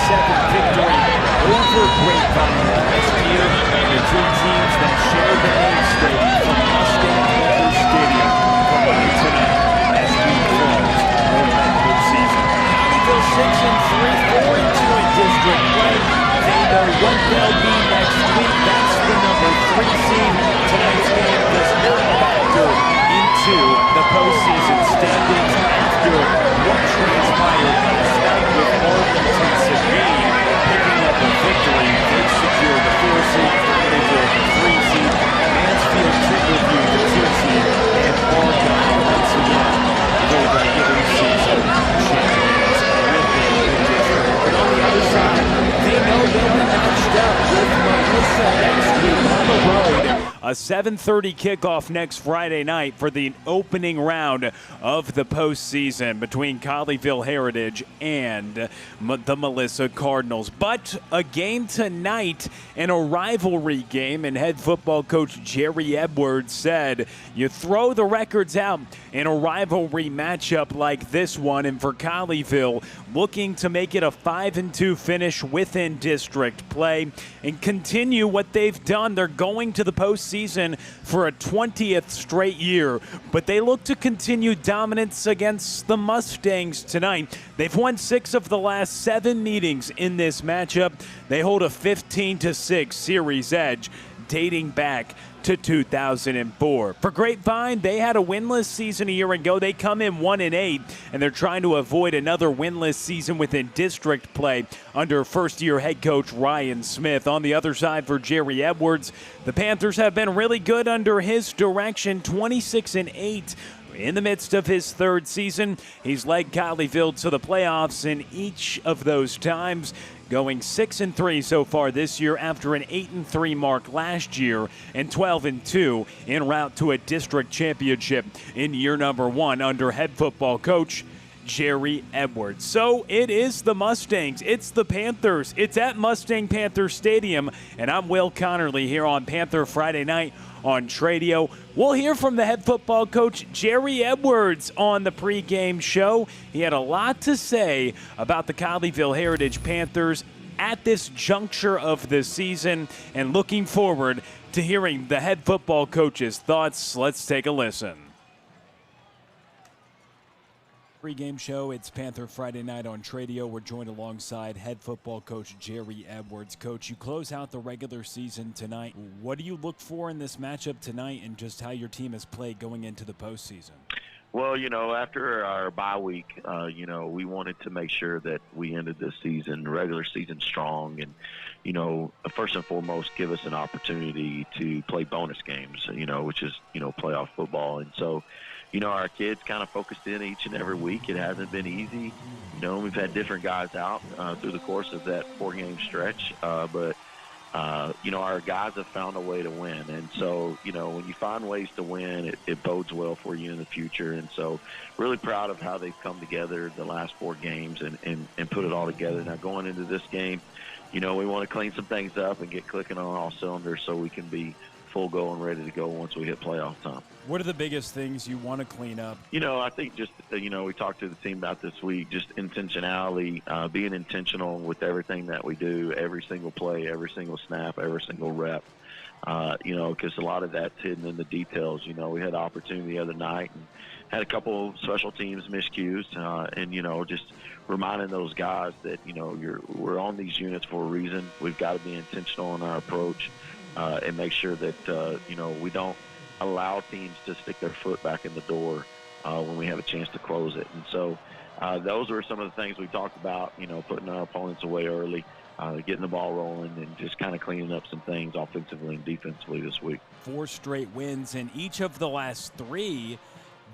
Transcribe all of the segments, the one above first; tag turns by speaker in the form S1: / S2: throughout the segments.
S1: victory over Grapevine last year. The two teams that share the main stage from Mustang Panther Stadium collide tonight as we close the regular season. Colleyville 6-3, 4-2 in district play. They know what they'll be next week. That's the number 3 seed. Tonight's game does not factor into the postseason standings after what transpired last night with Arlington Sabine picking up a victory. They secure the 4 seed, Colleyville the 3 seed, Mansfield Timberview the 2 seed, and Argyle once again the regular season champions within the district. But on the other side, they know they'll be matched up with Melissa next week on the road. A 7:30 kickoff next Friday night for the opening round of the postseason between Colleyville Heritage and the Melissa Cardinals. But a game tonight and a rivalry game, and head football coach Jerry Edwards said, you throw the records out in a rivalry matchup like this one, and for Colleyville, looking to make it a 5-2 finish within district play and continue what they've done. They're going to the postseason for a 20th straight year, but they look to continue dominance against the Mustangs tonight. They've won 6 of the last 7 meetings in this matchup. They hold a 15-6 series edge dating back to 2004. For Grapevine, they had a winless season a year ago. They come in 1-8, and they're trying to avoid another winless season within district play under first-year head coach Ryan Smith. On the other side for Jerry Edwards, the Panthers have been really good under his direction, 26-8. In the midst of his 3rd season, he's led Colleyville to the playoffs in each of those times, going 6-3 so far this year after an 8-3 mark last year and 12-2 en route to a district championship in year number 1 under head football coach Jerry Edwards. So it is the Mustangs. It's the Panthers. It's at Mustang Panther Stadium, and I'm Will Connerly here on Panther Friday Night on Tradio. We'll hear from the head football coach Jerry Edwards on the pregame show. He had a lot to say about the Colleyville Heritage Panthers at this juncture of the season, and looking forward to hearing the head football coach's thoughts. Let's take a listen. Pregame show, it's Panther Friday Night on Tradio. We're joined alongside head football coach Jerry Edwards. Coach, you close out the regular season tonight. What do you look for in this matchup tonight, and just how your team has played going into the postseason?
S2: Well, after our bye week, we wanted to make sure that we ended this season, regular season, strong, and, first and foremost, give us an opportunity to play bonus games, which is, playoff football. And so, our kids kind of focused in each and every week. It hasn't been easy. We've had different guys out through the course of that 4-game stretch, but our guys have found a way to win. And so, when you find ways to win, it bodes well for you in the future. And so really proud of how they've come together the last 4 games and put it all together. Now going into this game, we want to clean some things up and get clicking on all cylinders so we can be full go and ready to go once we hit playoff time.
S1: What are the biggest things you want to clean up?
S2: I think just, we talked to the team about this week, just intentionality, being intentional with everything that we do, every single play, every single snap, every single rep, because a lot of that's hidden in the details. We had an opportunity the other night and had a couple special teams miscues, and, just reminding those guys that, we're on these units for a reason. We've got to be intentional in our approach and make sure that, we don't allow teams to stick their foot back in the door when we have a chance to close it. And so those are some of the things we talked about, putting our opponents away early, getting the ball rolling, and just kind of cleaning up some things offensively and defensively this week. 4
S1: straight wins, and each of the last 3,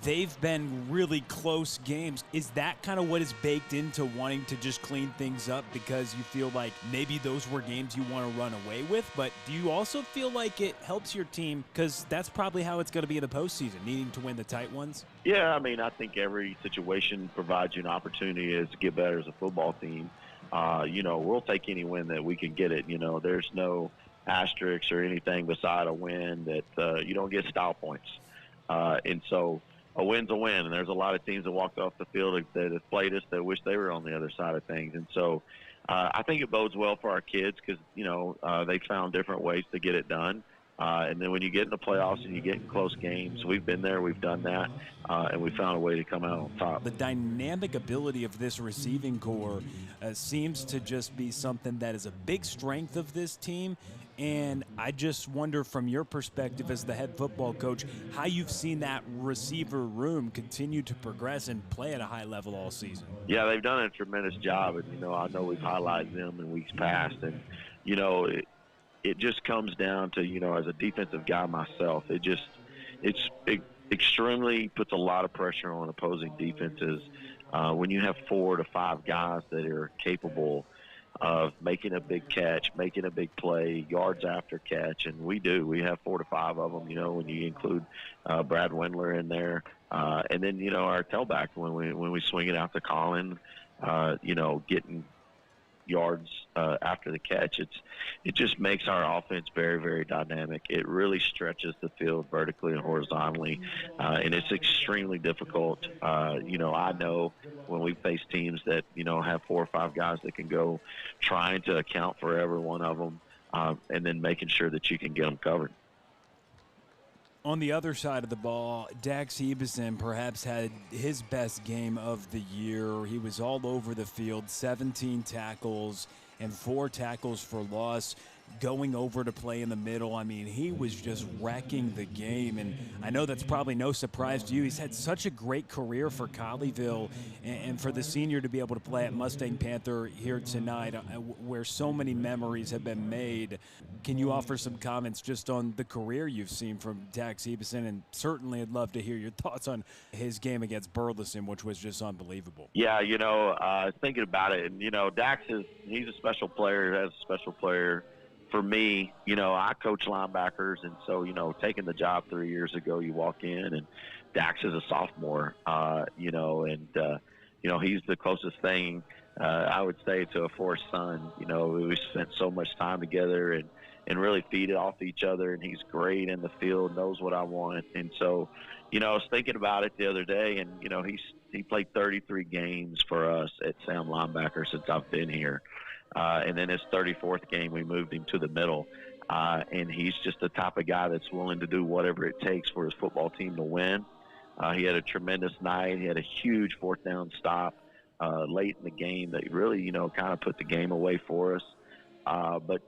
S1: they've been really close games. Is that kind of what is baked into wanting to just clean things up because you feel like maybe those were games you want to run away with? But do you also feel like it helps your team, because that's probably how it's going to be in the postseason, needing to win the tight ones?
S2: Yeah, I think every situation provides you an opportunity to get better as a football team. We'll take any win that we can get it. There's no asterisks or anything beside a win that you don't get style points. And so a win's a win, and there's a lot of teams that walked off the field that have played us that wish they were on the other side of things. And so I think it bodes well for our kids because, they found different ways to get it done. And then when you get in the playoffs and you get in close games, we've been there, we've done that, and we found a way to come out on top.
S3: The dynamic ability of this receiving core seems to just be something that is a big strength of this team. And I just wonder, from your perspective as the head football coach, how you've seen that receiver room continue to progress and play at a high level all season.
S2: Yeah, they've done a tremendous job, and I know we've highlighted them in weeks past, and it just comes down to as a defensive guy myself, it extremely puts a lot of pressure on opposing defenses when you have 4 to 5 guys that are capable of making a big catch, making a big play, yards after catch, and we have 4 to 5 of them. When you include Brad Wendler in there, and then our tailback when we swing it out to Colin, getting yards after the catch. It just makes our offense very, very dynamic. It really stretches the field vertically and horizontally, and it's extremely difficult. I know when we face teams that have 4 or 5 guys that can go, trying to account for every one of them, and then making sure that you can get them covered.
S3: On the other side of the ball, Dax Ebison perhaps had his best game of the year. He was all over the field, 17 tackles and 4 tackles for loss, going over to play in the middle. I mean, he was just wrecking the game, and I know that's probably no surprise to you. He's had such a great career for Colleyville, and for the senior to be able to play at Mustang Panther here tonight, where so many memories have been made. Can you offer some comments just on the career you've seen from Dax Ebison? And certainly I'd love to hear your thoughts on his game against Burleson, which was just unbelievable.
S2: Yeah, thinking about it, and Dax he's a special player, has a special player. For me, I coach linebackers, and so, taking the job 3 years ago, you walk in, and Dax is a sophomore, and he's the closest thing, I would say, to a fourth son. We spent so much time together and really feed it off each other, and he's great in the field, knows what I want. And so, I was thinking about it the other day, and, he played 33 games for us at Sam linebacker since I've been here. And then his 34th game, we moved him to the middle. And he's just the type of guy that's willing to do whatever it takes for his football team to win. He had a tremendous night. He had a huge 4th down stop late in the game that really, kind of put the game away for us. But,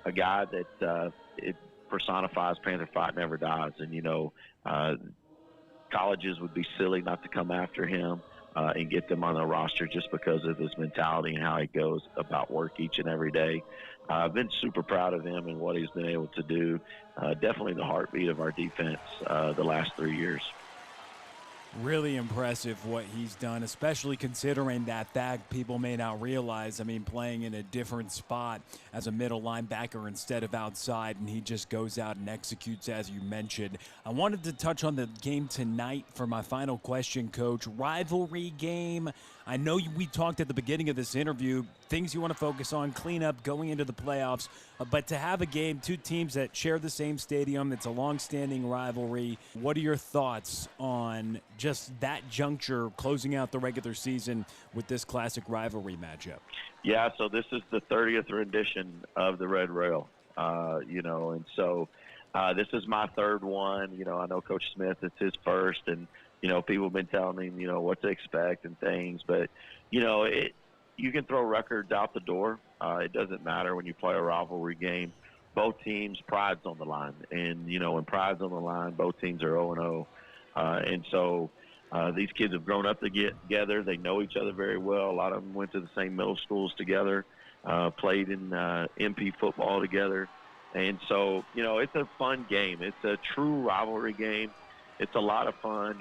S2: a guy that it personifies Panther Fight Never Dies. And, colleges would be silly not to come after him. And get them on the roster just because of his mentality and how he goes about work each and every day. I've been super proud of him and what he's been able to do. Definitely the heartbeat of our defense the last 3 years.
S3: Really impressive what he's done, especially considering that people may not realize. I mean, playing in a different spot as a middle linebacker instead of outside, and he just goes out and executes, as you mentioned. I wanted to touch on the game tonight for my final question, Coach. Rivalry game. I know we talked at the beginning of this interview, things you want to focus on, cleanup, going into the playoffs. But to have a game, 2 teams that share the same stadium, it's a long-standing rivalry. What are your thoughts on just that juncture, closing out the regular season with this classic rivalry matchup?
S2: Yeah, so this is the 30th rendition of the Red Rail, and so this is my 3rd one. I know Coach Smith, it's his first, and people have been telling him, what to expect and things. But, you can throw records out the door. It doesn't matter when you play a rivalry game. Both teams, pride's on the line. And, when pride's on the line, both teams are 0-0. And so these kids have grown up together. They know each other very well. A lot of them went to the same middle schools together, played in MP football together. And so, it's a fun game. It's a true rivalry game. It's a lot of fun.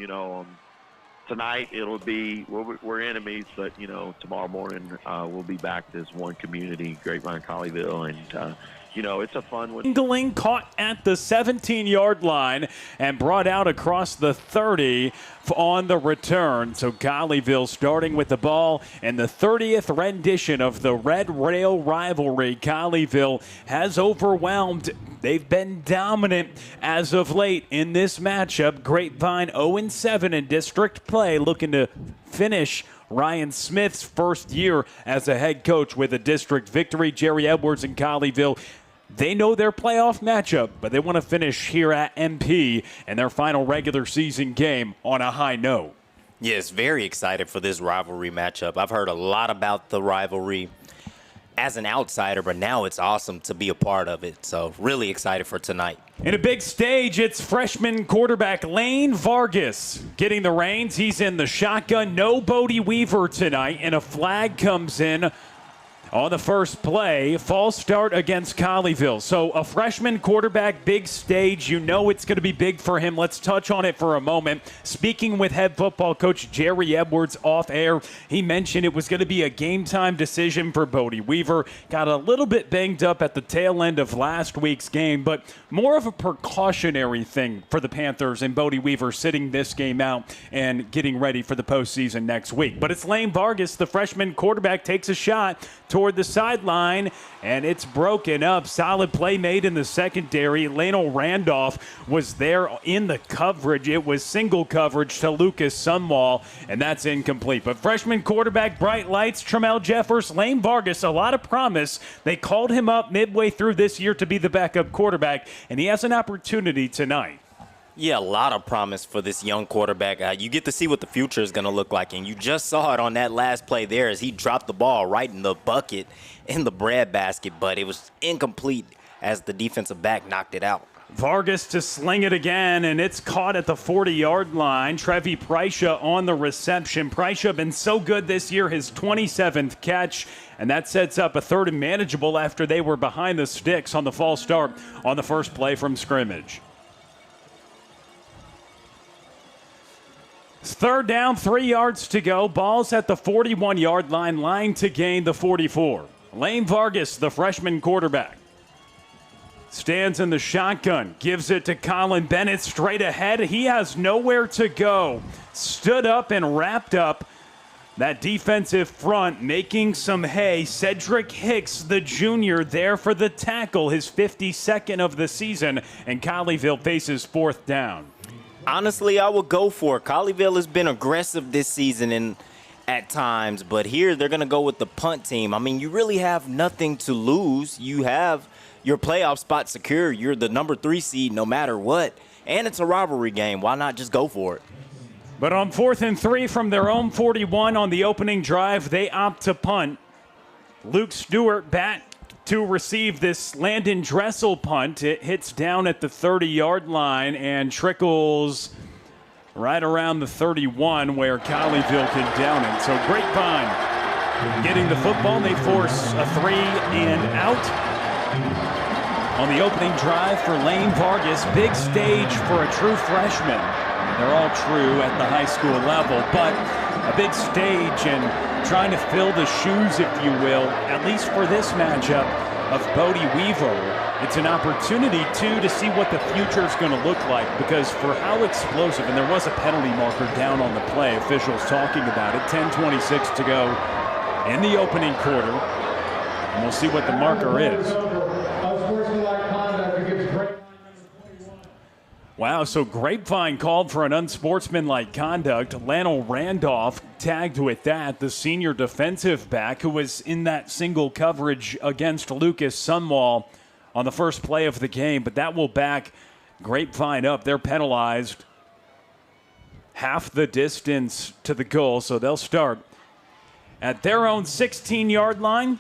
S2: Tonight it'll be we're enemies, but tomorrow morning we'll be back as one community, Grapevine, Colleyville, and it's a fun one.
S3: Engling caught at the 17-yard line and brought out across the 30 on the return. So Colleyville starting with the ball in the 30th rendition of the Red Rail rivalry. Colleyville has overwhelmed. They've been dominant as of late in this matchup. Grapevine 0-7 in district play, looking to finish Ryan Smith's first year as a head coach with a district victory. Jerry Edwards and Colleyville, they know their playoff matchup, but they want to finish here at MP and their final regular season game on a high note.
S4: Yes, very excited for this rivalry matchup. I've heard a lot about the rivalry as an outsider, but now it's awesome to be a part of it. So really excited for tonight.
S3: In a big stage, it's freshman quarterback Lane Vargas getting the reins. He's in the shotgun. No Bodie Weaver tonight, and a flag comes in on the first play. False start against Colleyville. So a freshman quarterback, big stage. You know it's going to be big for him. Let's touch on it for a moment. Speaking with head football coach Jerry Edwards off air, he mentioned it was going to be a game-time decision for Bodie Weaver. Got a little bit banged up at the tail end of last week's game, but more of a precautionary thing for the Panthers and Bodie Weaver sitting this game out and getting ready for the postseason next week. But it's Lane Vargas, the freshman quarterback, takes a shot toward the sideline, and it's broken up. Solid play made in the secondary. Lano Randolph was there in the coverage. It was single coverage to Lucas Sunwall, and that's incomplete. But freshman quarterback, bright lights, Tremel Jeffers, Lane Vargas, a lot of promise. They called him up midway through this year to be the backup quarterback, and he has an opportunity tonight.
S4: Yeah, a lot of promise for this young quarterback. You get to see what the future is going to look like, and you just saw it on that last play there as he dropped the ball right in the bucket in the breadbasket, but it was incomplete as the defensive back knocked it out.
S3: Vargas to sling it again, and it's caught at the 40-yard line. Trevi Prycia on the reception. Prycia been so good this year, his 27th catch, and that sets up a third and manageable after they were behind the sticks on the false start on the first play from scrimmage. Third down, 3 yards to go. Ball's at the 41-yard line, line to gain the 44. Lane Vargas, the freshman quarterback, stands in the shotgun, gives it to Colin Bennett straight ahead. He has nowhere to go. Stood up and wrapped up that defensive front, making some hay. Cedric Hicks, the junior, there for the tackle, his 52nd of the season, and Colleyville faces fourth down.
S4: Honestly, I would go for it. Colleyville has been aggressive this season at times, but here they're going to go with the punt team. I mean, you really have nothing to lose. You have your playoff spot secure. You're the number 3 seed no matter what, and it's a rivalry game. Why not just go for it?
S3: But on 4th and 3 from their own 41 on the opening drive, they opt to punt. Luke Stewart back to receive this Landon Dressel punt. It hits down at the 30-yard line and trickles right around the 31 where Colleyville can down it. So Grapevine getting the football. They force a 3 and out on the opening drive for Lane Vargas. Big stage for a true freshman. They're all true at the high school level, but a big stage and trying to fill the shoes, if you will, at least for this matchup, of Bodie Weaver. It's an opportunity, too, to see what the future is going to look like, because for how explosive, and there was a penalty marker down on the play, officials talking about it, 10:26 to go in the opening quarter, and we'll see what the marker is. Wow, so Grapevine called for an unsportsmanlike conduct. Lano Randolph tagged with that, the senior defensive back who was in that single coverage against Lucas Sunwall on the first play of the game. But that will back Grapevine up. They're penalized half the distance to the goal, so they'll start at their own 16-yard line.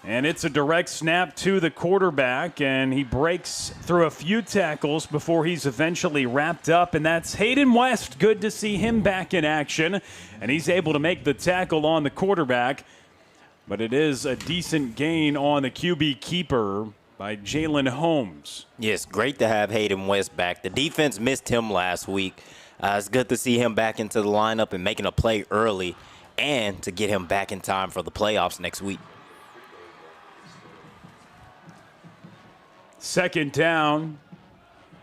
S3: And it's a direct snap to the quarterback, and he breaks through a few tackles before he's eventually wrapped up, and that's Hayden West. Good to see him back in action, and he's able to make the tackle on the quarterback. But it is a decent gain on the QB keeper by Jalen Holmes.
S4: Yes, great to have Hayden West back. The defense missed him last week. It's good to see him back into the lineup and making a play early, and to get him back in time for the playoffs next week.
S3: Second down,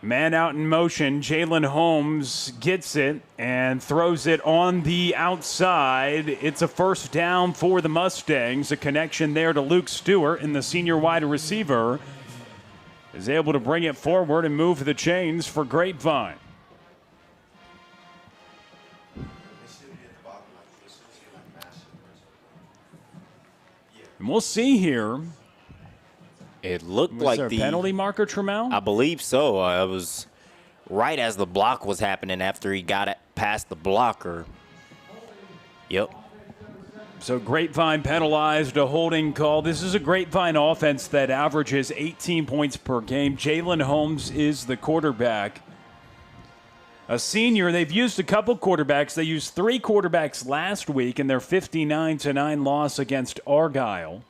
S3: man out in motion. Jalen Holmes gets it and throws it on the outside. It's a first down for the Mustangs. A connection there to Luke Stewart, and the senior wide receiver is able to bring it forward and move the chains for Grapevine. And we'll see here.
S4: It looked
S3: Was
S4: like
S3: there a penalty marker, Trammell?
S4: I believe so. It was right as the block was happening after he got it past the blocker. Yep.
S3: So Grapevine penalized, a holding call. This is a Grapevine offense that averages 18 points per game. Jalen Holmes is the quarterback. A senior. They've used a couple quarterbacks. They used 3 quarterbacks last week in their 59-9 loss against Argyle.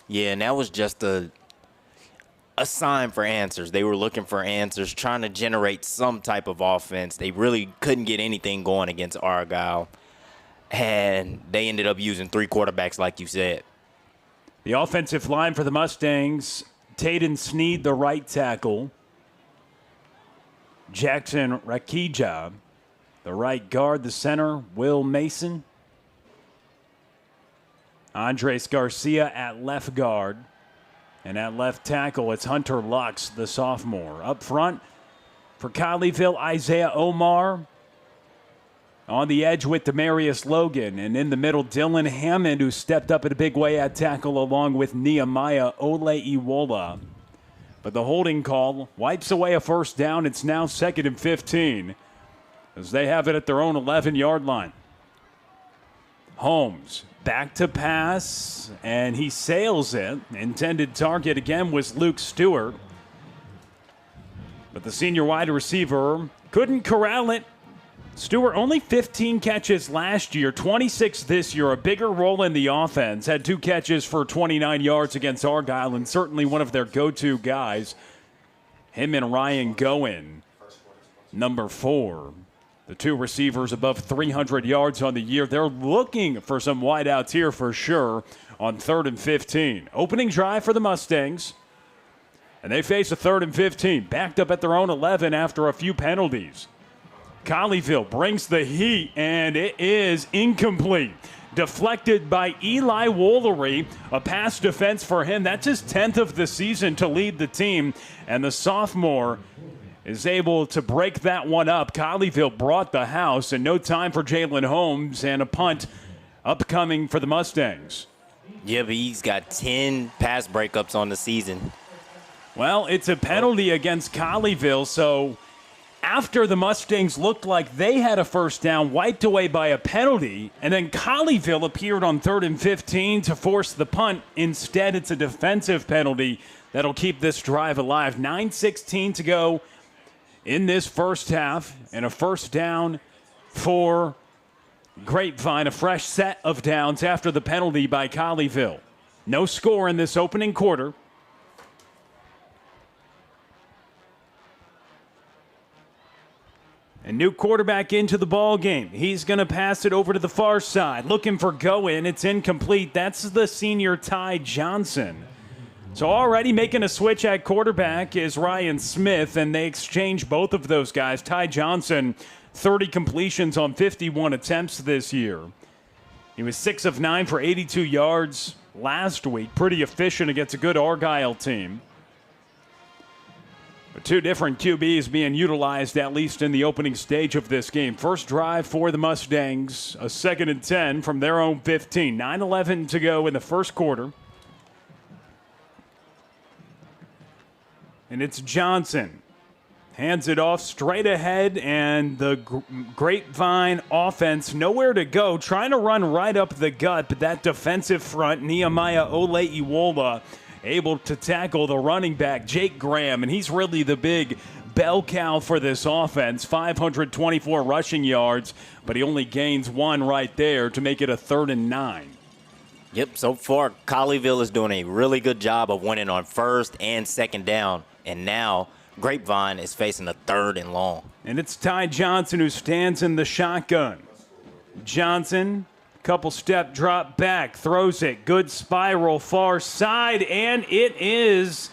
S4: Yeah, and that was just a sign for answers. They were looking for answers, trying to generate some type of offense. They really couldn't get anything going against Argyle, and they ended up using 3 quarterbacks, like you said.
S3: The offensive line for the Mustangs, Taden Sneed, the right tackle. Jackson Rakija, the right guard. The center, Will Mason. Andres Garcia at left guard. And at left tackle, it's Hunter Lux, the sophomore. Up front for Colleyville, Isaiah Omar. On the edge with Demarius Logan. And in the middle, Dylan Hammond, who stepped up in a big way at tackle along with Nehemiah Ole-Iwola. But the holding call wipes away a first down. It's now 2nd and 15 as they have it at their own 11-yard line. Holmes back to pass, and he sails it. Intended target again was Luke Stewart. But the senior wide receiver couldn't corral it. Stewart only 15 catches last year, 26 this year, a bigger role in the offense. Had 2 catches for 29 yards against Argyle, and certainly one of their go-to guys. Him and Ryan Goen, number 4. The 2 receivers above 300 yards on the year. They're looking for some wideouts here for sure on 3rd and 15. Opening drive for the Mustangs. And they face a 3rd and 15. Backed up at their own 11 after a few penalties. Colleyville brings the heat, and it is incomplete. Deflected by Eli Woolery. A pass defense for him. That's his 10th of the season to lead the team. And the sophomore is able to break that one up. Colleyville brought the house, and no time for Jalen Holmes, and a punt upcoming for the Mustangs.
S4: Yeah, but he's got 10 pass breakups on the season.
S3: Well, it's a penalty against Colleyville, so after the Mustangs looked like they had a first down, wiped away by a penalty, and then Colleyville appeared on 3rd and 15 to force the punt. Instead, it's a defensive penalty that'll keep this drive alive. 9:16 to go in this first half, and a first down for Grapevine, a fresh set of downs after the penalty by Colleyville. No score in this opening quarter. A new quarterback into the ball game. He's going to pass it over to the far side. Looking for go-in. It's incomplete. That's the senior Ty Johnson. So already making a switch at quarterback is Ryan Smith, and they exchange both of those guys. Ty Johnson, 30 completions on 51 attempts this year. He was 6 of 9 for 82 yards last week. Pretty efficient against a good Argyle team. But 2 different QBs being utilized, at least in the opening stage of this game. First drive for the Mustangs, a 2nd and 10 from their own 15. 9:11 to go in the first quarter. And it's Johnson. Hands it off straight ahead, and the Grapevine offense nowhere to go. Trying to run right up the gut, but that defensive front, Nehemiah Ole-Iwola, able to tackle the running back, Jake Graham, and he's really the big bell cow for this offense. 524 rushing yards, but he only gains 1 right there to make it a 3rd and 9.
S4: Yep, so far, Colleyville is doing a really good job of winning on 1st and 2nd down. And now Grapevine is facing a 3rd and long.
S3: And it's Ty Johnson who stands in the shotgun. Johnson, couple step drop back, throws it. Good spiral far side, and it is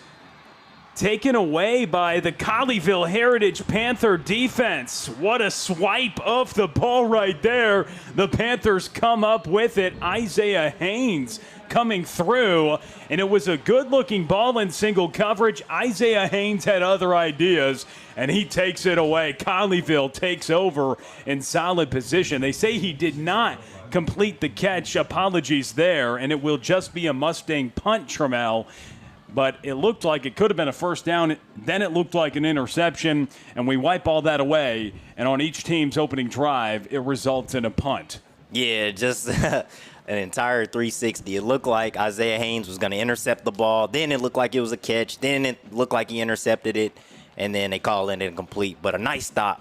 S3: taken away by the Colleyville Heritage Panther defense. What a swipe of the ball right there. The Panthers come up with it. Isaiah Haynes coming through, and it was a good-looking ball in single coverage. Isaiah Haynes had other ideas, and he takes it away. Colleyville takes over in solid position. They say he did not complete the catch. Apologies there, and it will just be a Mustang punt, Trammell. But it looked like it could have been a first down. Then it looked like an interception, and we wipe all that away. And on each team's opening drive, it results in a punt.
S4: Yeah, just an entire 360. It looked like Isaiah Haynes was going to intercept the ball. Then it looked like it was a catch. Then it looked like he intercepted it. And then they call it incomplete. But a nice stop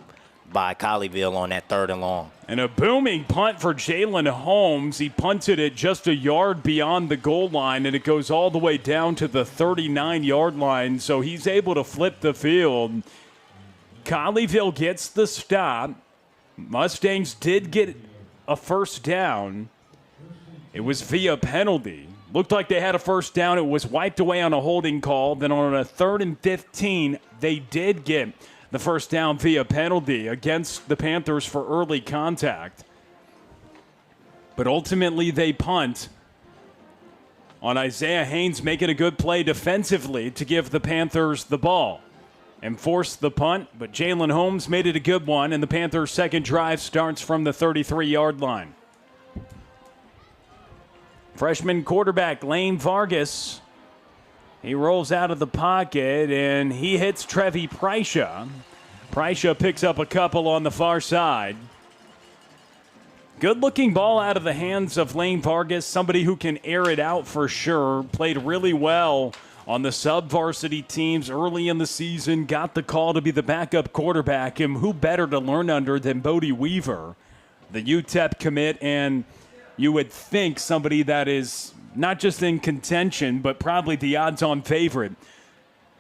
S4: by Colleyville on that 3rd and long.
S3: And a booming punt for Jalen Holmes. He punted it just a yard beyond the goal line, and it goes all the way down to the 39-yard line. So he's able to flip the field. Colleyville gets the stop. Mustangs did get a first down. It was via penalty. Looked like they had a first down. It was wiped away on a holding call. Then on a 3rd and 15, they did get the first down via penalty against the Panthers for early contact. But ultimately they punt on Isaiah Haynes making a good play defensively to give the Panthers the ball and force the punt. But Jalen Holmes made it a good one, and the Panthers' second drive starts from the 33-yard line. Freshman quarterback Lane Vargas, he rolls out of the pocket, and he hits Trevi Prycia. Prycia picks up a couple on the far side. Good-looking ball out of the hands of Lane Vargas, somebody who can air it out for sure. Played really well on the sub-varsity teams early in the season. Got the call to be the backup quarterback. And who better to learn under than Bodie Weaver, the UTEP commit, and you would think somebody that is not just in contention, but probably the odds-on favorite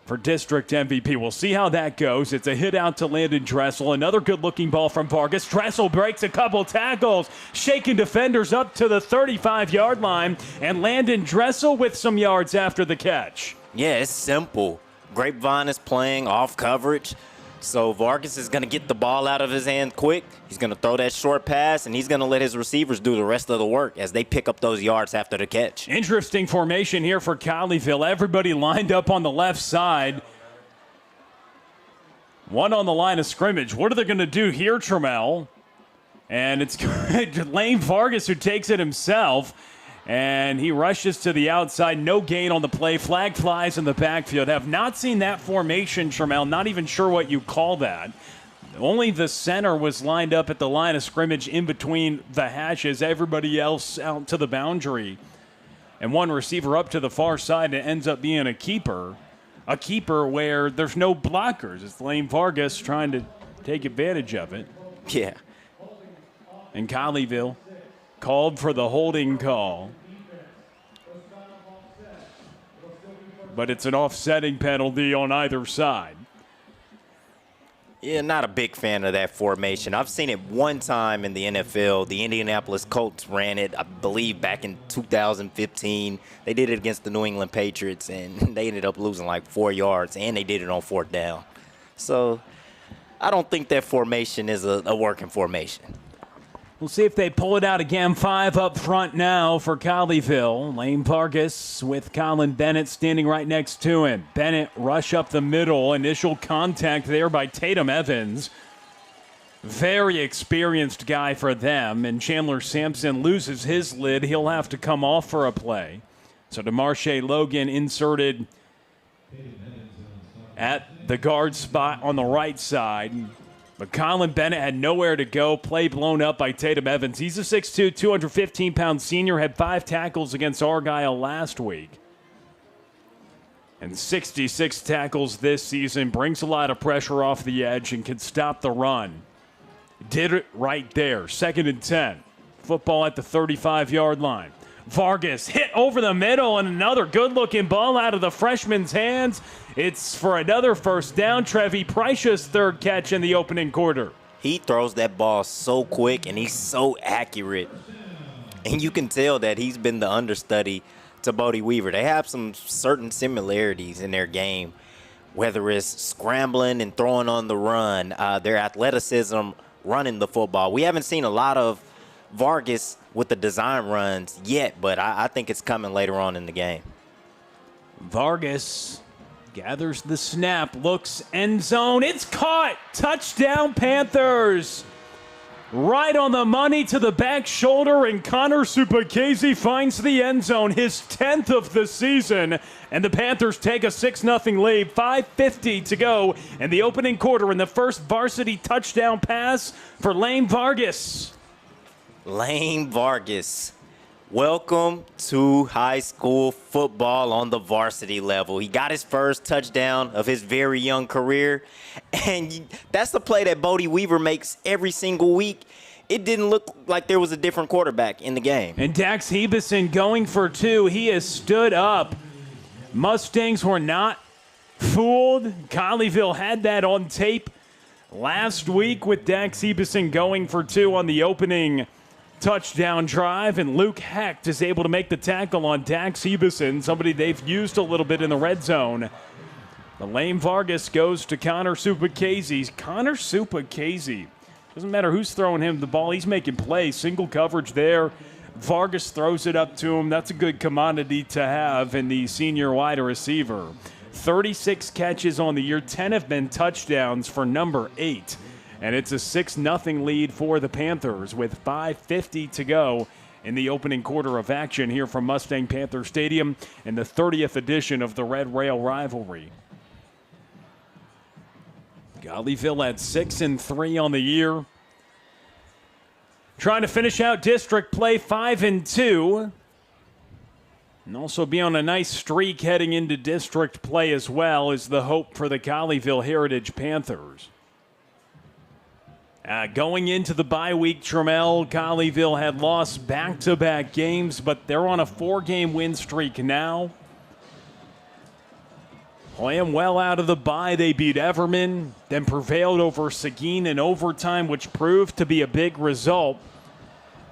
S3: for district MVP. We'll see how that goes. It's a hit out to Landon Dressel. Another good-looking ball from Vargas. Dressel breaks a couple tackles, shaking defenders up to the 35-yard line, and Landon Dressel with some yards after the catch.
S4: Yeah, it's simple. Grapevine is playing off coverage, so Vargas is going to get the ball out of his hand quick. He's going to throw that short pass, and he's going to let his receivers do the rest of the work as they pick up those yards after the catch.
S3: Interesting formation here for Colleyville. Everybody lined up on the left side. One on the line of scrimmage. What are they going to do here, Trammell? And it's Lane Vargas who takes it himself. And he rushes to the outside. No gain on the play. Flag flies in the backfield. Have not seen that formation, Trammell. Not even sure what you call that. Only the center was lined up at the line of scrimmage in between the hashes. Everybody else out to the boundary. And one receiver up to the far side. It ends up being a keeper. A keeper where there's no blockers. It's Lane Vargas trying to take advantage of it.
S4: Yeah.
S3: And Colleyville called for the holding call. But it's an offsetting penalty on either side.
S4: Yeah, not a big fan of that formation. I've seen it one time in the NFL. The Indianapolis Colts ran it, I believe, back in 2015. They did it against the New England Patriots, and they ended up losing like 4 yards, and they did it on 4th down. So I don't think that formation is a working formation.
S3: We'll see if they pull it out again. 5 up front now for Colleyville. Lane Vargas with Colin Bennett standing right next to him. Bennett rush up the middle. Initial contact there by Tatum Evans. Very experienced guy for them. And Chandler Sampson loses his lid. He'll have to come off for a play. So DeMarshe Logan inserted at the guard spot on the right side. But Colin Bennett had nowhere to go. Play blown up by Tatum Evans. He's a 6'2", 215-pound senior. Had 5 tackles against Argyle last week. And 66 tackles this season. Brings a lot of pressure off the edge and can stop the run. Did it right there. 2nd and 10. Football at the 35-yard line. Vargas hit over the middle, and another good-looking ball out of the freshman's hands. It's for another first down. Trevi Prycia's 3rd catch in the opening quarter.
S4: He throws that ball so quick, and he's so accurate. And you can tell that he's been the understudy to Bodie Weaver. They have some certain similarities in their game. whether it's scrambling and throwing on the run, their athleticism running the football. We haven't seen a lot of Vargas with the design runs yet, but I think it's coming later on in the game.
S3: Vargas gathers the snap, looks end zone. It's caught. Touchdown, Panthers. Right on the money to the back shoulder, and Connor Supacchese finds the end zone, his 10th of the season, and the Panthers take a 6-0 lead. 5:50 to go in the opening quarter, and the first varsity touchdown pass for Lane Vargas.
S4: Lane Vargas, welcome to high school football on the varsity level. He got his first touchdown of his very young career, and that's the play that Bodie Weaver makes every single week. It didn't look like there was a different quarterback in the game.
S3: And Dax Hebison going for 2. He has stood up. Mustangs were not fooled. Colleyville had that on tape last week with Dax Hebison going for 2 on the opening touchdown drive, and Luke Hecht is able to make the tackle on Dax Hebison, somebody they've used a little bit in the red zone. The Lane Vargas goes to Connor Supacchese. Connor Supacchese, doesn't matter who's throwing him the ball, he's making plays. Single coverage there. Vargas throws it up to him. That's a good commodity to have in the senior wide receiver. 36 catches on the year, 10 have been touchdowns for number 8. And it's a 6-0 lead for the Panthers with 5:50 to go in the opening quarter of action here from Mustang Panther Stadium in the 30th edition of the Red Rail rivalry. Colleyville at 6-3 on the year. Trying to finish out district play 5-2. And also be on a nice streak heading into district play as well is the hope for the Colleyville Heritage Panthers. Going into the bye week, Trammell, Colleyville had lost back-to-back games, but they're on a 4-game win streak now. Playing well out of the bye, they beat Everman, then prevailed over Seguin in overtime, which proved to be a big result.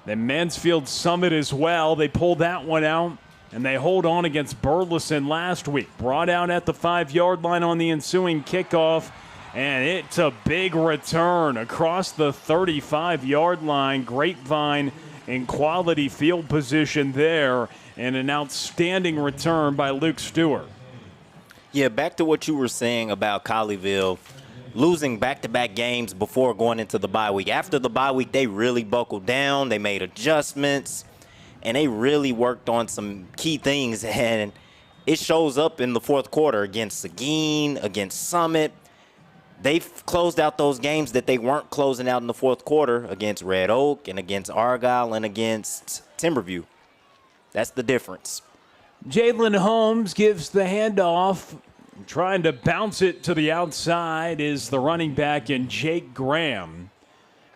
S3: Then Mansfield Summit as well, they pulled that one out, and they hold on against Burleson last week. Brought out at the 5-yard line on the ensuing kickoff, and it's a big return across the 35-yard line. Grapevine in quality field position there, and an outstanding return by Luke Stewart.
S4: Yeah, back to what you were saying about Colleyville losing back-to-back games before going into the bye week. After the bye week, they really buckled down. They made adjustments, and they really worked on some key things, and it shows up in the fourth quarter against Seguin, against Summit. They've closed out those games that they weren't closing out in the fourth quarter against Red Oak and against Argyle and against Timberview. That's the difference.
S3: Jalen Holmes gives the handoff. Trying to bounce it to the outside is the running back in Jake Graham.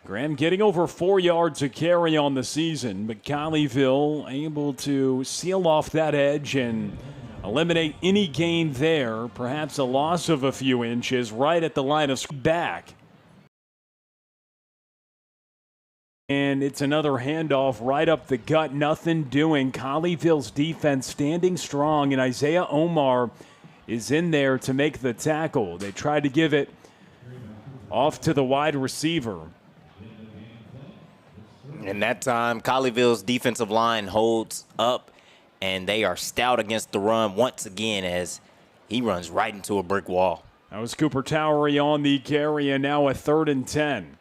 S3: Graham getting over 4 yards a carry on the season, but Colleyville able to seal off that edge and eliminate any gain there. Perhaps a loss of a few inches right at the line of back. And it's another handoff right up the gut. Nothing doing. Colleyville's defense standing strong, and Isaiah Omar is in there to make the tackle. They tried to give it off to the wide receiver.
S4: And that time, Colleyville's defensive line holds up, and they are stout against the run once again as he runs right into a brick wall.
S3: That was Cooper Towery on the carry, and now a 3rd and 10.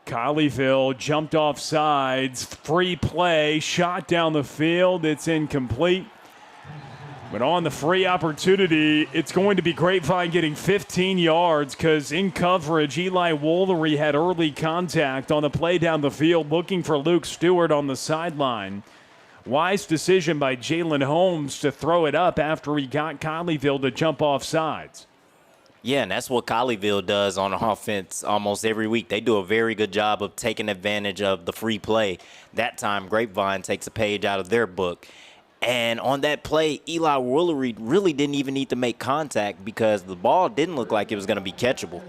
S3: Colleyville jumped off sides, free play, shot down the field. It's incomplete. But on the free opportunity, it's going to be Grapevine getting 15 yards because in coverage, Eli Woolery had early contact on the play down the field looking for Luke Stewart on the sideline. Wise decision by Jalen Holmes to throw it up after he got Colleyville to jump off sides.
S4: Yeah, and that's what Colleyville does on offense almost every week. They do a very good job of taking advantage of the free play. That time, Grapevine takes a page out of their book. And on that play, Eli Woolery really didn't even need to make contact because the ball didn't look like it was going to be catchable.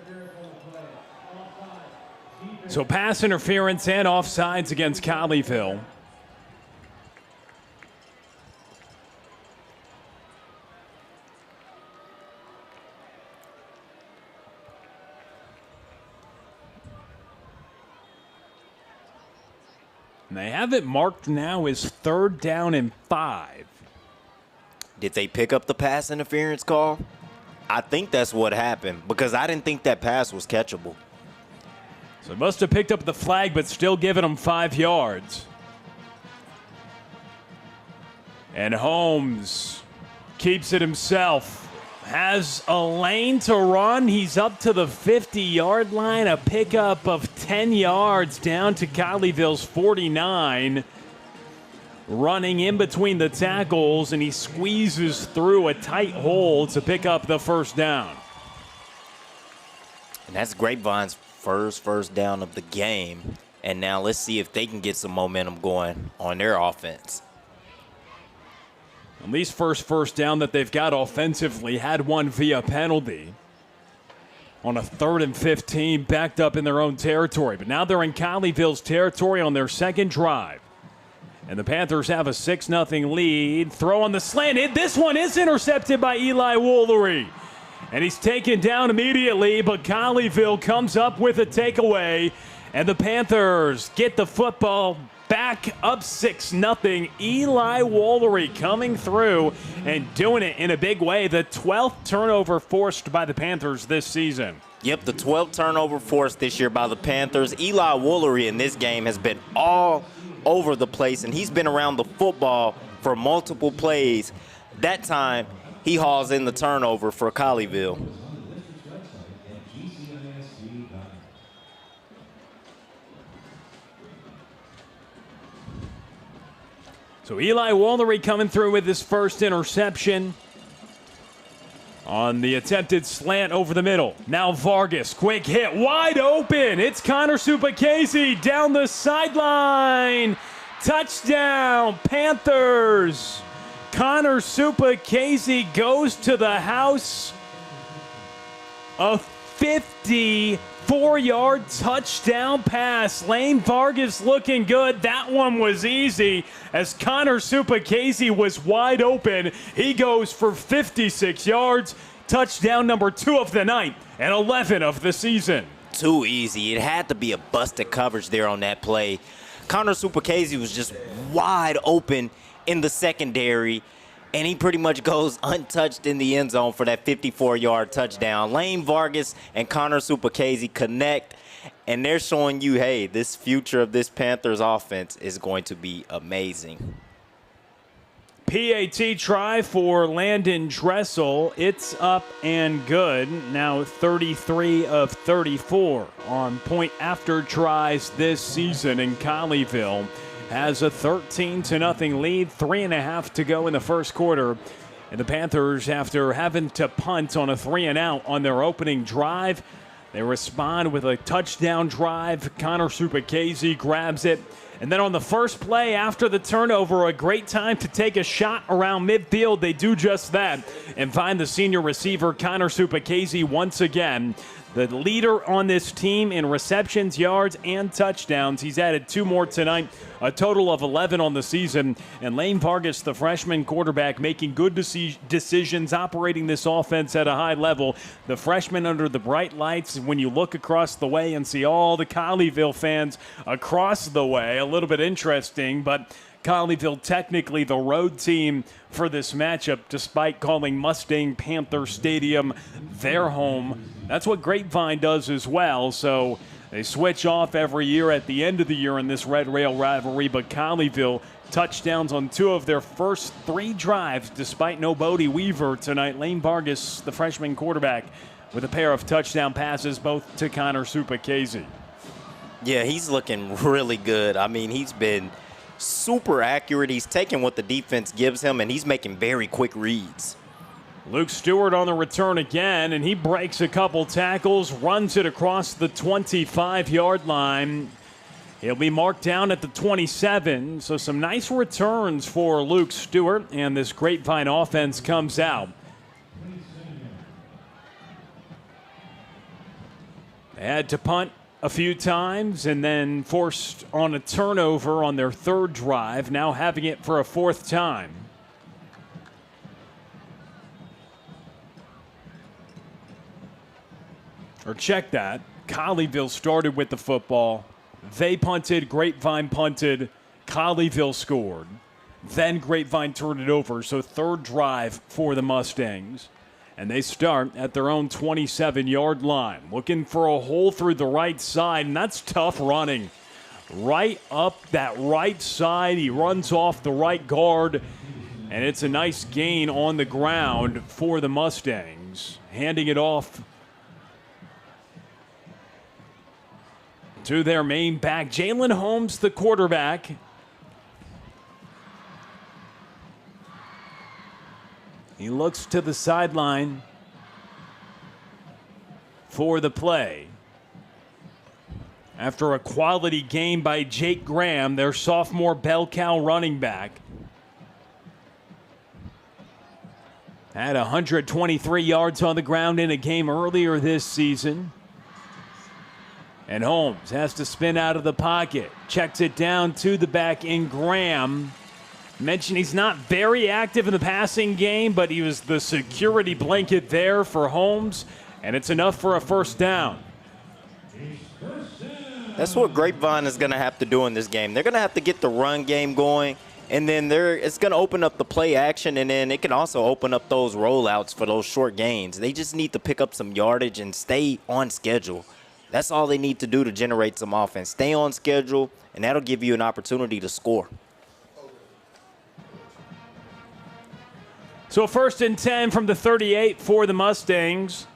S3: So pass interference and offsides against Colleyville. And they have it marked now as 3rd down and 5.
S4: Did they pick up the pass interference call? I think that's what happened because I didn't think that pass was catchable.
S3: So they must have picked up the flag, but still giving them 5 yards. And Holmes keeps it himself. Has a lane to run. He's up to the 50-yard line. A pickup of 10 yards down to Colleyville's 49. Running in between the tackles, and he squeezes through a tight hole to pick up the 1st down.
S4: And that's Grapevine's first down of the game. And now let's see if they can get some momentum going on their offense.
S3: At least first down that they've got offensively, had one via penalty on a 3rd and 15, backed up in their own territory. But now they're in Colleyville's territory on their 2nd drive. And the Panthers have a 6-0 lead. Throw on the slant. This one is intercepted by Eli Woolery. And he's taken down immediately, but Colleyville comes up with a takeaway. And the Panthers get the football back up 6-0. Eli Woolery coming through and doing it in a big way. The 12th turnover forced by the Panthers this season.
S4: Yep, the 12th turnover forced this year by the Panthers. Eli Woolery in this game has been all over the place, and he's been around the football for multiple plays. That time, he hauls in the turnover for Colleyville.
S3: So Eli Woolery coming through with his first interception on the attempted slant over the middle. Now Vargas, quick hit, wide open. It's Connor Supacasey down the sideline. Touchdown, Panthers. Connor Supacasey goes to the house. A 54-yard touchdown pass. Lane Vargas looking good. That one was easy as Connor Supacasey was wide open. He goes for 56 yards. Touchdown number 2 of the night and 11 of the season.
S4: Too easy. It had to be a busted coverage there on that play. Connor Supacasey was just wide open in the secondary, and he pretty much goes untouched in the end zone for that 54-yard touchdown. Lane Vargas and Connor Supacasey connect, and they're showing you, hey, this future of this Panthers offense is going to be amazing.
S3: PAT try for Landon Dressel. It's up and good. Now 33 of 34 on point after tries this season, in Colleyville has a 13-0 lead, 3.5 to go in the first quarter. And the Panthers, after having to punt on a 3-and-out on their opening drive, they respond with a touchdown drive. Connor Supacasey grabs it. And then on the first play after the turnover, a great time to take a shot around midfield. They do just that and find the senior receiver, Connor Supacasey, once again. The leader on this team in receptions, yards, and touchdowns. He's added 2 more tonight, a total of 11 on the season. And Lane Vargas, the freshman quarterback, making good decisions, operating this offense at a high level. The freshman under the bright lights. When you look across the way and see all the Colleyville fans across the way, a little bit interesting, but Colleyville technically the road team for this matchup, despite calling Mustang Panther Stadium their home. That's what Grapevine does as well, so they switch off every year at the end of the year in this Red Rail rivalry, but Colleyville touchdowns on 2 of their first 3 drives, despite no Bodie Weaver tonight. Lane Vargas, the freshman quarterback, with a pair of touchdown passes, both to Connor Supacasey.
S4: Yeah, he's looking really good. I mean, he's been super accurate. He's taking what the defense gives him, and he's making very quick reads.
S3: Luke Stewart on the return again, and he breaks a couple tackles, runs it across the 25-yard line. He'll be marked down at the 27, so some nice returns for Luke Stewart, and this Grapevine offense comes out. They had to punt a few times and then forced on a turnover on their 3rd drive, now having it for a 4th time. Or check that. Colleyville started with the football. They punted, Grapevine punted, Colleyville scored. Then Grapevine turned it over. So third drive for the Mustangs. And they start at their own 27-yard line. Looking for a hole through the right side, and that's tough running. Right up that right side. He runs off the right guard. And it's a nice gain on the ground for the Mustangs. Handing it off to their main back. Jalen Holmes, the quarterback. He looks to the sideline for the play. After a quality game by Jake Graham, their sophomore bell cow running back. Had 123 yards on the ground in a game earlier this season. And Holmes has to spin out of the pocket. Checks it down to the back in Graham. Mentioned he's not very active in the passing game, but he was the security blanket there for Holmes, and it's enough for a first down.
S4: That's what Grapevine is going to have to do in this game. They're going to have to get the run game going, and then it's going to open up the play action, and then it can also open up those rollouts for those short gains. They just need to pick up some yardage and stay on schedule. That's all they need to do to generate some offense. Stay on schedule, and that'll give you an opportunity to score.
S3: So 1st and 10 from the 38 for the Mustangs.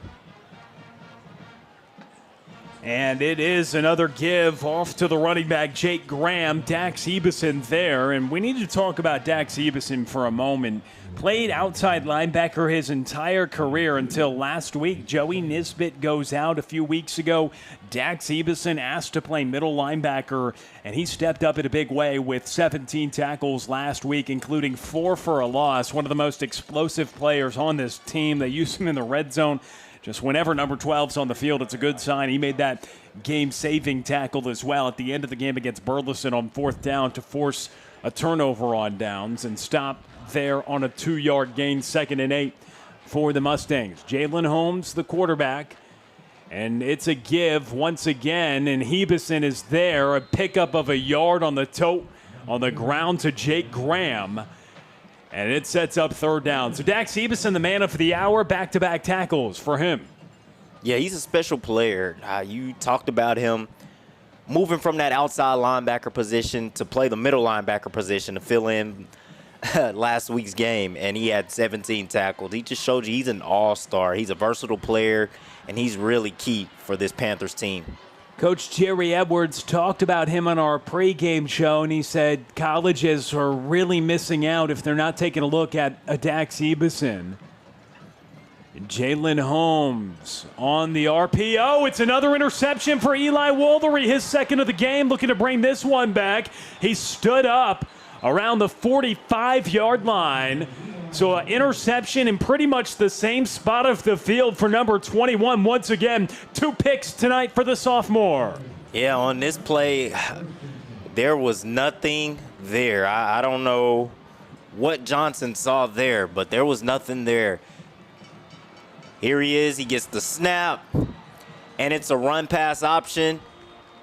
S3: And it is another give off to the running back, Jake Graham. Dax Ebeson there. And we need to talk about Dax Ebeson for a moment. Played outside linebacker his entire career until last week. Joey Nisbet goes out a few weeks ago. Dax Ebeson asked to play middle linebacker, and he stepped up in a big way with 17 tackles last week, including 4 for a loss. One of the most explosive players on this team. They use him in the red zone. Just whenever number 12's on the field, it's a good sign. He made that game-saving tackle as well at the end of the game against Burleson on 4th down to force a turnover on downs and stop there on a 2-yard gain, 2nd and 8 for the Mustangs. Jalen Holmes, the quarterback, and it's a give once again, and Ebeson is there, a pickup of a yard on the tote on the ground to Jake Graham, and it sets up 3rd down. So Dax Ebeson, the man of the hour, back-to-back tackles for him.
S4: Yeah, he's a special player. You talked about him moving from that outside linebacker position to play the middle linebacker position to fill in last week's game, and he had 17 tackles. He just showed you he's an all-star. He's a versatile player, and he's really key for this Panthers team.
S3: Coach Jerry Edwards talked about him on our pregame show, and he said colleges are really missing out if they're not taking a look at a Dax Ebeson. Jalen Holmes on the RPO. It's another interception for Eli Woolery, his 2nd of the game, looking to bring this one back. He stood up around the 45-yard line. So an interception in pretty much the same spot of the field for number 21. Once again, 2 picks tonight for the sophomore.
S4: Yeah, on this play, there was nothing there. I don't know what Johnson saw there, but there was nothing there. Here he is. He gets the snap, and it's a run-pass option,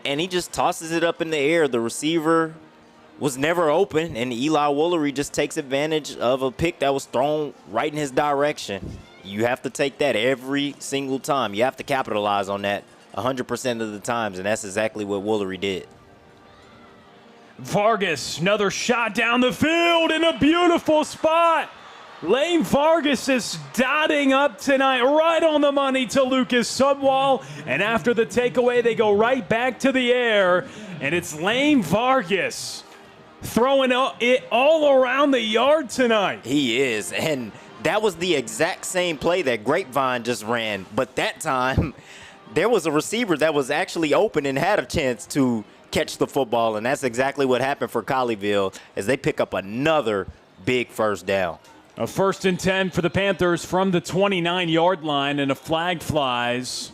S4: and he just tosses it up in the air. The receiver was never open, and Eli Woolery just takes advantage of a pick that was thrown right in his direction. You have to take that every single time. You have to capitalize on that 100% of the times, and that's exactly what Woolery did.
S3: Vargas, another shot down the field in a beautiful spot. Lane Vargas is dotting up tonight, right on the money to Lucas Subwall. And after the takeaway, they go right back to the air, and it's Lane Vargas throwing it all around the yard tonight.
S4: He is, and that was the exact same play that Grapevine just ran. But that time, there was a receiver that was actually open and had a chance to catch the football, and that's exactly what happened for Colleyville as they pick up another big first down.
S3: A 1st and 10 for the Panthers from the 29-yard line, and a flag flies.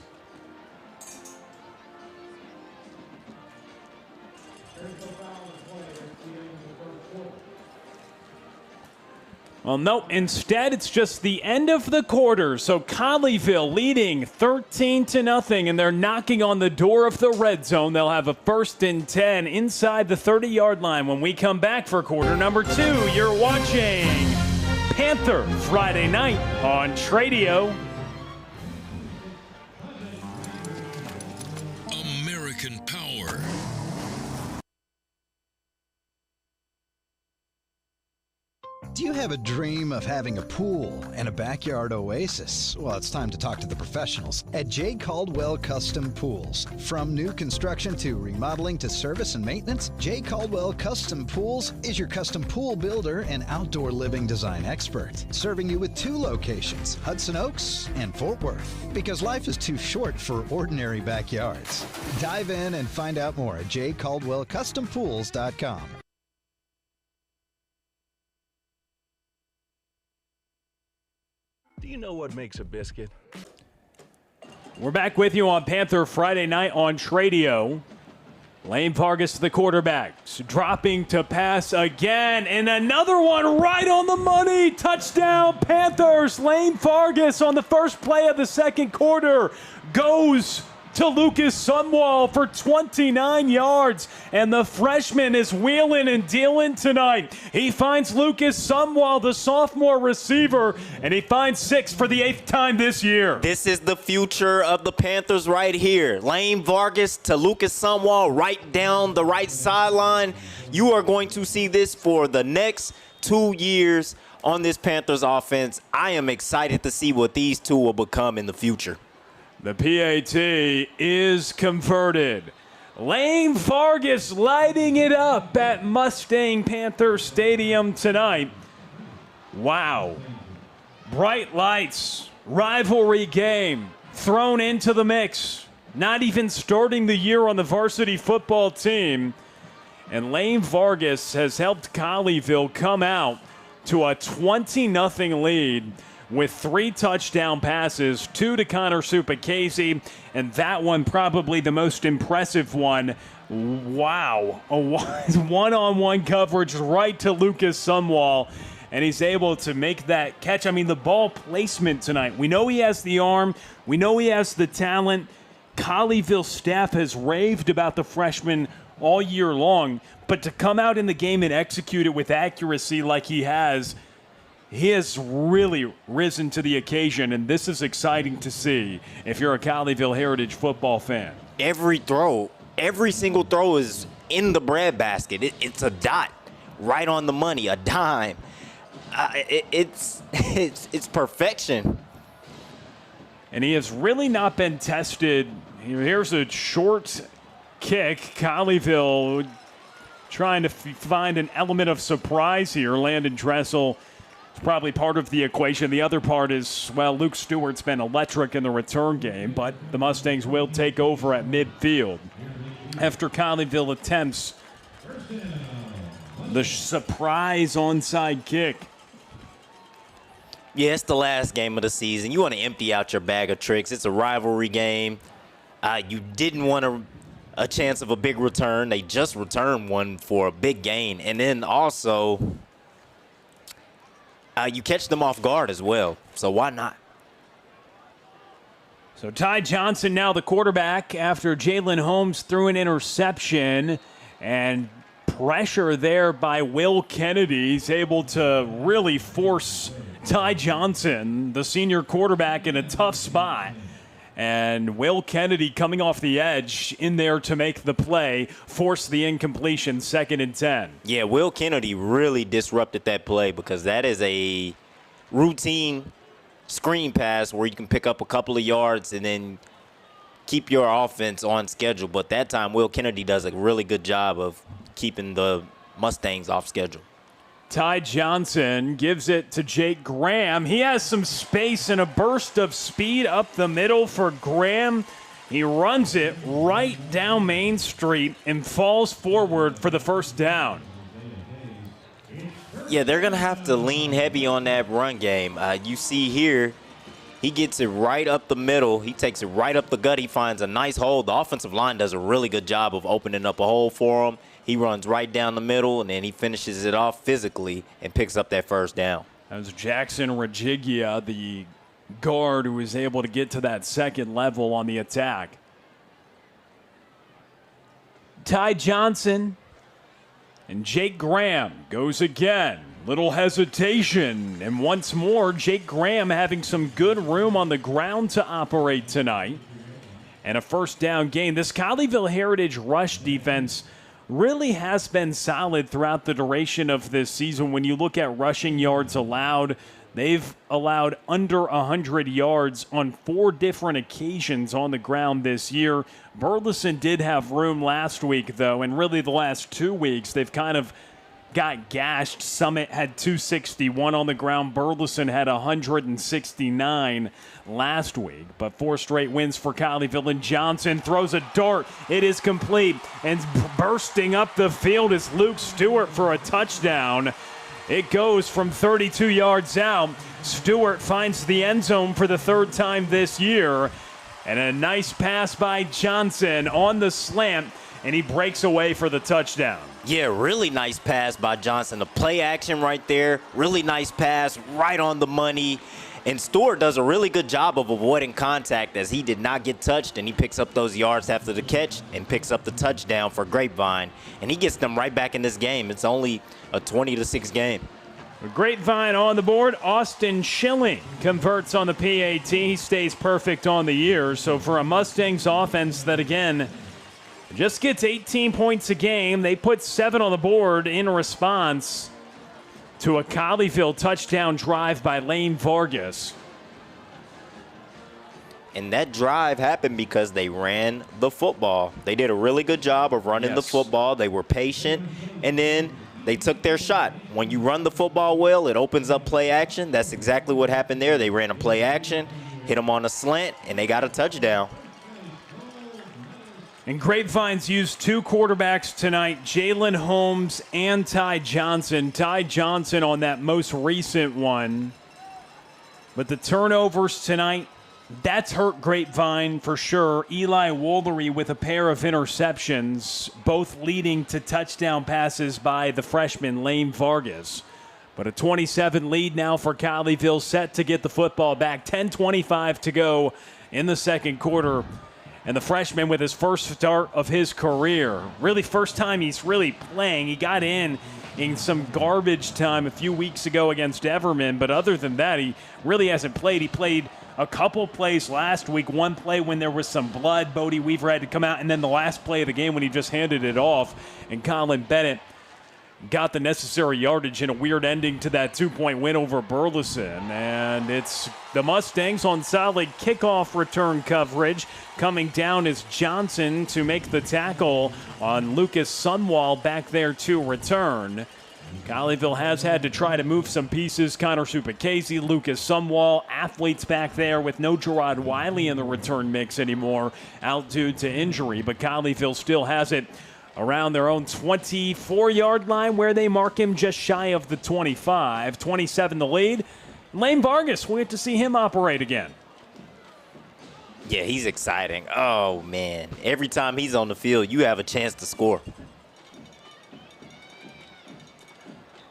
S3: Well, no, instead it's just the end of the quarter. So Colleyville leading 13-0, and they're knocking on the door of the red zone. They'll have a 1st and 10 inside the 30-yard line when we come back for quarter number 2. You're watching Panther Friday night on Tradio.
S5: American Power.
S6: Do you have a dream of having a pool and a backyard oasis? Well, it's time to talk to the professionals at J. Caldwell Custom Pools. From new construction to remodeling to service and maintenance, J. Caldwell Custom Pools is your custom pool builder and outdoor living design expert, serving you with 2 locations, Hudson Oaks and Fort Worth. Because life is too short for ordinary backyards. Dive in and find out more at jcaldwellcustompools.com.
S7: Do you know what makes a biscuit?
S3: We're back with you on Panther Friday night on Tradio. Lane Vargas, the quarterback, dropping to pass again, and another one right on the money. Touchdown, Panthers. Lane Vargas on the first play of the second quarter goes to Lucas Sunwall for 29 yards, and the freshman is wheeling and dealing tonight. He finds Lucas Sunwall, the sophomore receiver, and he finds 6 for the 8th time this year.
S4: This is the future of the Panthers right here. Lane Vargas to Lucas Sunwall right down the right sideline. You are going to see this for the next 2 years on this Panthers offense. I am excited to see what these two will become in the future.
S3: The PAT is converted. Lane Vargas lighting it up at Mustang Panther Stadium tonight. Wow. Bright lights, rivalry game thrown into the mix. Not even starting the year on the varsity football team. And Lane Vargas has helped Colleyville come out to a 20-0 lead with 3 touchdown passes, 2 to Connor Supacasey, and that one probably the most impressive one. Wow. A one-on-one coverage right to Lucas Sunwall, and he's able to make that catch. I mean, the ball placement tonight. We know he has the arm. We know he has the talent. Colleyville staff has raved about the freshman all year long, but to come out in the game and execute it with accuracy like he has really risen to the occasion, and this is exciting to see if you're a Colleyville Heritage football fan.
S4: Every single throw is in the breadbasket. It's a dot right on the money, a dime. It's perfection.
S3: And he has really not been tested. Here's a short kick. Colleyville trying to find an element of surprise here. Landon Dressel probably part of the equation. The other part is, well, Luke Stewart's been electric in the return game, but the Mustangs will take over at midfield. After Colleyville attempts the surprise onside kick.
S4: Yeah, it's the last game of the season. You want to empty out your bag of tricks. It's a rivalry game. You didn't want a chance of a big return. They just returned one for a big gain. And then also, you catch them off guard as well, so why not?
S3: So Ty Johnson now the quarterback after Jalen Holmes threw an interception, and pressure there by Will Kennedy. He's able to really force Ty Johnson, the senior quarterback, in a tough spot. And Will Kennedy coming off the edge in there to make the play, force the incompletion, 2nd and 10.
S4: Yeah, Will Kennedy really disrupted that play because that is a routine screen pass where you can pick up a couple of yards and then keep your offense on schedule. But that time, Will Kennedy does a really good job of keeping the Mustangs off schedule.
S3: Ty Johnson gives it to Jake Graham. He has some space and a burst of speed up the middle for Graham. He runs it right down Main Street and falls forward for the first down.
S4: Yeah, they're going to have to lean heavy on that run game. You see here, he gets it right up the middle. He takes it right up the gut. He finds a nice hole. The offensive line does a really good job of opening up a hole for him. He runs right down the middle, and then he finishes it off physically and picks up that first down.
S3: That was Jackson Rajigia, the guard who was able to get to that second level on the attack. Ty Johnson and Jake Graham goes again. Little hesitation. And once more, Jake Graham having some good room on the ground to operate tonight. And a first down gain. This Colleyville Heritage rush defense really has been solid throughout the duration of this season. When you look at rushing yards allowed, they've allowed under 100 yards on 4 different occasions on the ground this year. Burleson did have room last week, though, and really the last 2 weeks they've kind of got gashed. Summit had 261 on the ground. Burleson had 169 last week. But 4 straight wins for Colleyville, and Johnson throws a dart. It is complete, and bursting up the field is Luke Stewart for a touchdown. It goes from 32 yards out. Stewart finds the end zone for the 3rd time this year. And a nice pass by Johnson on the slant, and he breaks away for the touchdown.
S4: Yeah, really nice pass by Johnson. The play action right there. Really nice pass, right on the money. And Stewart does a really good job of avoiding contact as he did not get touched, and he picks up those yards after the catch and picks up the touchdown for Grapevine. And he gets them right back in this game. It's only a 20-6 game.
S3: Grapevine on the board. Austin Schilling converts on the PAT. He stays perfect on the year. So for a Mustangs offense that, again, just gets 18 points a game, they put 7 on the board in response to a Colleyville touchdown drive by Lane Vargas.
S4: And that drive happened because they ran the football. They did a really good job of running the football. They were patient, and then they took their shot. When you run the football well, it opens up play action. That's exactly what happened there. They ran a play action, hit them on a slant, and they got a touchdown.
S3: And Grapevine's used 2 quarterbacks tonight, Jalen Holmes and Ty Johnson. Ty Johnson on that most recent one. But the turnovers tonight, that's hurt Grapevine for sure. Eli Woolery with a pair of interceptions, both leading to touchdown passes by the freshman Lane Vargas. But a 27 lead now for Colleyville, set to get the football back. 10:25 to go in the second quarter. And the freshman with his first start of his career. Really first time he's really playing. He got in some garbage time a few weeks ago against Everman. But other than that, he really hasn't played. He played a couple plays last week. One play when there was some blood. Bodie Weaver had to come out. And then the last play of the game when he just handed it off. And Colin Bennett got the necessary yardage in a weird ending to that 2-point win over Burleson. And it's the Mustangs on solid kickoff return coverage. Coming down is Johnson to make the tackle on Lucas Sunwall back there to return. Colleyville has had to try to move some pieces. Connor Supacasey, Lucas Sunwall, athletes back there with no Gerard Wiley in the return mix anymore, out due to injury. But Colleyville still has it around their own 24-yard line, where they mark him just shy of the 25. 27 the lead. Lane Vargas, we'll get to see him operate again.
S4: Yeah, he's exciting. Oh, man. Every time he's on the field, you have a chance to score.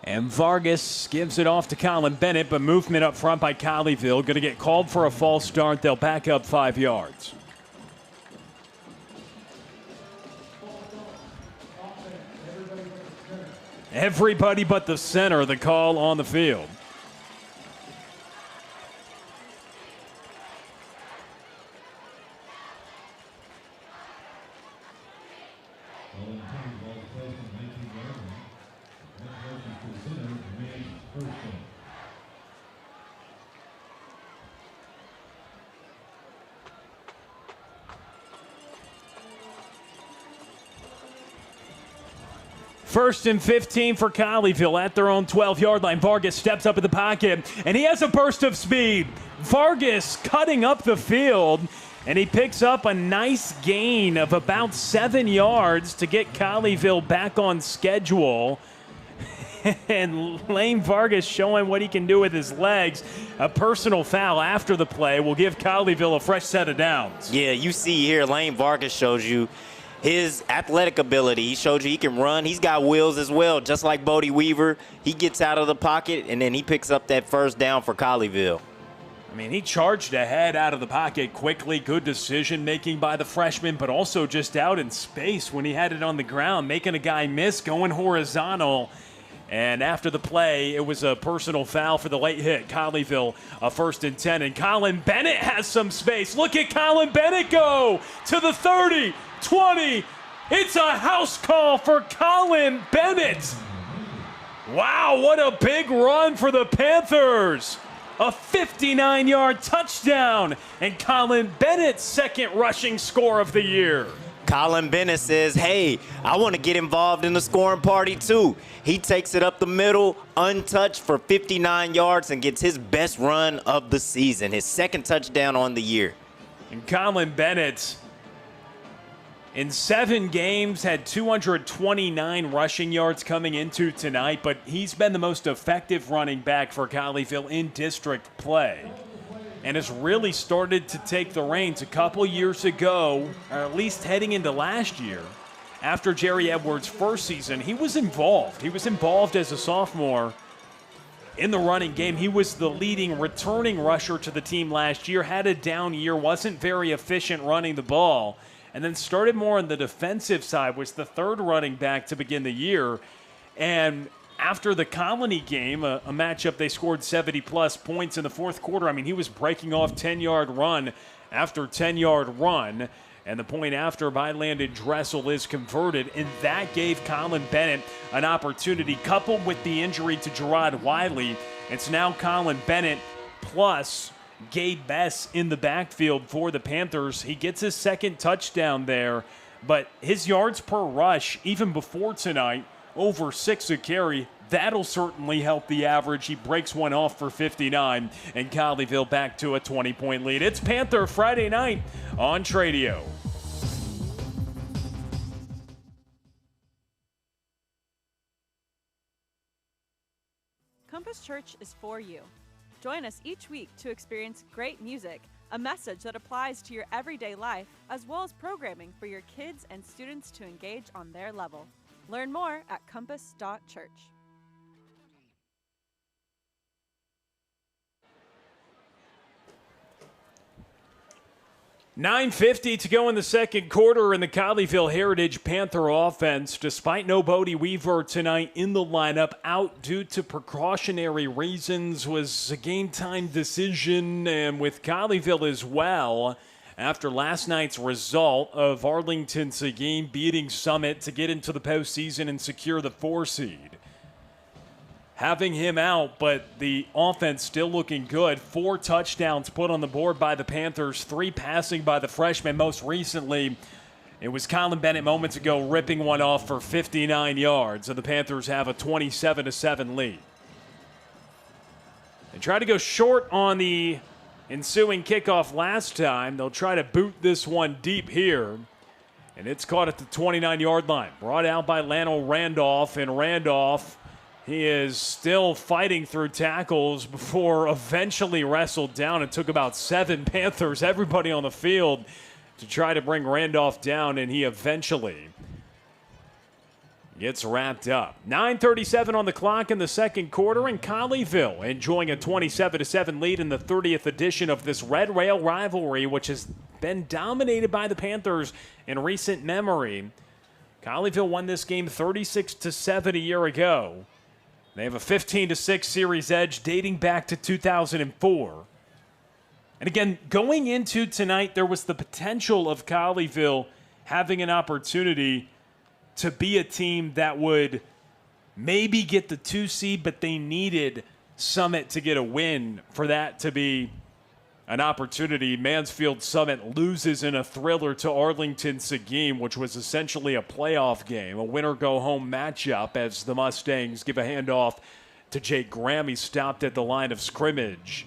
S3: And Vargas gives it off to Colin Bennett, but movement up front by Colleyville. Going to get called for a false start. They'll back up 5 yards. Everybody but the center, the call on the field. First and 15 for Colleyville at their own 12-yard line. Vargas steps up in the pocket, and he has a burst of speed. Vargas cutting up the field, and he picks up a nice gain of about 7 yards to get Colleyville back on schedule. And Lane Vargas showing what he can do with his legs. A personal foul after the play will give Colleyville a fresh set of downs.
S4: Yeah, you see here, Lane Vargas shows you his athletic ability. He showed you he can run. He's got wheels as well, just like Bodie Weaver. He gets out of the pocket, and then he picks up that first down for Colleyville.
S3: I mean, he charged ahead out of the pocket quickly. Good decision-making by the freshman, but also just out in space when he had it on the ground, making a guy miss, going horizontal. And after the play, it was a personal foul for the late hit. Colleyville, a 1st and 10. And Colin Bennett has some space. Look at Colin Bennett go to the 30, 20. It's a house call for Colin Bennett. Wow, what a big run for the Panthers. A 59-yard touchdown. And Colin Bennett's second rushing score of the year.
S4: Colin Bennett says, hey, I want to get involved in the scoring party too. He takes it up the middle, untouched for 59 yards and gets his best run of the season, his second touchdown on the year.
S3: And Colin Bennett, in 7 games, had 229 rushing yards coming into tonight, but he's been the most effective running back for Colleyville in district play. And has really started to take the reins. A couple years ago, or at least heading into last year, after Jerry Edwards' first season, he was involved. He was involved as a sophomore in the running game. He was the leading returning rusher to the team last year, had a down year, wasn't very efficient running the ball, and then started more on the defensive side, was the 3rd running back to begin the year. And after the Colony game, a matchup, they scored 70-plus points in the 4th quarter. I mean, he was breaking off 10-yard run after 10-yard run, and the point after by Landon Dressel is converted, and that gave Colin Bennett an opportunity, coupled with the injury to Gerard Wiley. It's now Colin Bennett plus Gabe Bess in the backfield for the Panthers. He gets his second touchdown there, but his yards per rush, even before tonight, over 6 a carry. That'll certainly help the average. He breaks one off for 59, and Colleyville back to a 20-point lead. It's Panther Friday night on Tradio.
S7: Compass Church is for you. Join us each week to experience great music, a message that applies to your everyday life, as well as programming for your kids and students to engage on their level. Learn more at compass.church.
S3: $9:50 to go in the second quarter in the Colleyville Heritage Panther offense. Despite no Bodie Weaver tonight in the lineup, out due to precautionary reasons, was a game-time decision, and with Colleyville as well, after last night's result of Arlington Seguin beating Summit to get into the postseason and secure the 4 seed. Having him out, but the offense still looking good. 4 touchdowns put on the board by the Panthers, 3 passing by the freshman. Most recently, it was Colin Bennett moments ago ripping one off for 59 yards, and the Panthers have a 27-7 lead. They tried to go short on the ensuing kickoff last time. They'll try to boot this one deep here. And it's caught at the 29-yard line. Brought out by Lano Randolph. And Randolph, he is still fighting through tackles before eventually wrestled down. It took about 7 Panthers, everybody on the field, to try to bring Randolph down. And he eventually gets wrapped up. 9:37 on the clock in the second quarter, and Colleyville enjoying a 27-7 lead in the 30th edition of this Red Rail rivalry, which has been dominated by the Panthers in recent memory. Colleyville won this game 36-7 a year ago. They have a 15-6 series edge dating back to 2004. And again, going into tonight, there was the potential of Colleyville having an opportunity to be a team that would maybe get the 2 seed, but they needed Summit to get a win for that to be an opportunity. Mansfield Summit loses in a thriller to Arlington Seguin, which was essentially a playoff game, a winner-go-home matchup as the Mustangs give a handoff to Jake Graham. He stopped at the line of scrimmage.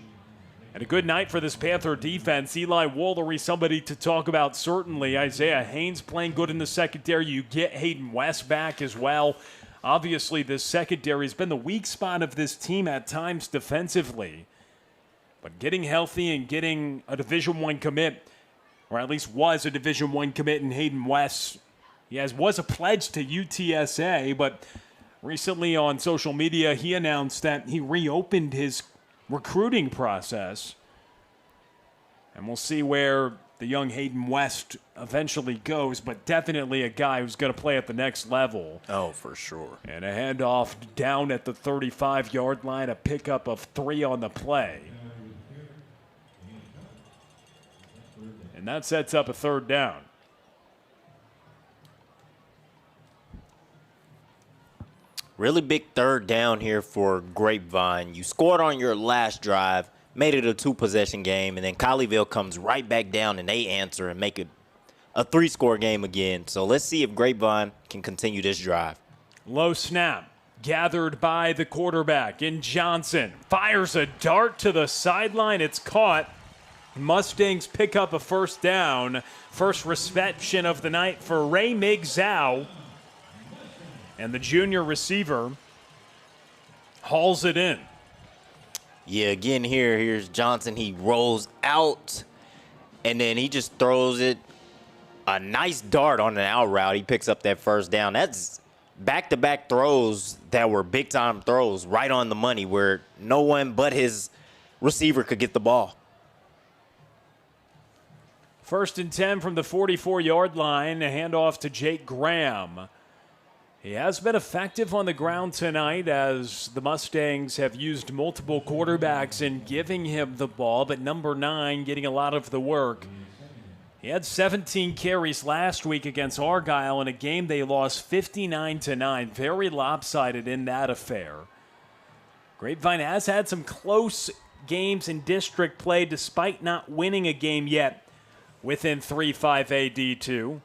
S3: And a good night for this Panther defense. Eli Woolery, somebody to talk about certainly. Isaiah Haynes playing good in the secondary. You get Hayden West back as well. Obviously, this secondary has been the weak spot of this team at times defensively. But getting healthy and getting a Division I commit, or at least was a Division I commit in Hayden West, He was a pledge to UTSA, but recently on social media, he announced that he reopened his recruiting process. And we'll see where the young Hayden West eventually goes, but definitely a guy who's going to play at the next level.
S4: Oh, for sure.
S3: And a handoff down at the 35-yard line, a pickup of 3 on the play. And that sets up a 3rd down.
S4: Really big 3rd down here for Grapevine. You scored on your last drive, made it a 2-possession game, and then Colleyville comes right back down and they answer and make it a 3-score game again. So let's see if Grapevine can continue this drive.
S3: Low snap, gathered by the quarterback in Johnson. Fires a dart to the sideline. It's caught. Mustangs pick up a 1st down. First reception of the night for Ray Migzau. And the junior receiver hauls it in.
S4: Yeah, again here's Johnson. He rolls out, and then he just throws it. A nice dart on an out route. He picks up that 1st down. That's back-to-back throws that were big-time throws right on the money where no one but his receiver could get the ball.
S3: 1st and 10 from the 44-yard line. A handoff to Jake Graham. He has been effective on the ground tonight as the Mustangs have used multiple quarterbacks in giving him the ball, but number 9 getting a lot of the work. He had 17 carries last week against Argyle in a game they lost 59-9. Very lopsided in that affair. Grapevine has had some close games in district play despite not winning a game yet within 3-5A D2.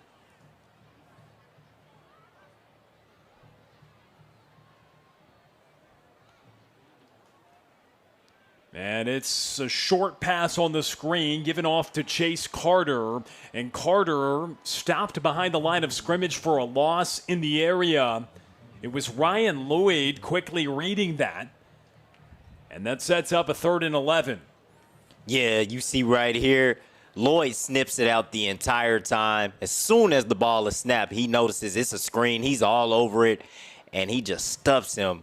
S3: And it's a short pass on the screen given off to Chase Carter. And Carter stopped behind the line of scrimmage for a loss in the area. It was Ryan Lloyd quickly reading that. And that sets up a 3rd and 11.
S4: Yeah, you see right here, Lloyd snips it out the entire time. As soon as the ball is snapped, he notices it's a screen. He's all over it. And he just stuffs him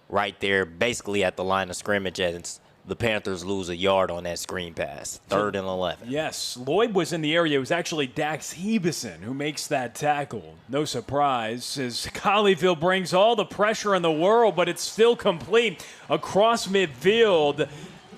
S4: right there, basically at the line of scrimmage. And the Panthers lose a yard on that screen pass. 3rd and 11.
S3: Yes, Lloyd was in the area. It was actually Dax Hebeson who makes that tackle. No surprise, as Colleyville brings all the pressure in the world, but it's still complete across midfield.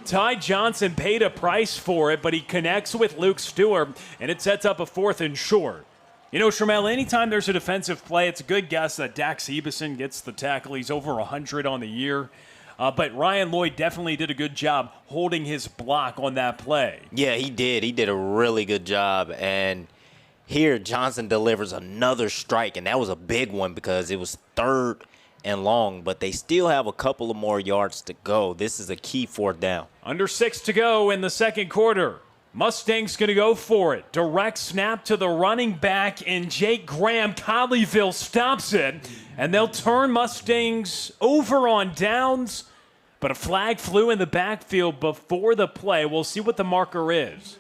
S3: Ty Johnson paid a price for it, but he connects with Luke Stewart, and it sets up a 4th and short. You know, Shermel, anytime there's a defensive play, it's a good guess that Dax Hebeson gets the tackle. He's over 100 on the year. But Ryan Lloyd definitely did a good job holding his block on that play.
S4: Yeah, he did. He did a really good job. And here Johnson delivers another strike, and that was a big one because it was 3rd and long. But they still have a couple of more yards to go. This is a key 4th down.
S3: Under 6 to go in the 2nd quarter. Mustangs going to go for it. Direct snap to the running back, and Jake Graham. Colleyville stops it, and they'll turn Mustangs over on downs. But a flag flew in the backfield before the play. We'll see what the marker is.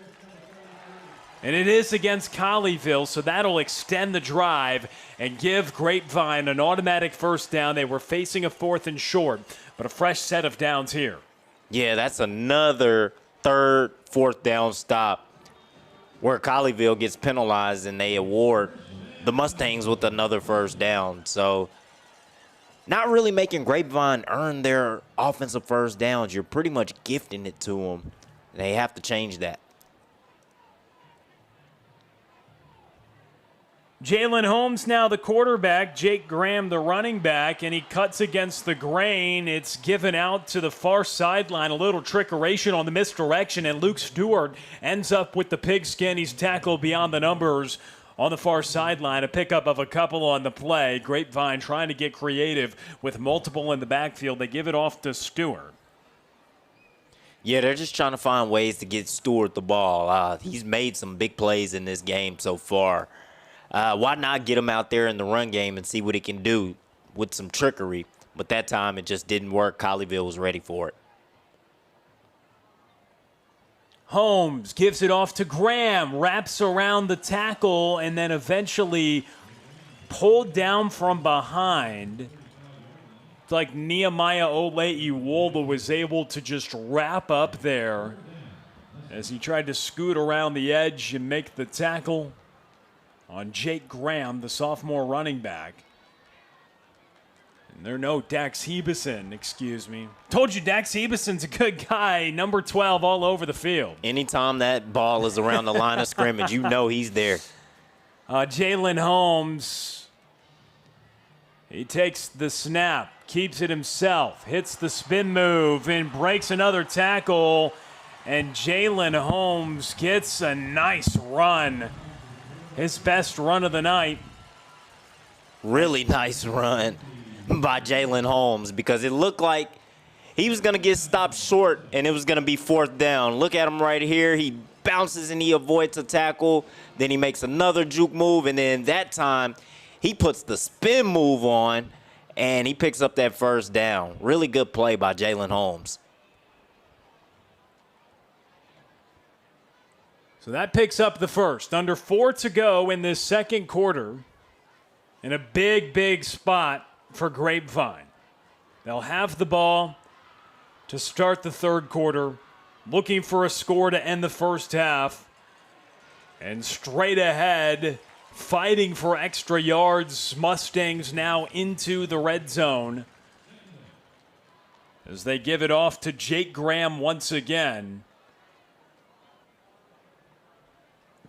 S3: And it is against Colleyville, so that'll extend the drive and give Grapevine an automatic 1st down. They were facing a 4th and short, but a fresh set of downs here.
S4: Yeah, that's another 3rd, 4th down stop where Colleyville gets penalized and they award the Mustangs with another 1st down. So not really making Grapevine earn their offensive 1st downs. You're pretty much gifting it to them. They have to change that.
S3: Jalen Holmes now the quarterback, Jake Graham the running back, and he cuts against the grain. It's given out to the far sideline, a little trickeration on the misdirection, and Luke Stewart ends up with the pigskin. He's tackled beyond the numbers on the far sideline, a pickup of a couple on the play. Grapevine trying to get creative with multiple in the backfield. They give it off to Stewart.
S4: Yeah, they're just trying to find ways to get Stewart the ball. He's made some big plays in this game so far. Why not get him out there in the run game and see what he can do with some trickery? But that time it just didn't work. Colleyville was ready for it.
S3: Holmes gives it off to Graham, wraps around the tackle, and then eventually pulled down from behind. Like Nehemiah Olei-Iwola was able to just wrap up there as he tried to scoot around the edge and make the tackle on Jake Graham, the sophomore running back. And Dax Hebeson, excuse me. Told you Dax Hebeson's a good guy, number 12 all over the field.
S4: Anytime that ball is around the line of scrimmage, you know he's there.
S3: Jalen Holmes, he takes the snap, keeps it himself, hits the spin move, and breaks another tackle. And Jalen Holmes gets a nice run. His best run of the night.
S4: Really nice run by Jalen Holmes because it looked like he was going to get stopped short and it was going to be 4th down. Look at him right here. He bounces and he avoids a tackle. Then he makes another juke move, and then that time he puts the spin move on and he picks up that 1st down. Really good play by Jalen Holmes.
S3: So that picks up the first. Under 4 to go in this second quarter. In a big, big spot for Grapevine. They'll have the ball to start the third quarter, looking for a score to end the first half. And straight ahead, fighting for extra yards, Mustangs now into the red zone as they give it off to Jake Graham once again.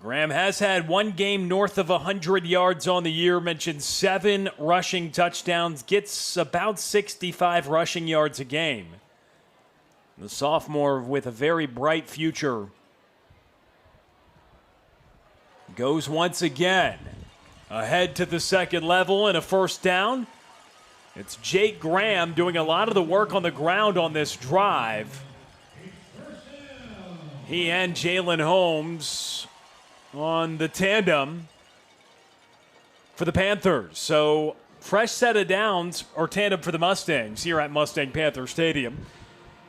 S3: Graham has had one game north of 100 yards on the year, mentioned 7 rushing touchdowns, gets about 65 rushing yards a game. The sophomore with a very bright future goes once again ahead to the second level and a 1st down. It's Jake Graham doing a lot of the work on the ground on this drive. He and Jalen Holmes on the tandem for the Panthers. So fresh set of downs or tandem for the Mustangs here at Mustang Panther Stadium.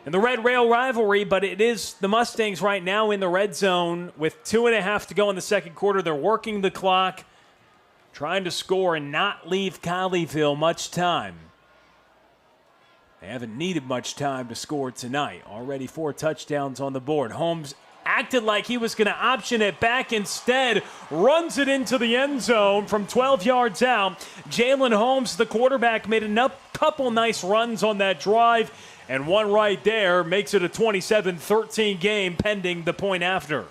S3: And the Red Rail rivalry, but it is the Mustangs right now in the red zone with 2.5 to go in the second quarter. They're working the clock, trying to score and not leave Colleyville much time. They haven't needed much time to score tonight. Already 4 touchdowns on the board. Holmes acted like he was going to option it back. Instead, runs it into the end zone from 12 yards out. Jalen Holmes, the quarterback, made a couple nice runs on that drive, and one right there makes it a 27-13 game pending the point after.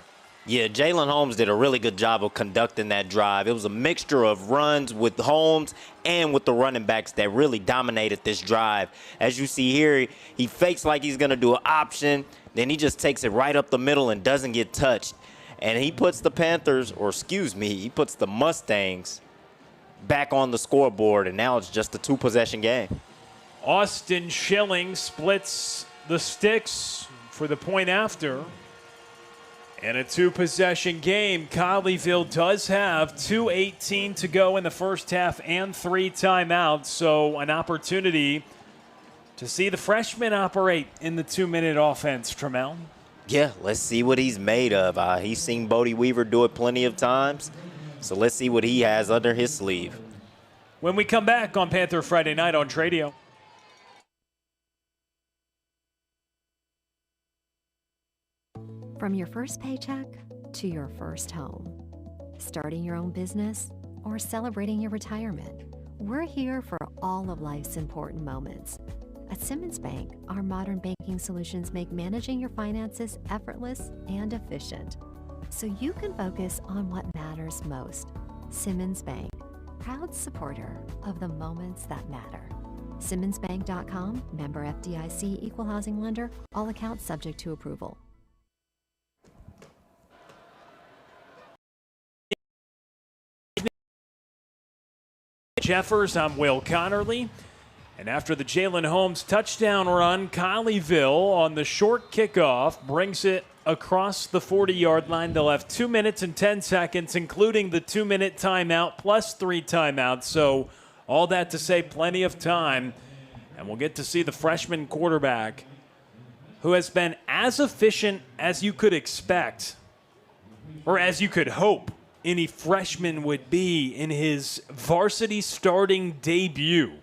S4: Yeah, Jalen Holmes did a really good job of conducting that drive. It was a mixture of runs with Holmes and with the running backs that really dominated this drive. As you see here, he fakes like he's going to do an option. Then he just takes it right up the middle and doesn't get touched. And he puts the he puts the Mustangs back on the scoreboard, and now it's just a 2-possession game.
S3: Austin Schilling splits the sticks for the point after. And a 2-possession game. Colleyville does have 2:18 to go in the first half and 3 timeouts. So an opportunity to see the freshman operate in the 2-minute offense, Trammell.
S4: Yeah, let's see what he's made of. He's seen Bodie Weaver do it plenty of times. So let's see what he has under his sleeve.
S3: When we come back on Panther Friday Night on Tradio.
S8: From your first paycheck to your first home, starting your own business, or celebrating your retirement, we're here for all of life's important moments. At Simmons Bank, our modern banking solutions make managing your finances effortless and efficient, so you can focus on what matters most. Simmons Bank, proud supporter of the moments that matter. SimmonsBank.com, member FDIC, equal housing lender, all accounts subject to approval.
S3: Jeffers, I'm Will Connerly. And after the Jalen Holmes touchdown run, Colleyville on the short kickoff brings it across the 40-yard line. They'll have 2 minutes and 10 seconds, including the 2-minute timeout plus 3 timeouts. So all that to say, plenty of time. And we'll get to see the freshman quarterback who has been as efficient as you could expect, or as you could hope, any freshman would be in his varsity starting debut.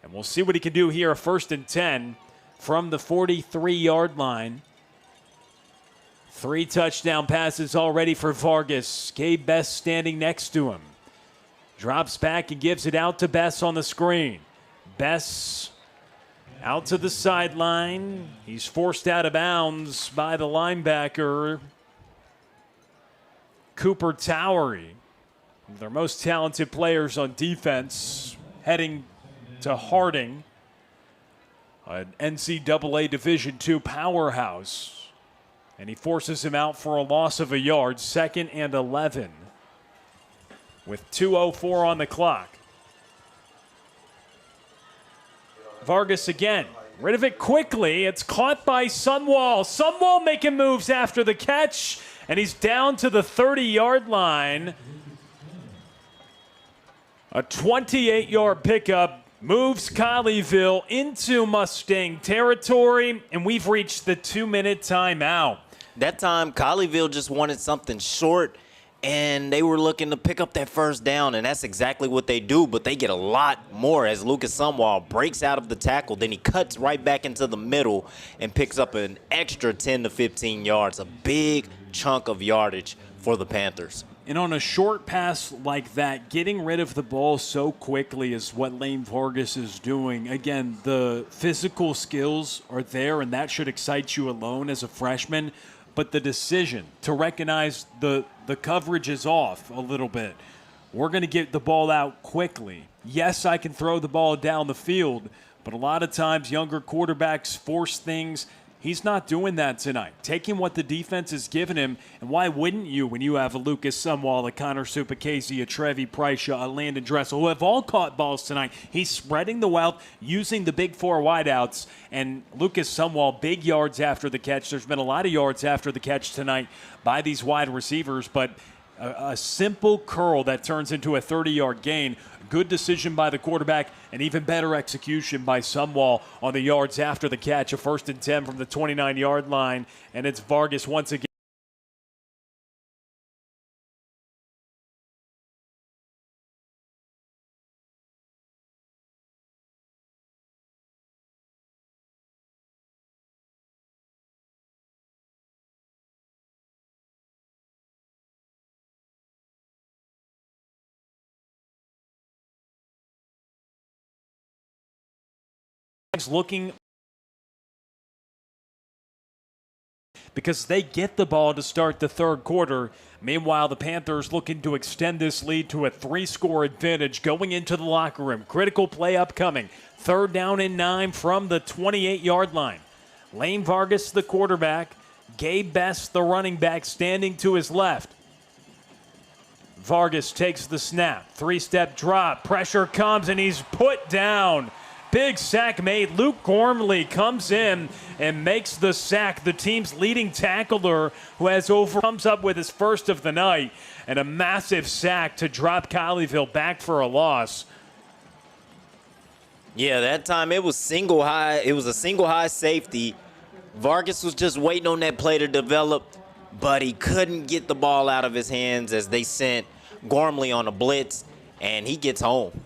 S3: And we'll see what he can do here, 1st and 10 from the 43-yard line. 3 touchdown passes already for Vargas. Gabe Best standing next to him. Drops back and gives it out to Best on the screen. Best out to the sideline. He's forced out of bounds by the linebacker, Cooper Towery. Their most talented players on defense heading to Harding, an NCAA Division II powerhouse. And he forces him out for a loss of a yard, 2nd and 11 with 2:04 on the clock. Vargas again, rid of it quickly. It's caught by Sunwall. Sunwall making moves after the catch, and he's down to the 30-yard line. A 28-yard pickup moves Colleyville into Mustang territory, and we've reached the 2-minute timeout.
S4: That time, Colleyville just wanted something short, and they were looking to pick up that first down, and that's exactly what they do, but they get a lot more as Lucas Sunwall breaks out of the tackle. Then he cuts right back into the middle and picks up an extra 10 to 15 yards, a big chunk of yardage for the Panthers.
S3: And on a short pass like that, getting rid of the ball so quickly is what Lane Vargas is doing. Again, the physical skills are there, and that should excite you alone as a freshman. But the decision to recognize the coverage is off a little bit. We're going to get the ball out quickly. Yes, I can throw the ball down the field, but a lot of times younger quarterbacks force things. He's not doing that tonight. Taking what the defense is giving him, and why wouldn't you when you have a Lucas Sunwall, a Connor Supacasey, a Trevi Price, a Landon Dressel, who have all caught balls tonight. He's spreading the wealth, using the big 4 wideouts, and Lucas Sunwall, big yards after the catch. There's been a lot of yards after the catch tonight by these wide receivers, but a simple curl that turns into a 30-yard gain. Good decision by the quarterback, and even better execution by Sunwall on the yards after the catch. A 1st and 10 from the 29-yard line, and it's Vargas once again. Looking because they get the ball to start the 3rd quarter. Meanwhile, the Panthers looking to extend this lead to a 3-score advantage going into the locker room. Critical play upcoming. 3rd down and 9 from the 28-yard line. Lane Vargas, the quarterback. Gabe Best, the running back, standing to his left. Vargas takes the snap. 3-step drop. Pressure comes, and he's put down. Big sack made. Luke Gormley comes in and makes the sack. The team's leading tackler, who comes up with his first of the night, and a massive sack to drop Colleyville back for a loss.
S4: Yeah, that time it was single high. It was a single high safety. Vargas was just waiting on that play to develop, but he couldn't get the ball out of his hands as they sent Gormley on a blitz, and he gets home.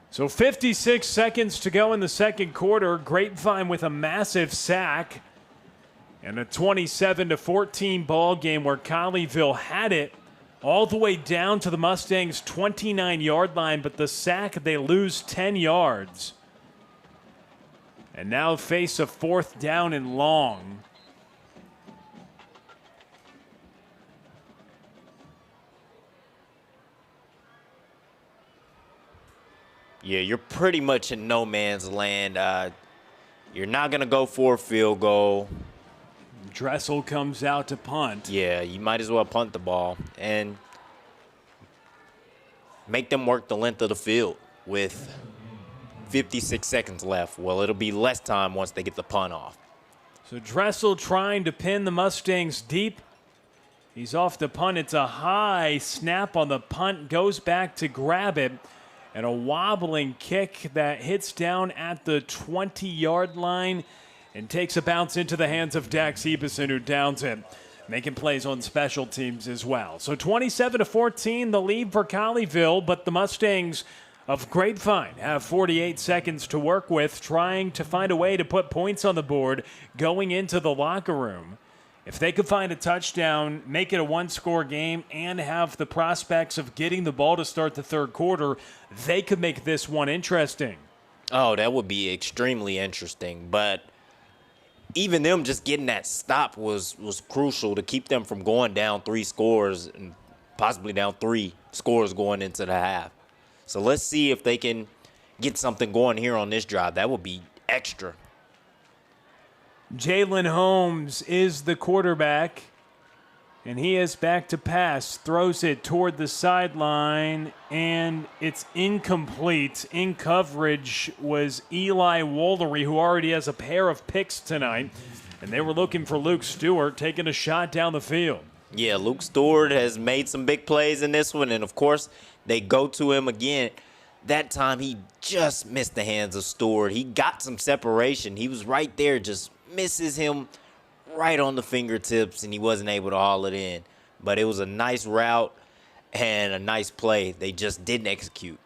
S3: So 56 seconds to go in the 2nd quarter. Grapevine with a massive sack and a 27-14 ball game where Colleyville had it all the way down to the Mustangs' 29-yard line, but the sack, they lose 10 yards. And now face a 4th down and long.
S4: Yeah, you're pretty much in no man's land. You're not going to go for a field goal.
S3: Dressel comes out to punt.
S4: Yeah, you might as well punt the ball and make them work the length of the field with 56 seconds left. Well, it'll be less time once they get the punt off.
S3: So Dressel trying to pin the Mustangs deep He's off the punt. It's a high snap on the punt. Goes back to grab it. And a wobbling kick that hits down at the 20-yard line and takes a bounce into the hands of Dax Ebison, who downs it, making plays on special teams as well. So 27-14, the lead for Colleyville, but the Mustangs of Grapevine have 48 seconds to work with, trying to find a way to put points on the board going into the locker room. If they could find a touchdown, make it a one-score game, and have the prospects of getting the ball to start the third quarter, they could make this one interesting.
S4: Oh, that would be extremely interesting. But even them just getting that stop was crucial to keep them from going down 3 scores and possibly down 3 scores going into the half. So let's see if they can get something going here on this drive. That would be extra.
S3: Jalen Holmes is the quarterback, and he is back to pass. Throws it toward the sideline, and it's incomplete. In coverage was Eli Wollery, who already has a pair of picks tonight, and they were looking for Luke Stewart, taking a shot down the field.
S4: Yeah, Luke Stewart has made some big plays in this one, and, of course, they go to him again. That time he just missed the hands of Stewart. He got some separation. He was right there, just misses him right on the fingertips, and he wasn't able to haul it in. But it was a nice route and a nice play. They just didn't execute.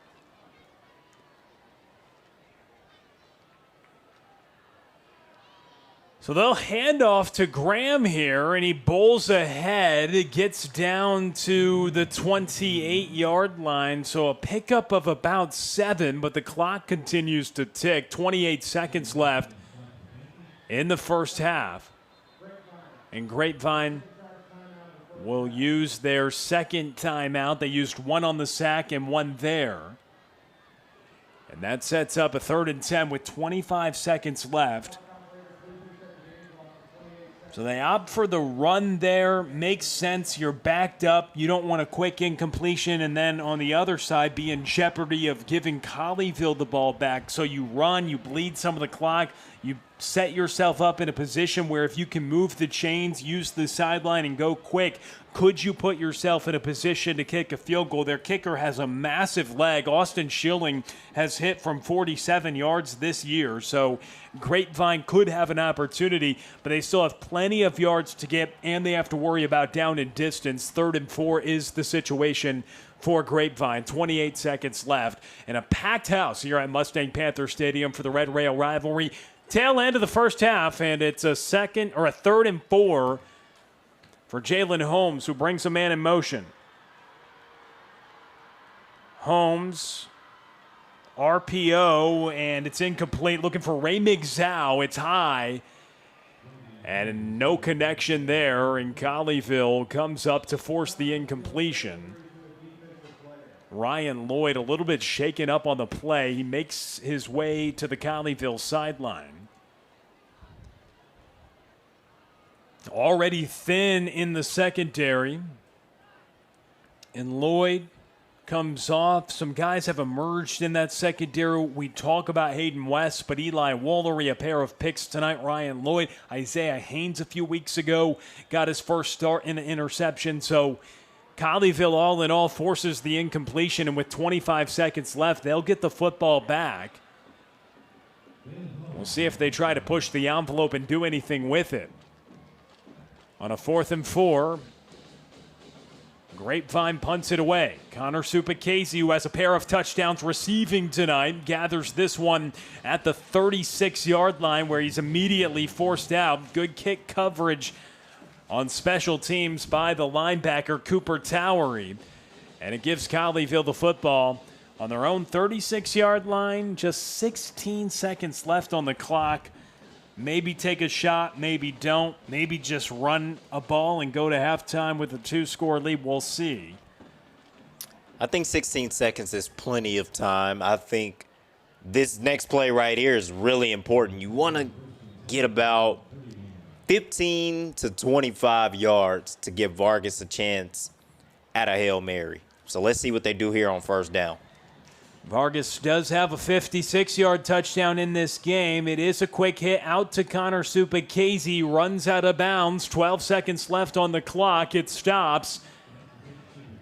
S3: So they'll hand off to Graham here, and he bowls ahead. It gets down to the 28-yard line, so a pickup of about 7, but the clock continues to tick. 28 seconds left in the first half. And Grapevine will use their second timeout. They used 1 on the sack and 1 there. And that sets up a 3rd and 10 with 25 seconds left. So they opt for the run there. Makes sense. You're backed up. You don't want a quick incompletion and then on the other side be in jeopardy of giving Colleyville the ball back. So you run, you bleed some of the clock, you set yourself up in a position where if you can move the chains, use the sideline, and go quick, could you put yourself in a position to kick a field goal? Their kicker has a massive leg. Austin Schilling has hit from 47 yards this year, so Grapevine could have an opportunity, but they still have plenty of yards to get, and they have to worry about down and distance. 3rd and 4 is the situation for Grapevine. 28 seconds left, and a packed house here at Mustang Panther Stadium for the Red Rail rivalry. Tail end of the first half, and it's a 3rd and 4 for Jalen Holmes, who brings a man in motion. Holmes, RPO, and it's incomplete. Looking for Ray McZow. It's high. And no connection there, and Colleyville comes up to force the incompletion. Ryan Lloyd a little bit shaken up on the play. He makes his way to the Colleyville sideline. Already thin in the secondary. And Lloyd comes off. Some guys have emerged in that secondary. We talk about Hayden West, but Eli Wollery, a pair of picks tonight. Ryan Lloyd, Isaiah Haynes a few weeks ago got his first start in an interception. So Colleyville, all in all, forces the incompletion, and with 25 seconds left, they'll get the football back. We'll see if they try to push the envelope and do anything with it. On a 4th and 4, Grapevine punts it away. Connor Supacasey, who has a pair of touchdowns receiving tonight, gathers this one at the 36-yard line where he's immediately forced out. Good kick coverage on special teams by the linebacker Cooper Towery. And it gives Colleyville the football on their own 36-yard line. Just 16 seconds left on the clock. Maybe take a shot, maybe don't. Maybe just run a ball and go to halftime with a 2-score lead. We'll see.
S4: I think 16 seconds is plenty of time. I think this next play right here is really important. You want to get about 15 to 25 yards to give Vargas a chance at a Hail Mary. So let's see what they do here on 1st down.
S3: Vargas does have a 56-yard touchdown in this game. It is a quick hit out to Connor Supakase. Runs out of bounds. 12 seconds left on the clock. It stops.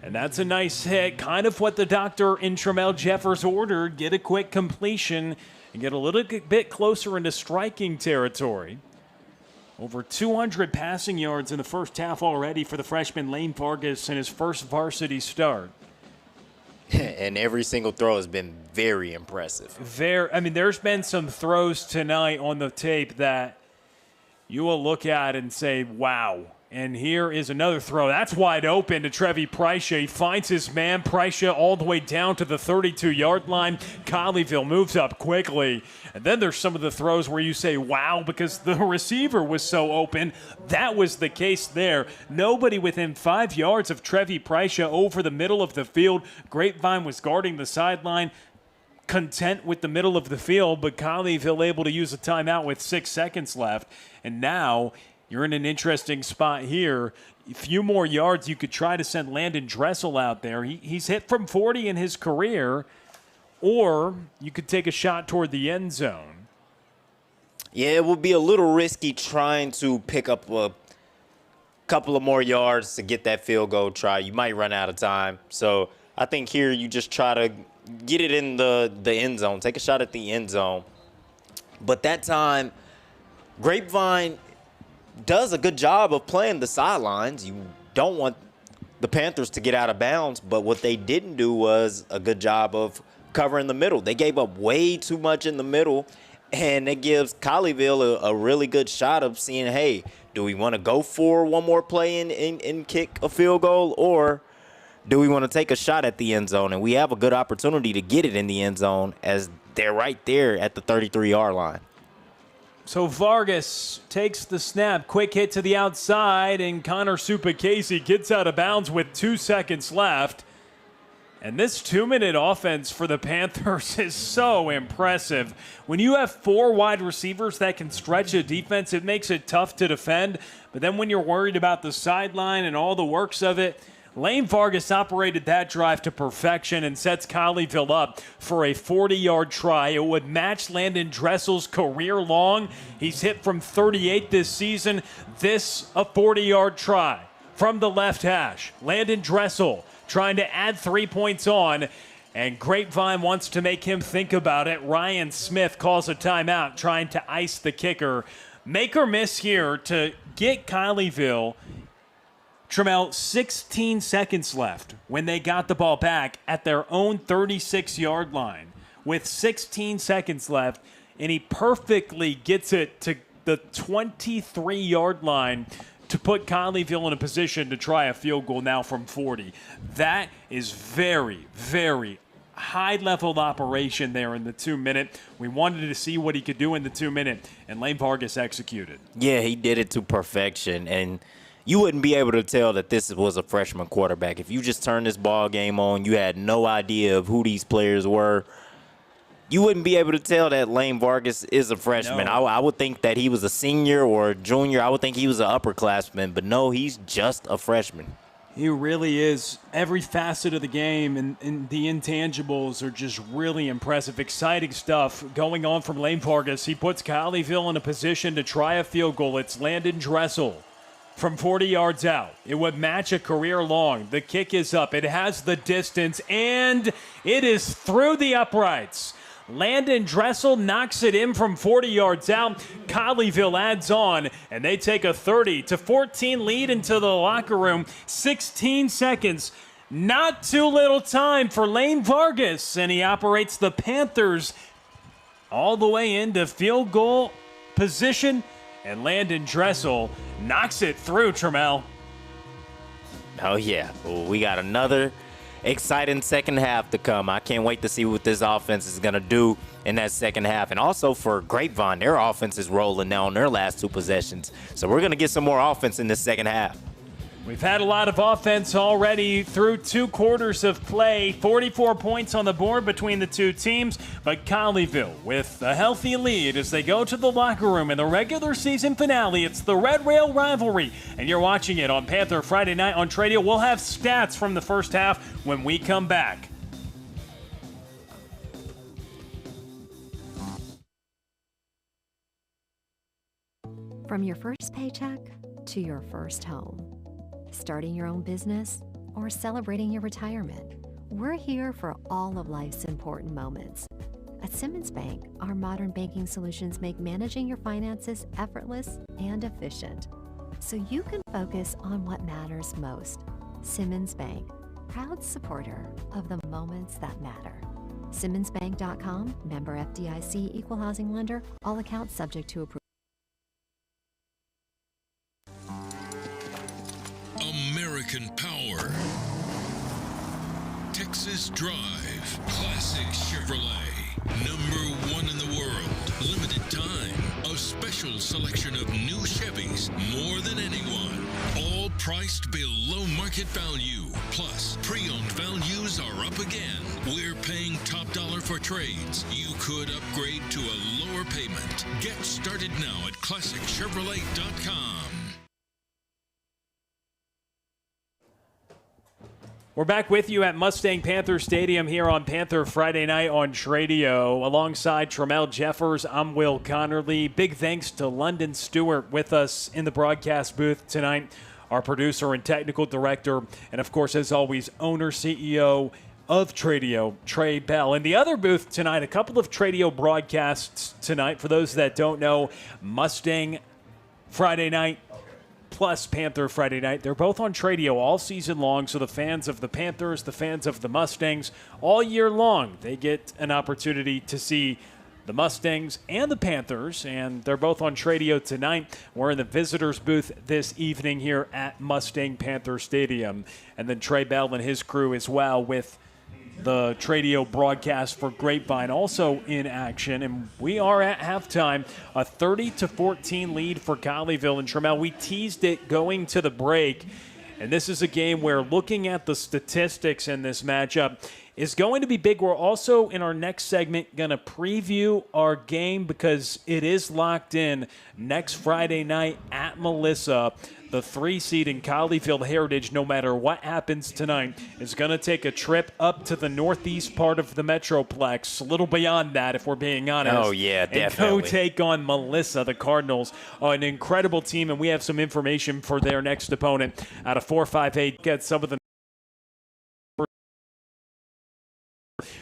S3: And that's a nice hit. Kind of what the doctor in Tramel Jeffers ordered. Get a quick completion and get a little bit closer into striking territory. Over 200 passing yards in the first half already for the freshman Lane Vargas in his first varsity start.
S4: And every single throw has been very impressive.
S3: There's been some throws tonight on the tape that you will look at and say, wow. And here is another throw. That's wide open to Trevi Prycia. He finds his man, Prycia, all the way down to the 32-yard line. Colleyville moves up quickly. And then there's some of the throws where you say, wow, because the receiver was so open. That was the case there. Nobody within 5 yards of Trevi Prycia over the middle of the field. Grapevine was guarding the sideline, content with the middle of the field, but Colleyville able to use a timeout with 6 seconds left. And now you're in an interesting spot here. A few more yards, you could try to send Landon Dressel out there. He's hit from 40 in his career, or you could take a shot toward the end zone.
S4: Yeah, it would be a little risky trying to pick up a couple of more yards to get that field goal try. You might run out of time. So I think here you just try to get it in the end zone. Take a shot at the end zone. But that time, Grapevine does a good job of playing the sidelines. You don't want the Panthers to get out of bounds, but what they didn't do was a good job of covering the middle. They gave up way too much in the middle, and it gives Colleyville a really good shot of seeing, hey, do we want to go for one more play and kick a field goal, or do we want to take a shot at the end zone? And we have a good opportunity to get it in the end zone as they're right there at the 33-yard line.
S3: So Vargas takes the snap, quick hit to the outside, and Connor Supakase gets out of bounds with 2 seconds left. And this 2-minute offense for the Panthers is so impressive. When you have 4 wide receivers that can stretch a defense, it makes it tough to defend. But then when you're worried about the sideline and all the works of it, Lane Vargas operated that drive to perfection and sets Colleyville up for a 40-yard try. It would match Landon Dressel's career long. He's hit from 38 this season. This, a 40-yard try from the left hash. Landon Dressel trying to add 3 points on, and Grapevine wants to make him think about it. Ryan Smith calls a timeout, trying to ice the kicker. Make or miss here to get Colleyville. Tramel, 16 seconds left when they got the ball back at their own 36-yard line. With 16 seconds left, and he perfectly gets it to the 23-yard line to put Colleyville in a position to try a field goal now from 40. That is very, very high-level operation there in the 2-minute. We wanted to see what he could do in the 2-minute, and Lane Vargas executed.
S4: Yeah, he did it to perfection, and you wouldn't be able to tell that this was a freshman quarterback. If you just turned this ball game on, you had no idea of who these players were. You wouldn't be able to tell that Lane Vargas is a freshman.
S3: No.
S4: I would think that he was a senior or a junior. I would think he was an upperclassman, but no, he's just a freshman.
S3: He really is. Every facet of the game and the intangibles are just really impressive. Exciting stuff going on from Lane Vargas. He puts Colleyville in a position to try a field goal. It's Landon Dressel from 40 yards out. It would match a career long. The kick is up. It has the distance, and it is through the uprights. Landon Dressel knocks it in from 40 yards out. Colleyville adds on, and they take a 30-14 lead into the locker room. 16 seconds. Not too little time for Lane Vargas, and he operates the Panthers all the way into field goal position, and Landon Dressel knocks it through, Tramel.
S4: Oh, yeah. Well, we got another exciting second half to come. I can't wait to see what this offense is going to do in that second half. And also for Grapevine, their offense is rolling now on their last 2 possessions. So we're going to get some more offense in this second half.
S3: We've had a lot of offense already through 2 quarters of play. 44 points on the board between the 2 teams, but Colleyville with a healthy lead as they go to the locker room in the regular season finale. It's the Red Rail rivalry, and you're watching it on Panther Friday night on Tradio. We'll have stats from the first half when we come back.
S8: From your first paycheck to your first home. Starting your own business or celebrating your retirement. We're here for all of life's important moments. At Simmons Bank, our modern banking solutions make managing your finances effortless and efficient, so you can focus on what matters most. Simmons Bank, proud supporter of the moments that matter. SimmonsBank.com, member FDIC, equal housing lender, all accounts subject to approval.
S5: American Power. Texas Drive. Classic Chevrolet. #1 in the world. Limited time. A special selection of new Chevys. More than anyone. All priced below market value. Plus, pre-owned values are up again. We're paying top dollar for trades. You could upgrade to a lower payment. Get started now at ClassicChevrolet.com.
S3: We're back with you at Mustang Panther Stadium here on Panther Friday Night on Tradio. Alongside Tramel Jeffers, I'm Will Connerly. Big thanks to London Stewart with us in the broadcast booth tonight, our producer and technical director, and of course, as always, owner, CEO of Tradio, Trey Bell. In the other booth tonight, a couple of Tradio broadcasts tonight. For those that don't know, Mustang Friday Night plus Panther Friday Night. They're both on Tradio all season long, so the fans of the Panthers, the fans of the Mustangs, all year long, they get an opportunity to see the Mustangs and the Panthers, and they're both on Tradio tonight. We're in the visitors booth this evening here at Mustang Panther Stadium. And then Trey Bell and his crew as well with the Tradio broadcast for Grapevine also in action. And we are at halftime, a 30-14 lead for Colleyville. And Tramel, we teased it going to the break. And this is a game where looking at the statistics in this matchup is going to be big. We're also in our next segment going to preview our game because it is locked in next Friday night at Melissa. The 3 seed in Colleyville Heritage, no matter what happens tonight, is going to take a trip up to the northeast part of the Metroplex, a little beyond that if we're being honest.
S4: Oh, yeah, definitely.
S3: And go take on Melissa, the Cardinals, an incredible team, and we have some information for their next opponent out of 458. Get some of the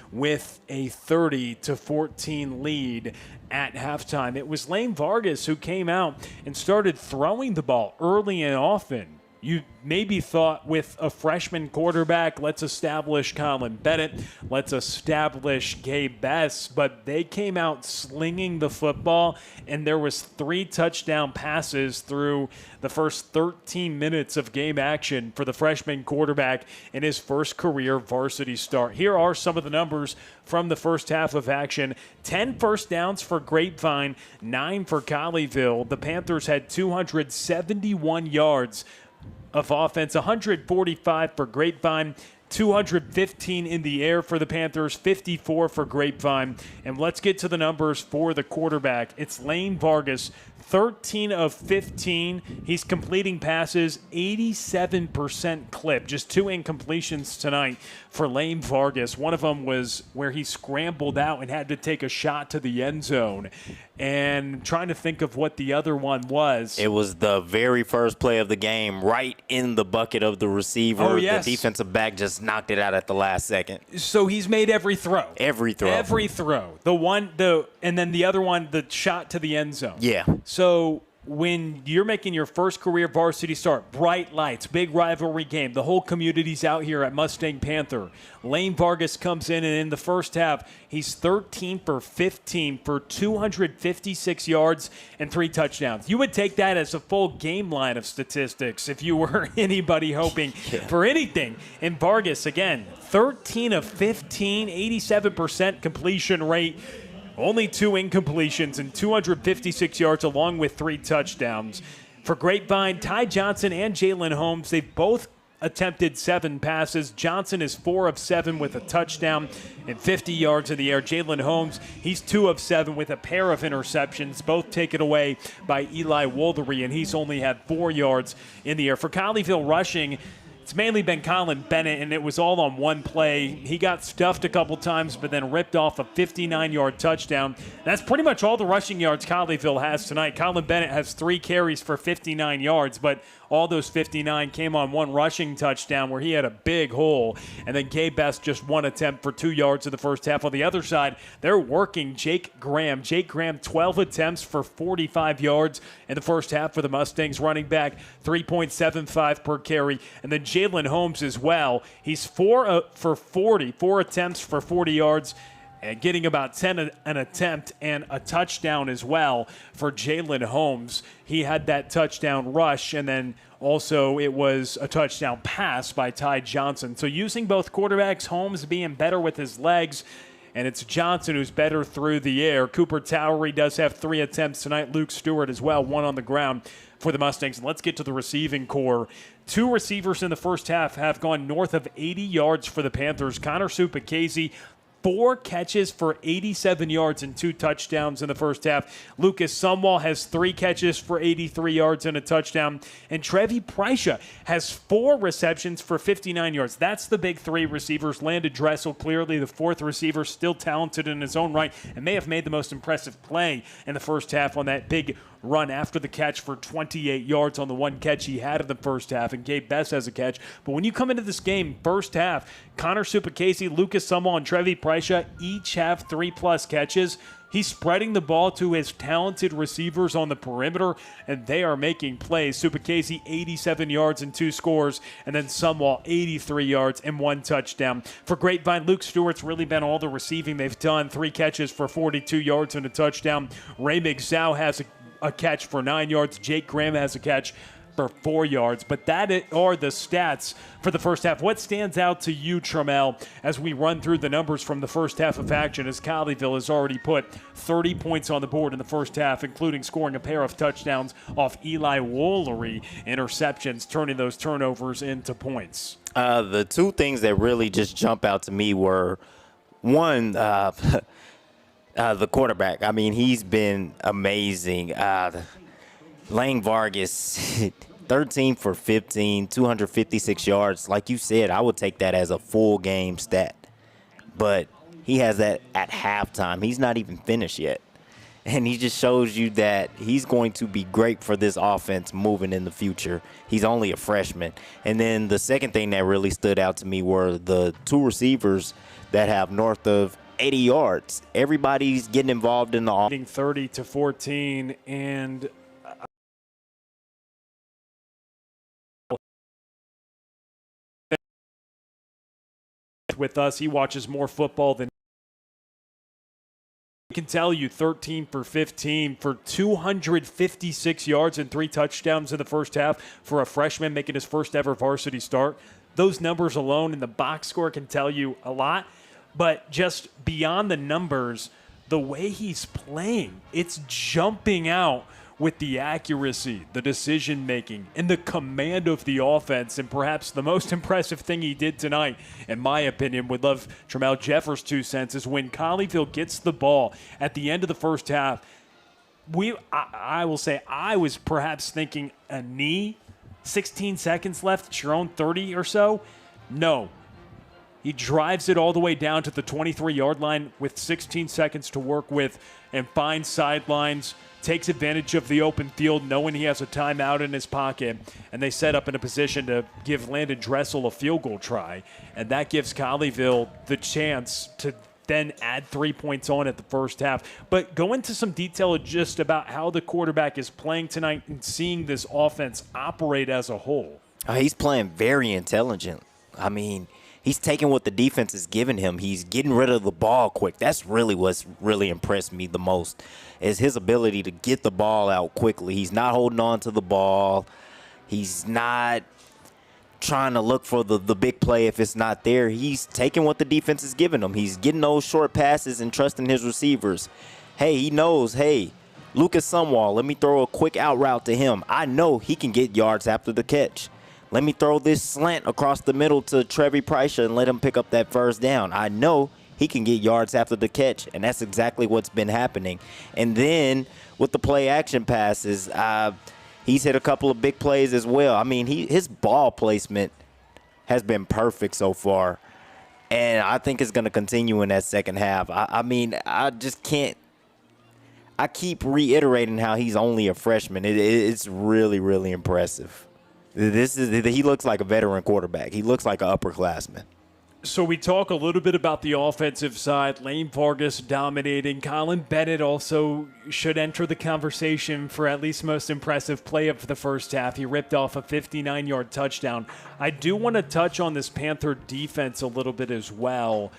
S3: with a 30-14 lead at halftime. It was Lane Vargas who came out and started throwing the ball early and often. You maybe thought with a freshman quarterback, let's establish Colin Bennett, let's establish Gabe Bess, but they came out slinging the football, and there was 3 touchdown passes through the first 13 minutes of game action for the freshman quarterback in his first career varsity start. Here are some of the numbers from the first half of action. 10 first downs for Grapevine, 9 for Colleyville. The Panthers had 271 yards of offense, 145 for Grapevine, 215 in the air for the Panthers, 54 for Grapevine. And let's get to the numbers for the quarterback. It's Lane Vargas, 13 of 15. He's completing passes, 87% clip. Just 2 incompletions tonight for Lane Vargas. One of them was where he scrambled out and had to take a shot to the end zone. And trying to think of what the other one was.
S4: It was the very first play of the game, right in the bucket of the receiver.
S3: Oh, yes.
S4: The defensive back just knocked it out at the last second.
S3: So he's made every throw.
S4: Every throw.
S3: Every throw. And then the other one, the shot to the end zone.
S4: Yeah.
S3: So when you're making your first career varsity start, bright lights, big rivalry game, the whole community's out here at Mustang Panther. Lane Vargas comes in, and in the first half, he's 13 for 15 for 256 yards and 3 touchdowns. You would take that as a full game line of statistics if you were anybody hoping for anything. And Vargas, again, 13 of 15, 87% completion rate. Only 2 incompletions and 256 yards along with 3 touchdowns. For Grapevine, Ty Johnson and Jalen Holmes, they've both attempted 7 passes. Johnson is 4 of 7 with a touchdown and 50 yards in the air. Jalen Holmes, he's 2 of 7 with a pair of interceptions, both taken away by Eli Woldery, and he's only had 4 yards in the air. For Colleyville rushing, it's mainly been Colin Bennett, and it was all on one play. He got stuffed a couple times, but then ripped off a 59-yard touchdown. That's pretty much all the rushing yards Colleyville has tonight. Colin Bennett has 3 carries for 59 yards, but all those 59 came on one rushing touchdown where he had a big hole. And then Gabe Best just 1 attempt for 2 yards in the first half. On the other side, they're working Jake Graham. Jake Graham, 12 attempts for 45 yards in the first half for the Mustangs. Running back, 3.75 per carry. And then Jalen Holmes as well. He's 4 attempts for 40 yards. And getting about 10 an attempt and a touchdown as well for Jalen Holmes. He had that touchdown rush, and then also it was a touchdown pass by Ty Johnson. So using both quarterbacks, Holmes being better with his legs, and it's Johnson who's better through the air. Cooper Towery does have 3 attempts tonight. Luke Stewart as well, 1 on the ground for the Mustangs. And let's get to the receiving core. 2 receivers in the first half have gone north of 80 yards for the Panthers. Connor Supacasey, 4 catches for 87 yards and 2 touchdowns in the first half. Lucas Sumwall has 3 catches for 83 yards and a touchdown. And Trevi Prysha has 4 receptions for 59 yards. That's the big 3 receivers. Landon Dressel, clearly the 4th receiver, still talented in his own right, and may have made the most impressive play in the first half on that big run after the catch for 28 yards on the 1 catch he had in the first half, and Gabe Best has a catch. But when you come into this game, first half, Connor Supacasey, Lucas Sumwall, and Trevi Prysha each have 3+ catches. He's spreading the ball to his talented receivers on the perimeter, and they are making plays. Supacasey, 87 yards and 2 scores, and then Sumwall, 83 yards and 1 touchdown. For Grapevine, Luke Stewart's really been all the receiving they've done. 3 catches for 42 yards and a touchdown. Ray McZow has a catch for 9 yards. Jake Graham has a catch for 4 yards. But that are the stats for the first half. What stands out to you, Trammell, as we run through the numbers from the first half of action, as Colleyville has already put 30 points on the board in the first half, including scoring a pair of touchdowns off Eli Woolery interceptions, turning those turnovers into points?
S4: The 2 things that really just jump out to me were, one, the quarterback. I mean, he's been amazing. Lane Vargas, 13 for 15, 256 yards. Like you said, I would take that as a full game stat. But he has that at halftime. He's not even finished yet. And he just shows you that he's going to be great for this offense moving in the future. He's only a freshman. And then the second thing that really stood out to me were the 2 receivers that have north of 80 yards. Everybody's getting involved in the offense.
S3: 30-14, and with us, he watches more football than I can tell you. 13 for 15 for 256 yards and 3 touchdowns in the first half for a freshman making his first ever varsity start. Those numbers alone in the box score can tell you a lot. But just beyond the numbers, the way he's playing, it's jumping out with the accuracy, the decision-making, and the command of the offense. And perhaps the most impressive thing he did tonight, in my opinion, would love Trammell Jeffers' 2 cents, is when Colleyville gets the ball at the end of the first half, I will say I was perhaps thinking a knee, 16 seconds left, it's your own 30 or so. No. He drives it all the way down to the 23-yard line with 16 seconds to work with and finds sidelines, takes advantage of the open field, knowing he has a timeout in his pocket, and they set up in a position to give Landon Dressel a field goal try, and that gives Colleyville the chance to then add 3 points on at the first half. But go into some detail just about how the quarterback is playing tonight and seeing this offense operate as a whole.
S4: He's playing very intelligent. I mean, he's taking what the defense is giving him. He's getting rid of the ball quick. That's really what's really impressed me the most, is his ability to get the ball out quickly. He's not holding on to the ball. He's not trying to look for the big play if it's not there. He's taking what the defense is giving him. He's getting those short passes and trusting his receivers. Hey, he knows, hey, Lucas Sumwall, let me throw a quick out route to him. I know he can get yards after the catch. Let me throw this slant across the middle to Trevi Prysha and let him pick up that first down. I know he can get yards after the catch, and that's exactly what's been happening. And then with the play-action passes, he's hit a couple of big plays as well. I mean, his ball placement has been perfect so far. And I think it's going to continue in that second half. I mean, I just can't. I keep reiterating how he's only a freshman. It's really, really impressive. He looks like a veteran quarterback. He looks like an upperclassman.
S3: So we talk a little bit about the offensive side. Lane Vargas dominating. Colin Bennett also should enter the conversation for at least most impressive play of the first half. He ripped off a 59-yard touchdown. I do want to touch on this Panther defense a little bit as well.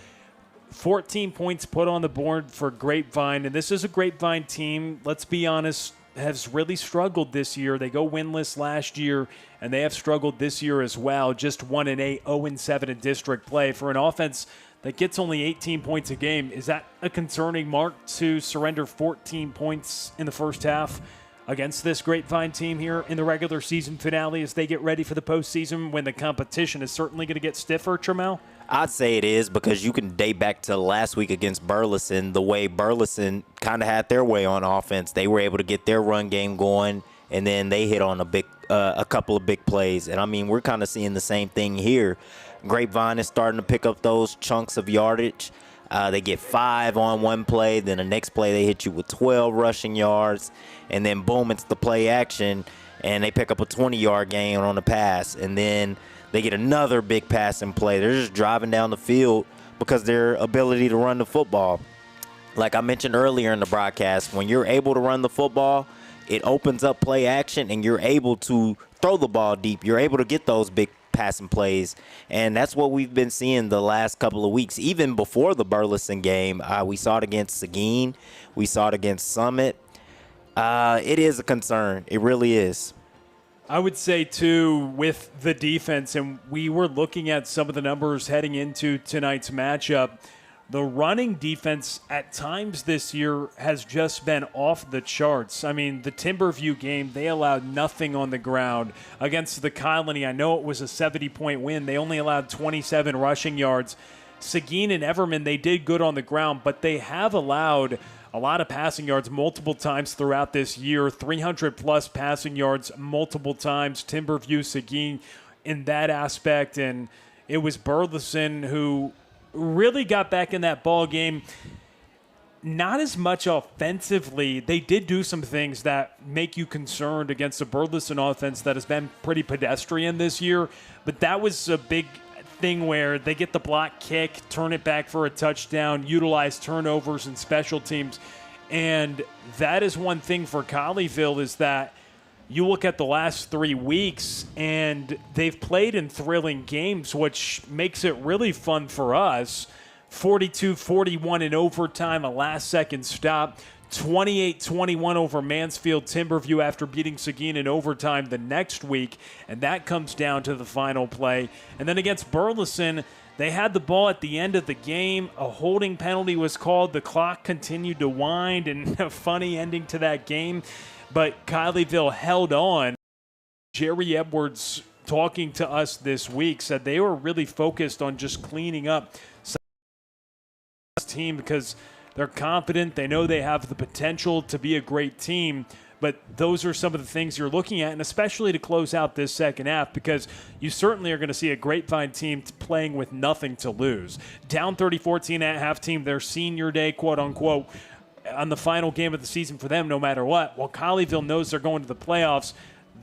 S3: 14 points put on the board for Grapevine, and this is a Grapevine team, let's be honest, has really struggled this year. They go winless last year, and they have struggled this year as well. Just 1-8, 0-7 in district play. For an offense that gets only 18 points a game, is that a concerning mark to surrender 14 points in the first half against this Grapevine team here in the regular season finale as they get ready for the postseason when the competition is certainly going to get stiffer, Trammell?
S4: I'd say it is because you can date back to last week against Burleson, the way Burleson kind of had their way on offense. They were able to get their run game going, and then they hit on a couple of big plays. And, I mean, we're kind of seeing the same thing here. Grapevine is starting to pick up those chunks of yardage. They get 5 on one play. Then the next play they hit you with 12 rushing yards. And then, boom, it's the play action, and they pick up a 20-yard gain on the pass. And then they get another big passing play. They're just driving down the field because their ability to run the football. Like I mentioned earlier in the broadcast, when you're able to run the football, it opens up play action, and you're able to throw the ball deep. You're able to get those big passing plays, and that's what we've been seeing the last couple of weeks. Even before the Burleson game, we saw it against Seguin. We saw it against Summit. It is a concern. It really is.
S3: I would say, too, with the defense, and we were looking at some of the numbers heading into tonight's matchup, the running defense at times this year has just been off the charts. I mean, the Timberview game, they allowed nothing on the ground. Against the Colony, I know it was a 70-point win. They only allowed 27 rushing yards. Seguin and Everman, they did good on the ground, but they have allowed a lot of passing yards multiple times throughout this year, 300-plus passing yards multiple times, Timberview, Seguin in that aspect. And it was Burleson who really got back in that ball game. Not as much offensively. They did do some things that make you concerned against a Burleson offense that has been pretty pedestrian this year. But that was a big thing where they get the block kick, turn it back for a touchdown, utilize turnovers and special teams. And that is one thing for Colleyville is that you look at the last 3 weeks and they've played in thrilling games, which makes it really fun for us. 42-41 in overtime, a last-second stop. 28-21 over Mansfield Timberview after beating Seguin in overtime the next week, and that comes down to the final play. And then against Burleson, they had the ball at the end of the game. A holding penalty was called. The clock continued to wind, and a funny ending to that game. But Colleyville held on. Jerry Edwards, talking to us this week, said they were really focused on just cleaning up this team because they're confident. They know they have the potential to be a great team. But those are some of the things you're looking at, and especially to close out this second half, because you certainly are going to see a Grapevine team playing with nothing to lose. Down 30-14 at half team, their senior day, quote-unquote, on the final game of the season for them no matter what. While Colleyville knows they're going to the playoffs,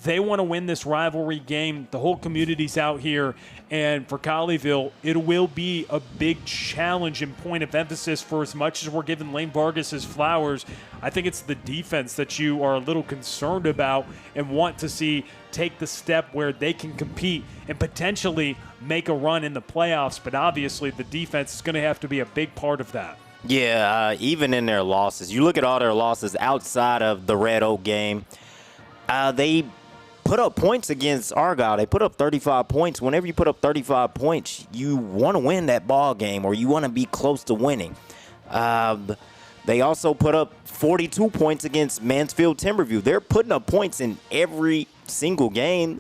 S3: they want to win this rivalry game. The whole community's out here. And for Colleyville, it will be a big challenge and point of emphasis for as much as we're giving Lane Vargas his flowers. I think it's the defense that you are a little concerned about and want to see take the step where they can compete and potentially make a run in the playoffs. But obviously the defense is going to have to be a big part of that.
S4: Yeah, even in their losses. You look at all their losses outside of the Red Oak game, they put up points against Argyle. They put up 35 points. Whenever you put up 35 points, you want to win that ball game or you want to be close to winning. They also put up 42 points against Mansfield Timberview. They're putting up points in every single game.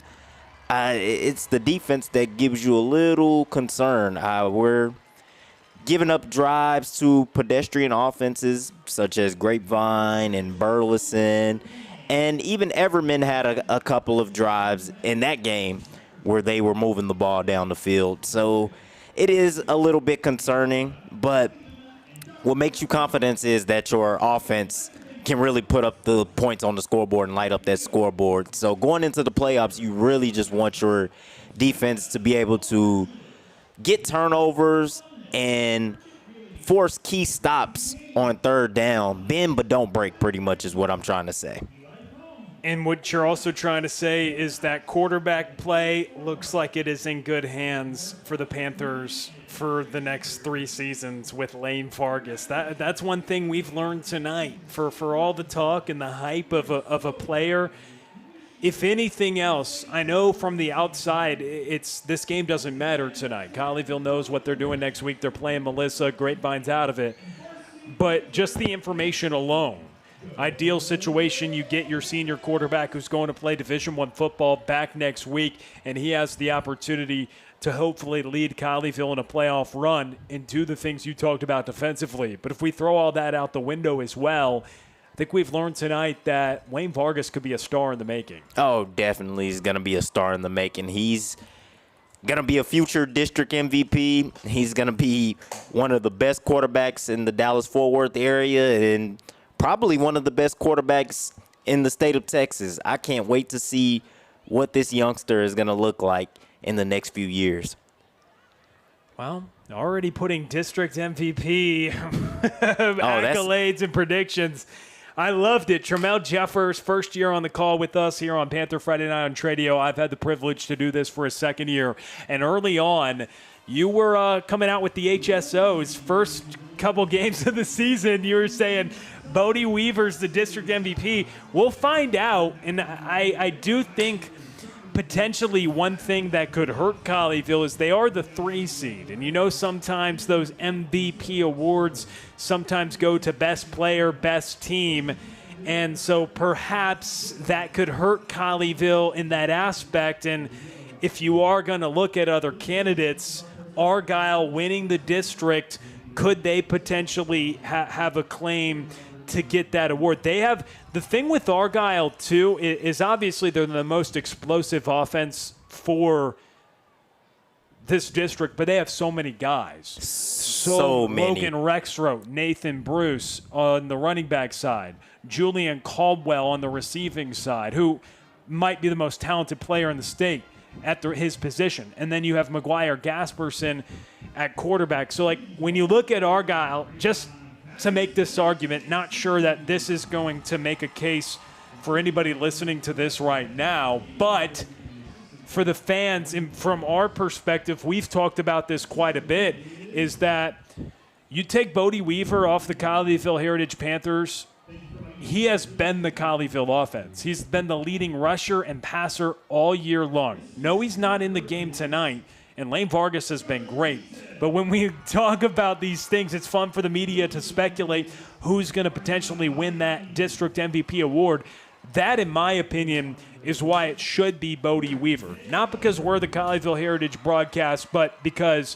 S4: It's the defense that gives you a little concern. We're giving up drives to pedestrian offenses such as Grapevine and Burleson. And even Everman had a couple of drives in that game. where they were moving the ball down the field. So it is a little bit concerning, but what makes you confident is that your offense can really put up the points on the scoreboard and light up that scoreboard. So going into the playoffs, you really just want your defense to be able to get turnovers and force key stops on third down. Bend but don't break, pretty much is what I'm trying to say.
S3: And what you're also trying to say is that quarterback play looks like it is in good hands for the Panthers for the next 3 seasons with Lane Vargas. That's one thing we've learned tonight. For all the talk and the hype of a player, if anything else, I know from the outside, this game doesn't matter tonight. Colleyville knows what they're doing next week. They're playing Melissa. Grapevine's out of it. But just the information alone, ideal situation, you get your senior quarterback who's going to play Division I football back next week, and he has the opportunity to hopefully lead Colleyville in a playoff run and do the things you talked about defensively. But if we throw all that out the window as well, I think we've learned tonight that Wayne Vargas could be a star in the making.
S4: Oh, definitely he's going to be a star in the making. He's going to be a future district MVP. He's going to be one of the best quarterbacks in the Dallas-Fort Worth area and probably one of the best quarterbacks in the state of Texas. I can't wait to see what this youngster is going to look like in the next few years.
S3: Well, already putting district MVP accolades and predictions. I loved it. Tramel Jeffers, first year on the call with us here on Panther Friday Night on Tradio. I've had the privilege to do this for a second year. And early on, you were coming out with the HSOs. First couple games of the season, you were saying Bodie Weaver's the district MVP. We'll find out. And I do think potentially one thing that could hurt Colleyville is they are the 3 seed. And you know sometimes those MVP awards sometimes go to best player, best team. And so perhaps that could hurt Colleyville in that aspect. And if you are going to look at other candidates, Argyle winning the district, could they potentially have a claim to get that award? They have the thing with Argyle too is obviously they're the most explosive offense for this district, but they have so many guys. So many. Logan Rexroth, Nathan Bruce on the running back side, Julian Caldwell on the receiving side, who might be the most talented player in the state at his position. And then you have McGuire Gasperson at quarterback. So, like, when you look at Argyle, just to make this argument, not sure that this is going to make a case for anybody listening to this right now, but for the fans, and from our perspective, we've talked about this quite a bit, is that you take Bodie Weaver off the Colleyville Heritage Panthers, he has been the Colleyville offense. He's been the leading rusher and passer all year long. No, he's not in the game tonight, and Lane Vargas has been great. But when we talk about these things, it's fun for the media to speculate who's going to potentially win that district MVP award. That, in my opinion, is why it should be Bodie Weaver. Not because we're the Colleyville Heritage broadcast, but because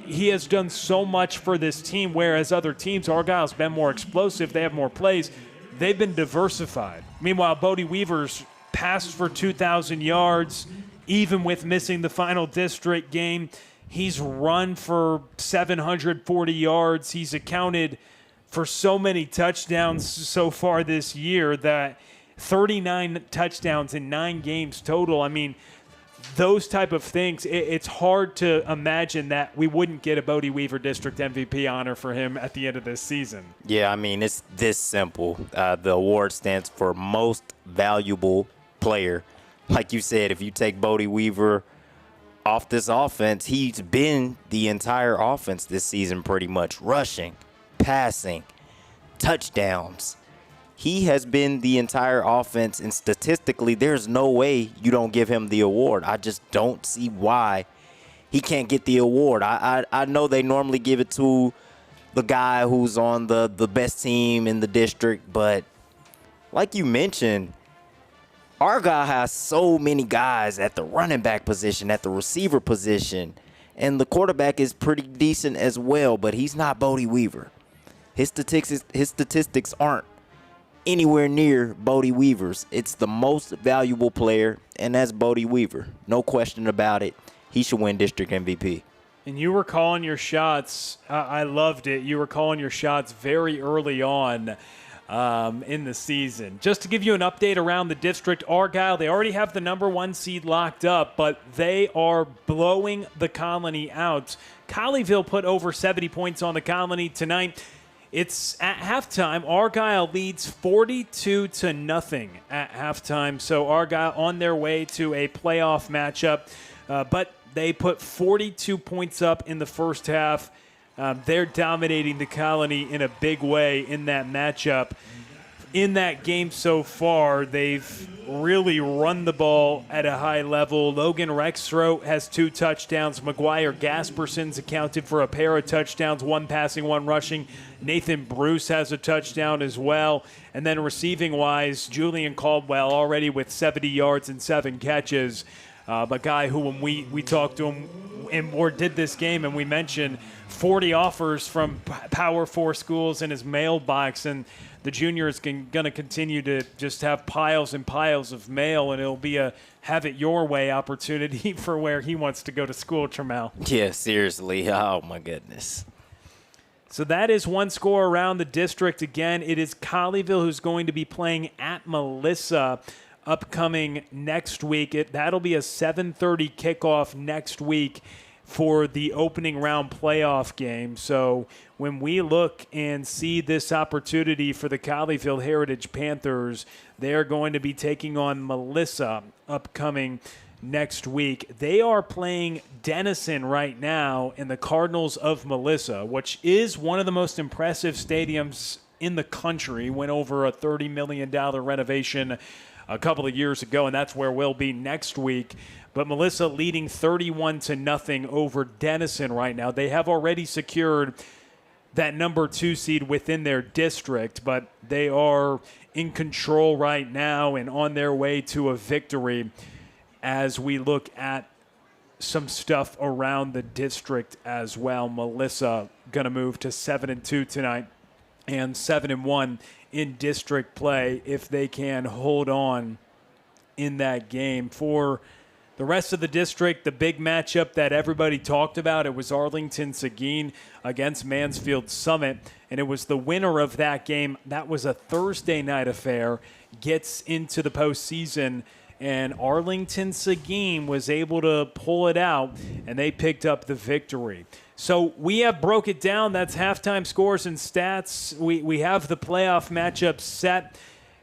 S3: he has done so much for this team, whereas other teams, Argyle's been more explosive, they have more plays, they've been diversified. Meanwhile, Bodie Weaver's passed for 2,000 yards, even with missing the final district game. He's run for 740 yards. He's accounted for so many touchdowns so far this year, that 39 touchdowns in 9 games total. I mean, those type of things, it's hard to imagine that we wouldn't get a Bodie Weaver District MVP honor for him at the end of this season.
S4: Yeah, I mean, it's this simple. The award stands for Most Valuable Player. Like you said, if you take Bodie Weaver off this offense, he's been the entire offense this season pretty much. Rushing, passing, touchdowns. He has been the entire offense, and statistically, there's no way you don't give him the award. I just don't see why he can't get the award. I know they normally give it to the guy who's on the best team in the district, but like you mentioned, Argyle has so many guys at the running back position, at the receiver position, and the quarterback is pretty decent as well, but he's not Bodie Weaver. His statistics aren't anywhere near Bodie Weaver's. It's the most valuable player, and that's Bodie Weaver. No question about it. He should win district MVP.
S3: And you were calling your shots. I loved it. You were calling your shots very early on in the season. Just to give you an update around the district, Argyle, they already have the number 1 seed locked up, but they are blowing the Colony out. Colleyville put over 70 points on the Colony tonight. It's at halftime. Argyle leads 42-0 at halftime. So Argyle on their way to a playoff matchup, but they put 42 points up in the first half. They're dominating the Colony in a big way in that matchup. In that game so far, they've really run the ball at a high level. Logan Rexroth has 2 touchdowns. McGuire Gasperson's accounted for a pair of touchdowns, 1 passing, 1 rushing. Nathan Bruce has a touchdown as well. And then receiving-wise, Julian Caldwell already with 70 yards and 7 catches. A guy who, when we talked to him or did this game, and we mentioned 40 offers from Power 4 schools in his mailbox, and the junior is going to continue to just have piles and piles of mail, and it'll be a have it your way opportunity for where he wants to go to school, Trammell.
S4: Yeah, seriously. Oh, my goodness.
S3: So that is one score around the district. Again, it is Colleyville who's going to be playing at Melissa upcoming next week. That'll be a 7:30 kickoff next week for the opening round playoff game. So when we look and see this opportunity for the Colleyville Heritage Panthers, they're going to be taking on Melissa upcoming next week. They are playing Denison right now in the Cardinals of Melissa, which is one of the most impressive stadiums in the country. Went over a $30 million renovation a couple of years ago, and that's where we'll be next week. But Melissa leading 31-0 over Denison right now. They have already secured that number 2 seed within their district, but they are in control right now and on their way to a victory as we look at some stuff around the district as well. Melissa going to move to 7-2 tonight and 7-1 in district play if they can hold on in that game. For the rest of the district, the big matchup that everybody talked about, it was Arlington-Seguin against Mansfield Summit, and it was the winner of that game. That was a Thursday night affair, gets into the postseason, and Arlington-Seguin was able to pull it out, and they picked up the victory. So we have broke it down. That's halftime scores and stats. We have the playoff matchup set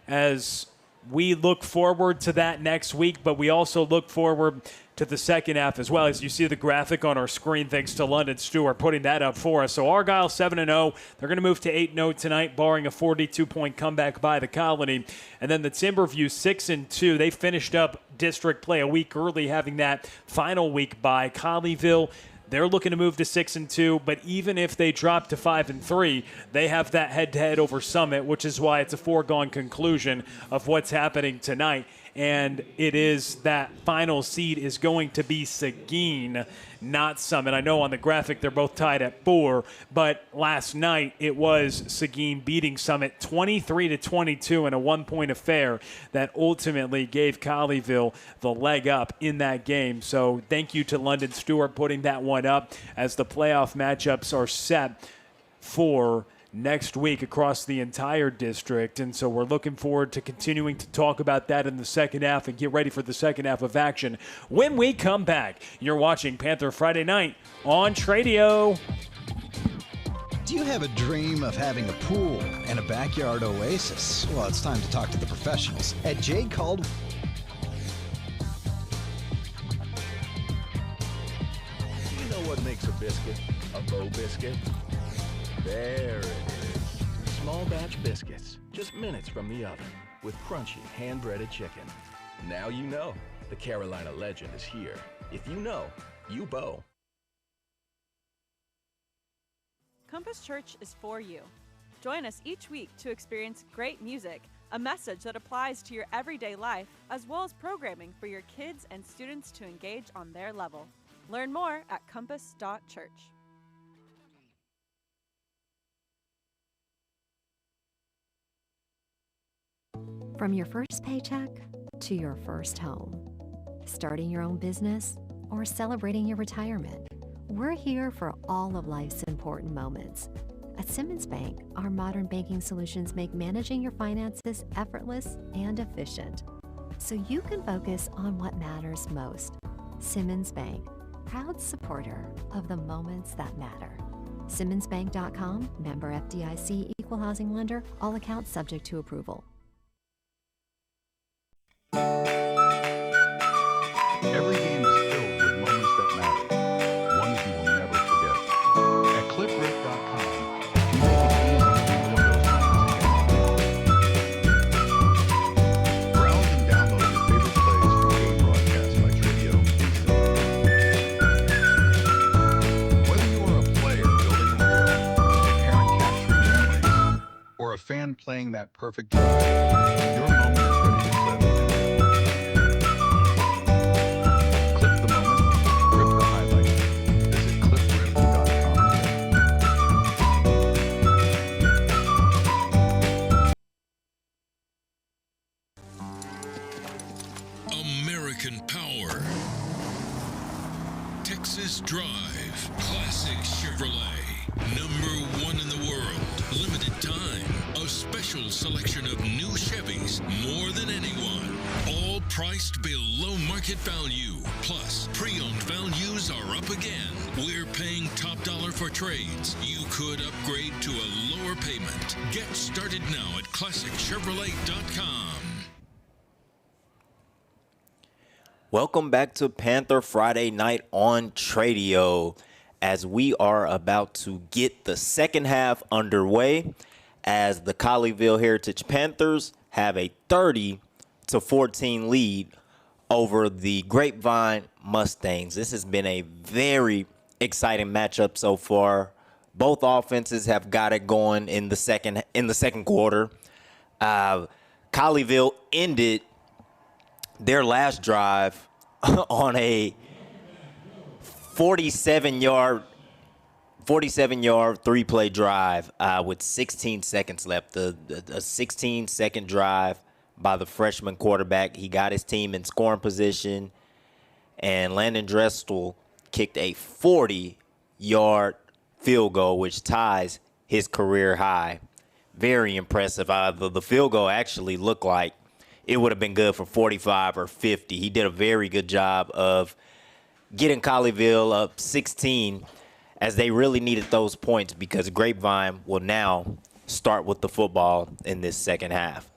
S3: as we look forward to that next week, but we also look forward to the second half as well. As you see the graphic on our screen, thanks to London Stewart putting that up for us. So Argyle 7-0. They're going to move to 8-0 tonight, barring a 42-point comeback by the Colony. And then the Timberview 6-2. They finished up district play a week early, having that final week by Colleyville. They're looking to move to 6-2, but even if they drop to 5-3, they have that head-to-head over Summit, which is why it's a foregone conclusion of what's happening tonight. And it is that final seed is going to be Seguin, not Summit. I know on the graphic they're both tied at 4, but last night it was Seguin beating Summit 23-22 in a one-point affair that ultimately gave Colleyville the leg up in that game. So thank you to London Stewart putting that one up as the playoff matchups are set for next week across the entire district. And so we're looking forward to continuing to talk about that in the second half and get ready for the second half of action when we come back. You're watching Panther Friday Night on Tradio.
S6: Do you have a dream of having a pool and a backyard oasis? Well, it's time to talk to the professionals at J. Caldwell.
S1: Do you know what makes a biscuit a bow biscuit? There it is. Small batch biscuits, just minutes from the oven, with crunchy hand-breaded chicken. Now you know. The Carolina legend is here. If you know, you bow.
S7: Compass Church is for you. Join us each week to experience great music, a message that applies to your everyday life, as well as programming for your kids and students to engage on their level. Learn more at compass.church.
S8: From your first paycheck to your first home, starting your own business or celebrating your retirement, we're here for all of life's important moments. At Simmons Bank, our modern banking solutions make managing your finances effortless and efficient, so you can focus on what matters most. Simmons Bank, proud supporter of the moments that matter. SimmonsBank.com, member FDIC, equal housing lender, all accounts subject to approval.
S9: Every game is filled with moments that matter, ones you will never forget. At cliprip.com, you make it easy to relive those moments again. Browse and download your favorite plays from game broadcasts by Trio instantly. Whether you are a player building a reel, a parent capturing memories, or a fan playing that perfect drive, your moment is ready to clip. Clip the moment, rip the highlight. Visit cliprip.com today.
S5: American Power. Texas Drive. Classic Chevrolet. Number one in the world. Limited time. A special selection of new Chevys. More than anyone. All priced below market value. Plus, pre-owned values are up again. We're paying top dollar for trades. You could upgrade to a lower payment. Get started now at ClassicChevrolet.com.
S4: Welcome back to Panther Friday night on Tradio, as we are about to get the second half underway, as the Colleyville Heritage Panthers have a 30-14 lead over the Grapevine Mustangs. This has been a very exciting matchup so far. Both offenses have got it going in the second quarter. Colleyville ended their last drive on a 47-yard three-play drive with 16 seconds left. A 16-second drive by the freshman quarterback. He got his team in scoring position, and Landon Drestel kicked a 40-yard field goal, which ties his career high. Very impressive. The field goal actually looked like it would have been good for 45 or 50. He did a very good job of getting Colleyville up 16, as they really needed those points, because Grapevine will now start with the football in this second half.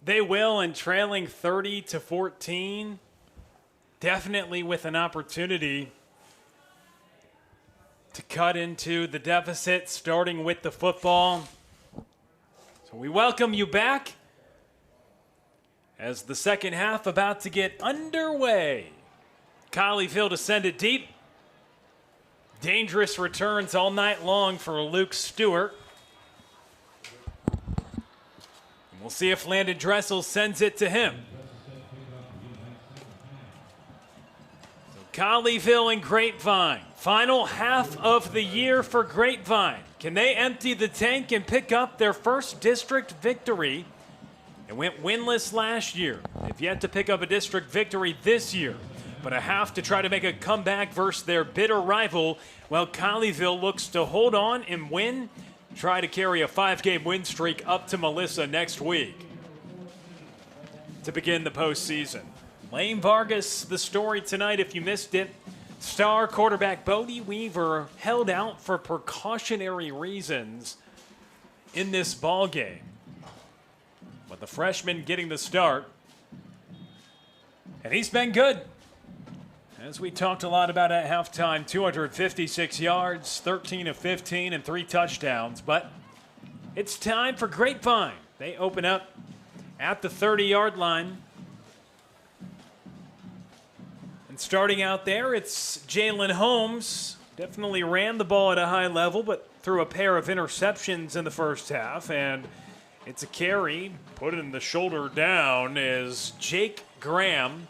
S3: They will, and trailing 30-14, definitely with an opportunity to cut into the deficit, starting with the football. So we welcome you back as the second half about to get underway. Colleyville to send it deep. Dangerous returns all night long for Luke Stewart. And we'll see if Landon Dresel sends it to him. So Colleyville and Grapevine. Final half of the year for Grapevine. Can they empty the tank and pick up their first district victory? It went winless last year. They've yet to pick up a district victory this year, but a half to try to make a comeback versus their bitter rival, while Colleyville looks to hold on and win, try to carry a 5-game win streak up to Melissa next week to begin the postseason. Lane Vargas, the story tonight, if you missed it. Star quarterback Bodie Weaver held out for precautionary reasons in this ball game. But the freshman getting the start, and he's been good. As we talked a lot about at halftime, 256 yards, 13 of 15, and 3 touchdowns. But it's time for Grapevine. They open up at the 30-yard line. And starting out there, it's Jalen Holmes. Definitely ran the ball at a high level, but threw a pair of interceptions in the first half. And it's a carry, putting the shoulder down, is Jake Graham.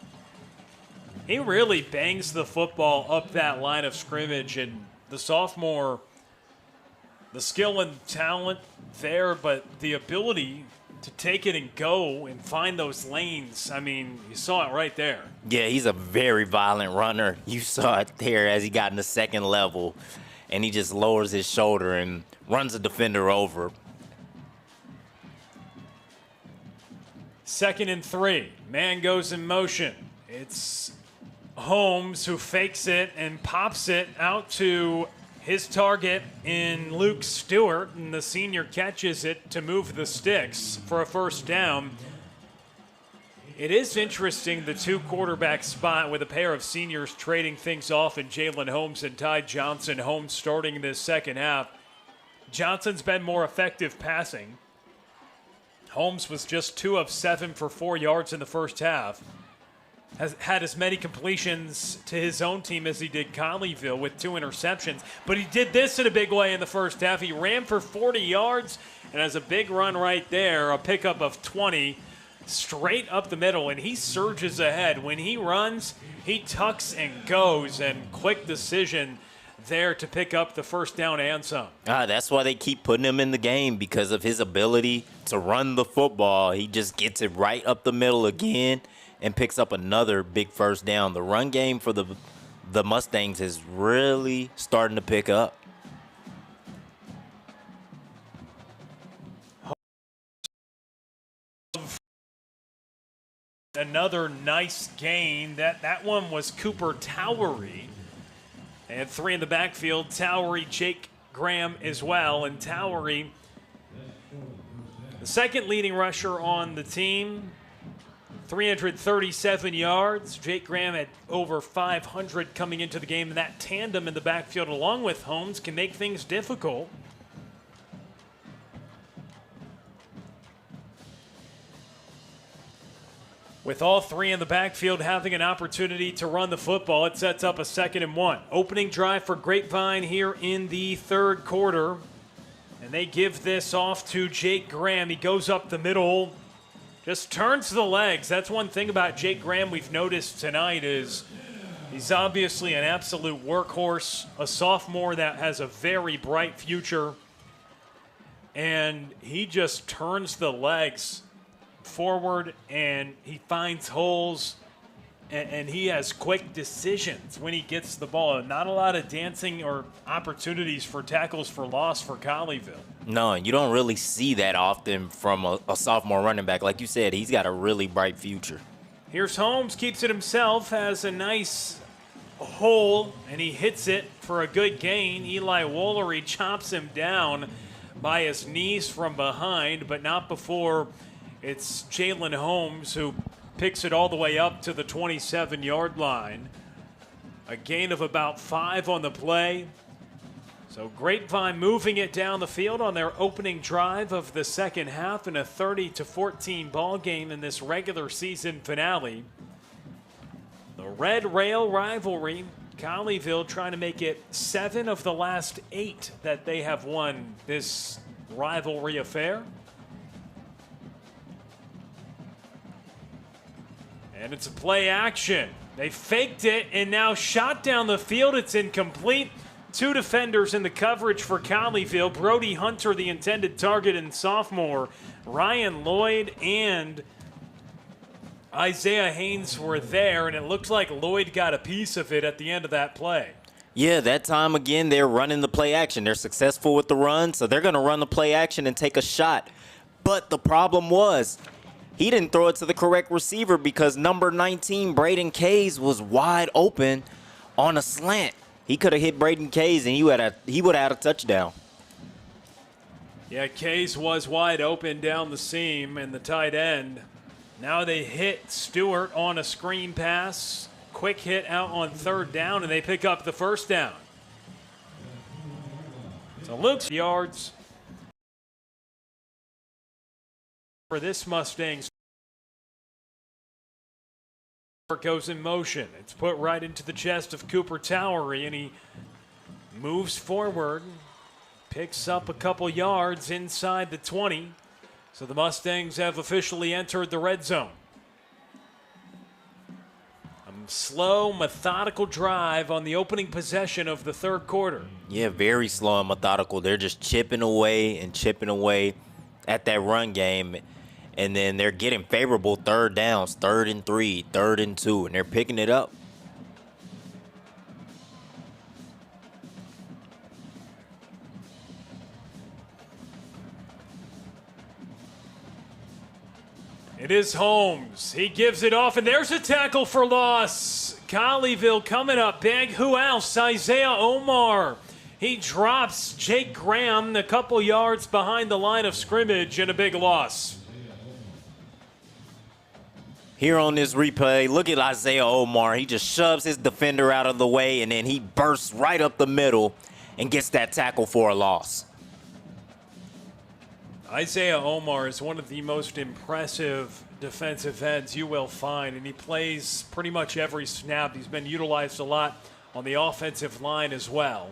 S3: He really bangs the football up that line of scrimmage, and the sophomore, the skill and talent there, but the ability to take it and go and find those lanes. I mean, you saw it right there.
S4: Yeah, he's a very violent runner. You saw it there as he got in the second level, and he just lowers his shoulder and runs a defender over.
S3: 2nd and 3. Man goes in motion. It's Holmes who fakes it and pops it out to his target in Luke Stewart, and the senior catches it to move the sticks for a first down. It is interesting, the 2 quarterback spot with a pair of seniors trading things off in Jalen Holmes and Ty Johnson. Holmes starting this second half. Johnson's been more effective passing. Holmes was just 2 of 7 for 4 yards in the first half. Has had as many completions to his own team as he did Colleyville with 2 interceptions. But he did this in a big way in the first half. He ran for 40 yards and has a big run right there, a pickup of 20 straight up the middle, and he surges ahead. When he runs, he tucks and goes, and quick decision there to pick up the first down and some.
S4: That's why they keep putting him in the game, because of his ability to run the football. He just gets it right up the middle again and picks up another big first down. The run game for the Mustangs is really starting to pick up.
S3: Another nice gain. That one was Cooper Towery. And 3 in the backfield. Towery, Jake Graham as well. And Towery, the second leading rusher on the team, 337 yards. Jake Graham had over 500 coming into the game. And that tandem in the backfield along with Holmes can make things difficult. With all 3 in the backfield having an opportunity to run the football, it sets up a 2nd and 1. Opening drive for Grapevine here in the third quarter. And they give this off to Jake Graham. He goes up the middle, just turns the legs. That's one thing about Jake Graham we've noticed tonight is he's obviously an absolute workhorse, a sophomore that has a very bright future. And he just turns the legs forward, and he finds holes, and he has quick decisions when he gets the ball. Not a lot of dancing or opportunities for tackles for loss for Colleyville.
S4: No, you don't really see that often from a sophomore running back. Like you said, he's got a really bright future.
S3: Here's Holmes, keeps it himself, has a nice hole, and he hits it for a good gain. Eli Woolery chops him down by his knees from behind, but not before it's Jalen Holmes who picks it all the way up to the 27-yard line. A gain of about 5 on the play. So Grapevine moving it down the field on their opening drive of the second half in a 30-14 ball game in this regular season finale. The Red Rail rivalry, Colleyville trying to make it 7 of the last 8 that they have won this rivalry affair. And it's a play action. They faked it and now shot down the field. It's incomplete. 2 defenders in the coverage for Colleyville. Brody Hunter, the intended target, and sophomore Ryan Lloyd and Isaiah Haynes were there, and it looked like Lloyd got a piece of it at the end of that play.
S4: Yeah, that time again, they're running the play action. They're successful with the run, so they're going to run the play action and take a shot. But the problem was, he didn't throw it to the correct receiver because number 19, Braden Kays, was wide open on a slant. He could have hit Braden Kays, and he would have had a touchdown.
S3: Yeah, Kays was wide open down the seam, and the tight end. Now they hit Stewart on a screen pass. Quick hit out on 3rd down, and they pick up the first down. So Luke's yards for this Mustangs. Goes in motion. It's put right into the chest of Cooper Towery, and he moves forward, picks up a couple yards inside the 20. So the Mustangs have officially entered the red zone. A slow, methodical drive on the opening possession of the third quarter.
S4: Yeah, very slow and methodical. They're just chipping away at that run game. And then they're getting favorable third downs, 3rd and 3, 3rd and 2, and they're picking it up.
S3: It is Holmes. He gives it off, and there's a tackle for loss. Colleyville coming up big. Who else? Isaiah Omar. He drops Jake Graham a couple yards behind the line of scrimmage, and a big loss.
S4: Here on this replay, look at Isaiah Omar. He just shoves his defender out of the way, and then he bursts right up the middle and gets that tackle for a loss.
S3: Isaiah Omar is one of the most impressive defensive ends you will find, and he plays pretty much every snap. He's been utilized a lot on the offensive line as well,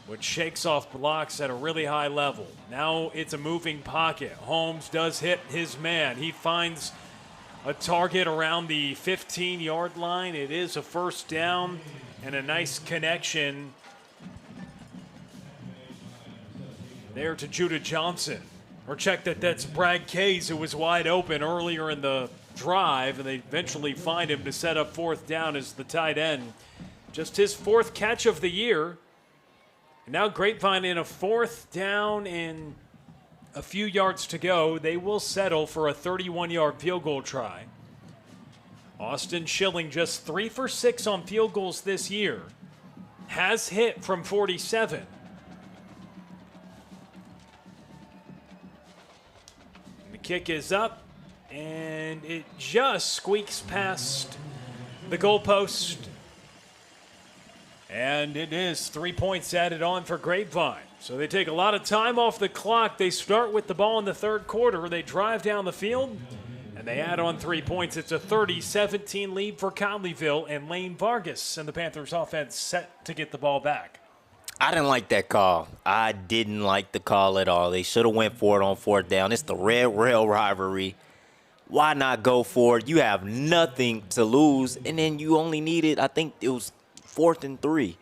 S3: which shakes off blocks at a really high level. Now it's a moving pocket. Holmes does hit his man. He finds a target around the 15-yard line. It is a first down and a nice connection there to Judah Johnson. Or check that's Brad Kays, who was wide open earlier in the drive, and they eventually find him to set up 4th down as the tight end. Just his 4th catch of the year. And now Grapevine in a 4th down and a few yards to go. They will settle for a 31-yard field goal try. Austin Schilling just 3 for 6 on field goals this year. Has hit from 47. Kick is up, and it just squeaks past the goalpost. And it is 3 points added on for Grapevine. So they take a lot of time off the clock. They start with the ball in the 3rd quarter. They drive down the field, and they add on 3 points. It's a 30-17 lead for Colleyville, and Lane Vargas and the Panthers offense set to get the ball back.
S4: I didn't like that call. I didn't like the call at all. They should have went for it on 4th down. It's the Red Rail rivalry. Why not go for it? You have nothing to lose, and then you only needed, I think it was 4th and 3.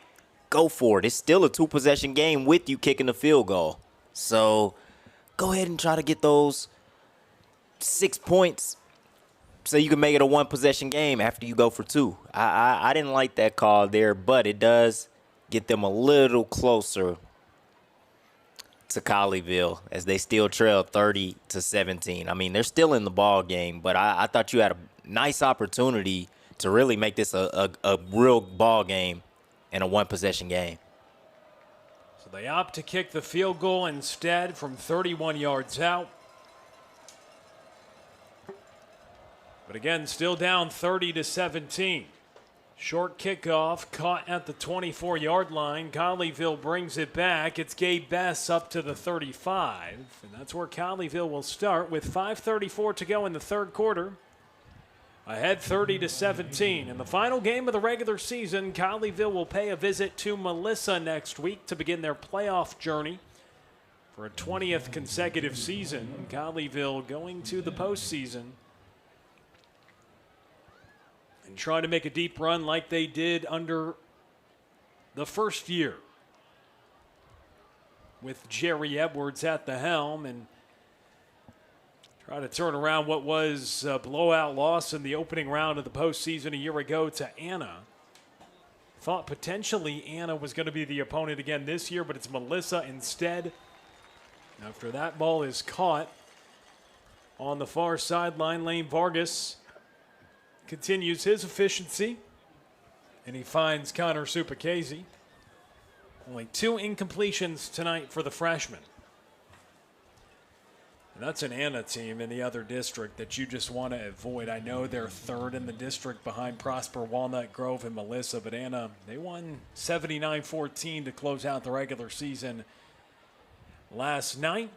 S4: Go for it. It's still a 2-possession game with you kicking the field goal. So go ahead and try to get those 6 points so you can make it a 1-possession game after you go for 2. I didn't like that call there, but it does get them a little closer to Colleyville as they still trail 30-17. I mean, they're still in the ball game, but I thought you had a nice opportunity to really make this a real ball game and a 1-possession game.
S3: So they opt to kick the field goal instead from 31 yards out. But again, still down 30-17. Short kickoff caught at the 24-yard line. Colleyville brings it back. It's Gabe Bess up to the 35. And that's where Colleyville will start with 5:34 to go in the 3rd quarter. Ahead 30-17. In the final game of the regular season, Colleyville will pay a visit to Melissa next week to begin their playoff journey for a 20th consecutive season. Colleyville going to the postseason and trying to make a deep run like they did under the first year with Jerry Edwards at the helm, and try to turn around what was a blowout loss in the opening round of the postseason a year ago to Anna. Thought potentially Anna was going to be the opponent again this year, but it's Melissa instead. After that ball is caught on the far sideline, Lane Vargas continues his efficiency, and he finds Connor Supacase. Only 2 incompletions tonight for the freshman. And that's an Anna team in the other district that you just want to avoid. I know they're 3rd in the district behind Prosper, Walnut Grove, and Melissa, but Anna, they won 79-14 to close out the regular season last night.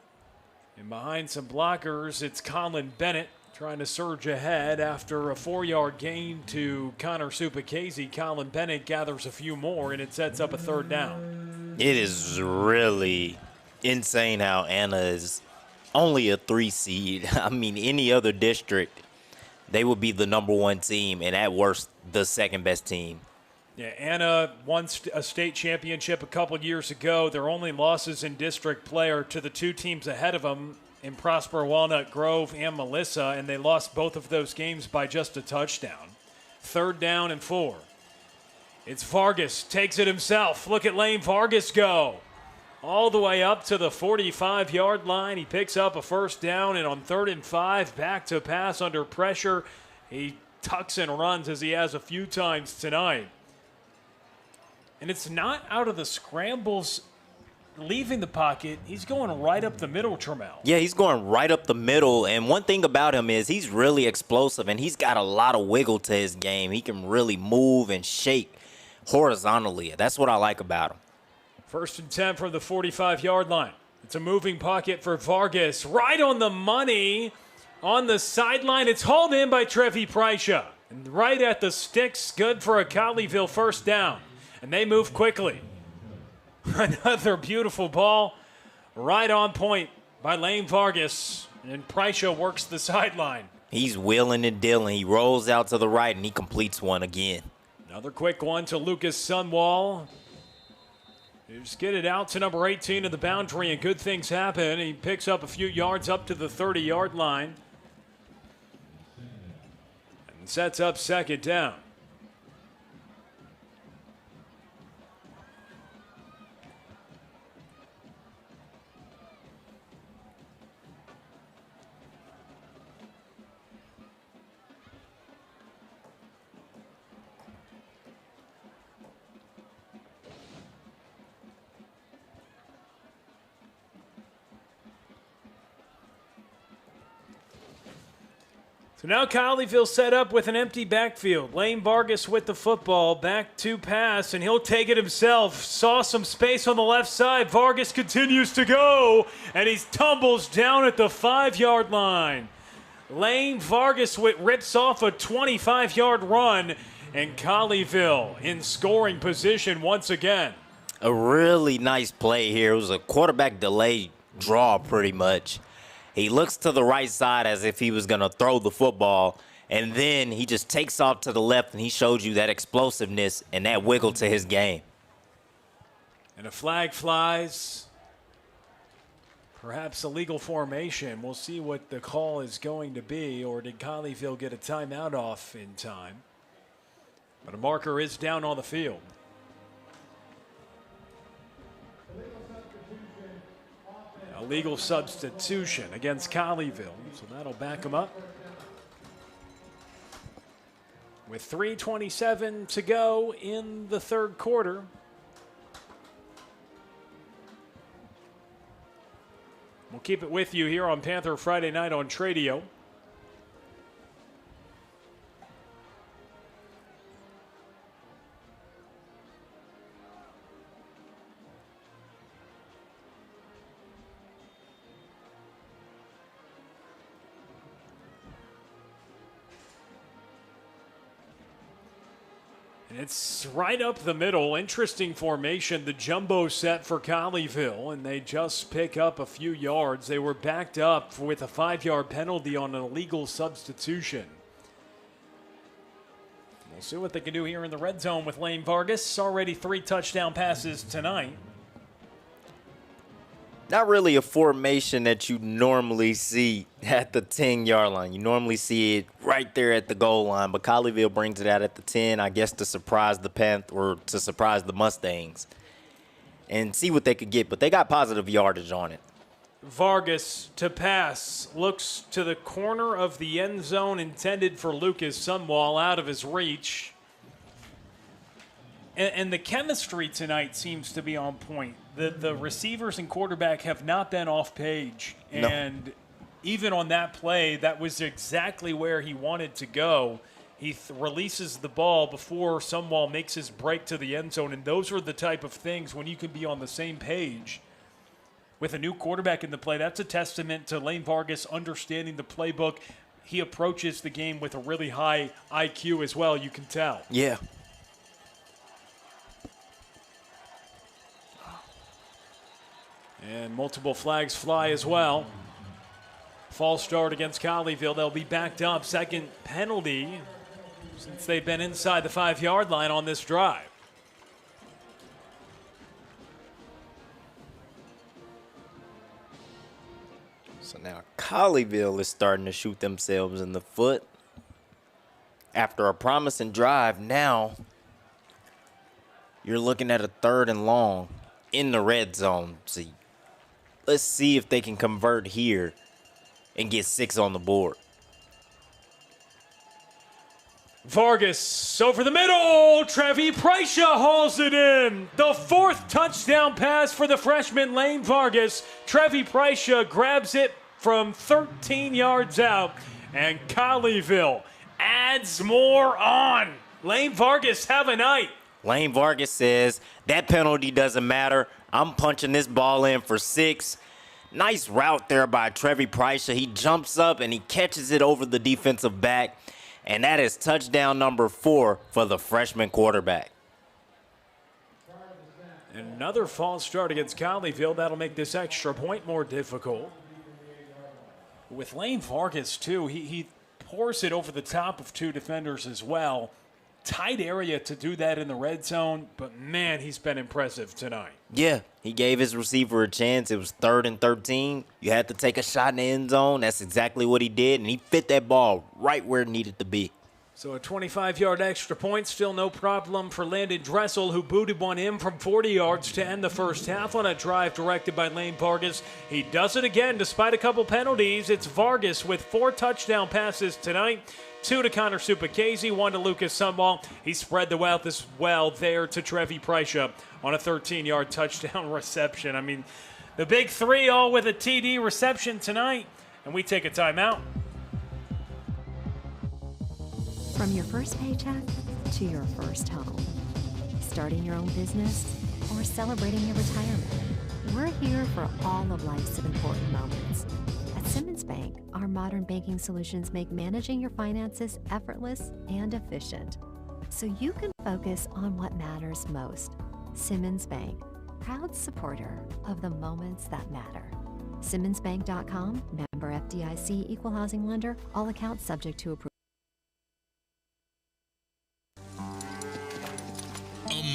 S3: And behind some blockers, it's Colin Bennett trying to surge ahead after a 4-yard gain to Connor Supacase. Colin Bennett gathers a few more, and it sets up a 3rd down.
S4: It is really insane how Anna is only a 3 seed. I mean, any other district, they would be the number 1 team, and at worst, the 2nd best team.
S3: Yeah, Anna won a state championship a couple years ago. Their only losses in district play are to the 2 teams ahead of them, in Prosper, Walnut Grove, and Melissa, and they lost both of those games by just a touchdown. 3rd down and 4. It's Vargas, takes it himself. Look at Lane Vargas go. All the way up to the 45-yard line. He picks up a 1st down, and on 3rd and 5, back to pass under pressure. He tucks and runs as he has a few times tonight. And it's not out of the scrambles leaving the pocket. He's going right up the middle, Trammell.
S4: Yeah, he's going right up the middle. And one thing about him is he's really explosive, and he's got a lot of wiggle to his game. He can really move and shake horizontally. That's what I like about him.
S3: 1st and 10 from the 45-yard line. It's a moving pocket for Vargas. Right on the money on the sideline. It's hauled in by Trevi Prycia. And right at the sticks, good for a Colleyville 1st down. And they move quickly. Another beautiful ball right on point by Lane Vargas. And Prycia works the sideline.
S4: He's wheeling and dealing. He rolls out to the right, and he completes one again.
S3: Another quick one to Lucas Sunwall. Just get it out to number 18 of the boundary, and good things happen. He picks up a few yards up to the 30-yard line. And sets up 2nd down. So now Colleyville set up with an empty backfield. Lane Vargas with the football, back to pass, and he'll take it himself. Saw some space on the left side. Vargas continues to go, and he tumbles down at the 5-yard line. Lane Vargas rips off a 25-yard run, and Colleyville in scoring position once again.
S4: A really nice play here. It was a quarterback delay draw pretty much. He looks to the right side as if he was going to throw the football, and then he just takes off to the left, and he showed you that explosiveness and that wiggle to his game.
S3: And a flag flies. Perhaps a legal formation. We'll see what the call is going to be, or did Colleyville get a timeout off in time? But a marker is down on the field. A legal substitution against Colleyville, so that'll back them up. With 3:27 to go in the 3rd quarter. We'll keep it with you here on Panther Friday night on Tradio. And it's right up the middle. Interesting formation, the jumbo set for Colleyville, and they just pick up a few yards. They were backed up with a 5-yard penalty on an illegal substitution. We'll see what they can do here in the red zone with Lane Vargas. Already 3 touchdown passes tonight.
S4: Not really a formation that you normally see at the 10-yard line. You normally see it right there at the goal line, but Colleyville brings it out at the 10, I guess, to surprise the Panther or to surprise the Mustangs and see what they could get. But they got positive yardage on it.
S3: Vargas to pass, looks to the corner of the end zone intended for Lucas Sunwall, out of his reach. And the chemistry tonight seems to be on point. The receivers and quarterback have not been off page. And no. Even on that play, that was exactly where he wanted to go. He releases the ball before Sunwall makes his break to the end zone. And those are the type of things when you can be on the same page with a new quarterback in the play. That's a testament to Lane Vargas understanding the playbook. He approaches the game with a really high IQ as well, you can tell.
S4: Yeah.
S3: And multiple flags fly as well. False start against Colleyville. They'll be backed up. 2nd penalty since they've been inside the 5-yard line on this drive.
S4: So now Colleyville is starting to shoot themselves in the foot. After a promising drive, now you're looking at a 3rd and long in the red zone. So let's see if they can convert here and get 6 on the board.
S3: Vargas over the middle. Trevi Prysha hauls it in. The 4th touchdown pass for the freshman Lane Vargas. Trevi Prysha grabs it from 13 yards out. And Colleyville adds more on. Lane Vargas, have a night.
S4: Lane Vargas says, that penalty doesn't matter. I'm punching this ball in for 6. Nice route there by Trevi Prysha. He jumps up and he catches it over the defensive back. And that is touchdown number 4 for the freshman quarterback.
S3: Another false start against Colleyville. That'll make this extra point more difficult. With Lane Vargas, too, he pours it over the top of 2 defenders as well. Tight area to do that in the red zone, but man, he's been impressive tonight.
S4: Yeah, he gave his receiver a chance. It was 3rd and 13. You had to take a shot in the end zone. That's exactly what he did, and he fit that ball right where it needed to be.
S3: So a 25-yard extra point, still no problem for Landon Dressel, who booted one in from 40 yards to end the first half on a drive directed by Lane Vargas. He does it again despite a couple penalties. It's Vargas with 4 touchdown passes tonight. 2 to Connor Supacase, 1 to Lucas Sunball. He spread the wealth as well there to Trevi Prysha on a 13-yard touchdown reception. I mean, the big 3 all with a TD reception tonight, and we take a timeout.
S8: From your first paycheck to your first home, starting your own business or celebrating your retirement, we're here for all of life's important moments. At Simmons Bank, our modern banking solutions make managing your finances effortless and efficient, so you can focus on what matters most. Simmons Bank, proud supporter of the moments that matter. SimmonsBank.com, member FDIC, equal housing lender, all accounts subject to approval.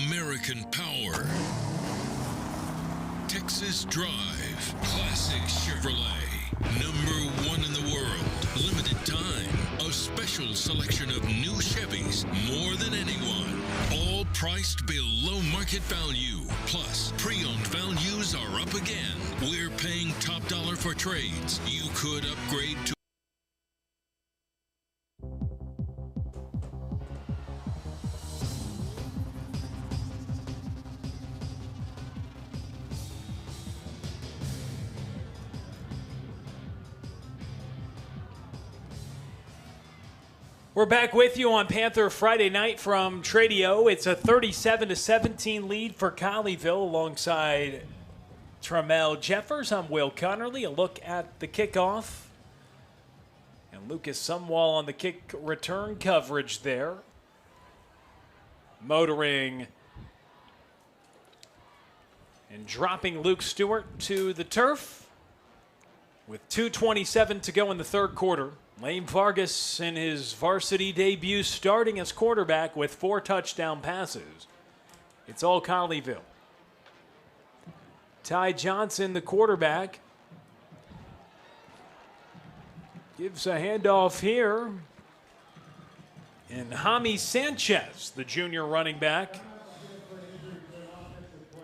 S5: American Power. Texas Drive. Classic Chevrolet. Number 1 in the world. Limited time. A special selection of new Chevys. More than anyone. All priced below market value. Plus, pre-owned values are up again. We're paying top dollar for trades. You could upgrade to
S3: We're back with you on Panther Friday night from Tradio. It's a 37-17 lead for Colleyville alongside Tramel Jeffers. I'm Will Connerly. A look at the kickoff. And Lucas Sumwall on the kick return coverage there. Motoring and dropping Luke Stewart to the turf with 2:27 to go in the third quarter. Lane Vargas in his varsity debut starting as quarterback with 4 touchdown passes. It's all Colleyville. Ty Johnson, the quarterback, gives a handoff here. And Jaime Sanchez, the junior running back,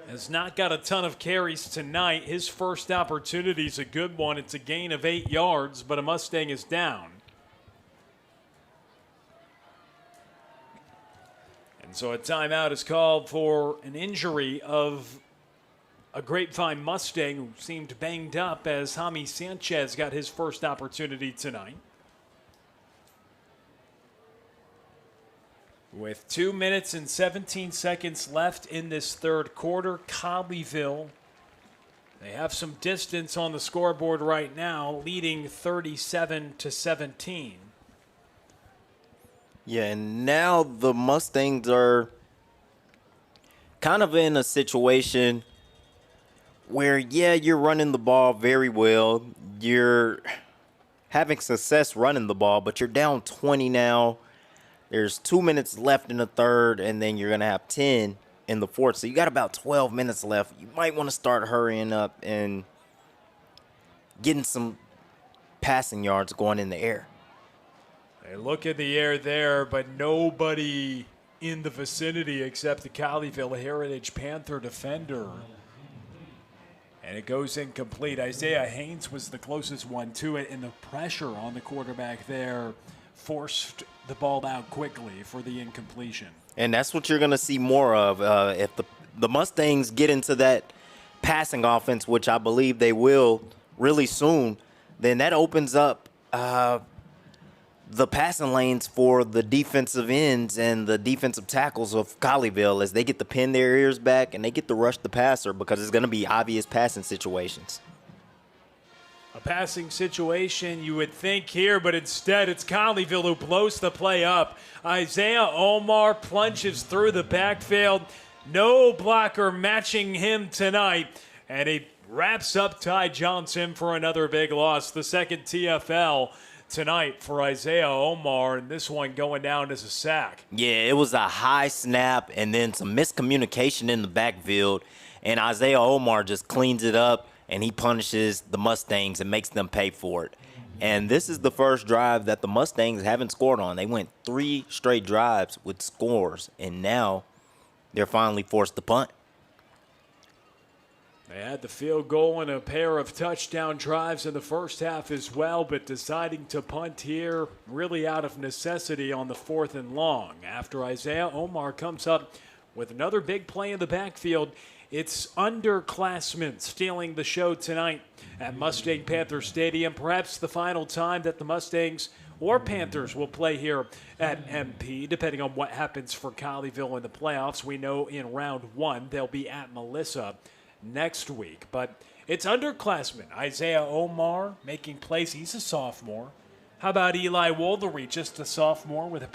S3: has not got a ton of carries tonight. His first opportunity is a good one. It's a gain of 8 yards, but a Mustang is down. And so a timeout is called for an injury of a Grapevine Mustang who seemed banged up as Jaime Sanchez got his first opportunity tonight. With 2 minutes and 17 seconds left in this third quarter, Colleyville, they have some distance on the scoreboard right now, leading 37-17.
S4: Yeah, and now the Mustangs are kind of in a situation where, yeah, you're running the ball very well. You're having success running the ball, but you're down 20 now. There's 2 minutes left in the third, and then you're going to have 10 in the fourth. So you got about 12 minutes left. You might want to start hurrying up and getting some passing yards going in the air.
S3: They look in the air there, but nobody in the vicinity except the Colleyville Heritage Panther defender. And it goes incomplete. Isaiah Haynes was the closest one to it, and the pressure on the quarterback there forced the ball out quickly for the incompletion.
S4: And that's what you're going to see more of if the Mustangs get into that passing offense, which I believe they will really soon. Then that opens up the passing lanes for the defensive ends and the defensive tackles of Colleyville as they get to pin their ears back and they get to rush the passer because it's going to be obvious passing situations.
S3: A passing situation you would think here, but instead it's Colleyville who blows the play up. Isaiah Omar plunges through the backfield. No blocker matching him tonight. And he wraps up Ty Johnson for another big loss. The second TFL tonight for Isaiah Omar, and this one going down as a sack.
S4: Yeah, it was a high snap and then some miscommunication in the backfield. And Isaiah Omar just cleans it up. And he punishes the Mustangs and makes them pay for it. And this is the first drive that the Mustangs haven't scored on. They went 3 straight drives with scores, and now they're finally forced to punt.
S3: They had the field goal and a pair of touchdown drives in the first half as well, but deciding to punt here really out of necessity on the 4th and long. After Isaiah Omar comes up with another big play in the backfield, it's underclassmen stealing the show tonight at Mustang Panther Stadium. Perhaps the final time that the Mustangs or Panthers will play here at MP, depending on what happens for Colleyville in the playoffs. We know in round 1 they'll be at Melissa next week. But it's underclassmen. Isaiah Omar making plays. He's a sophomore. How about Eli Woldery, just a sophomore with a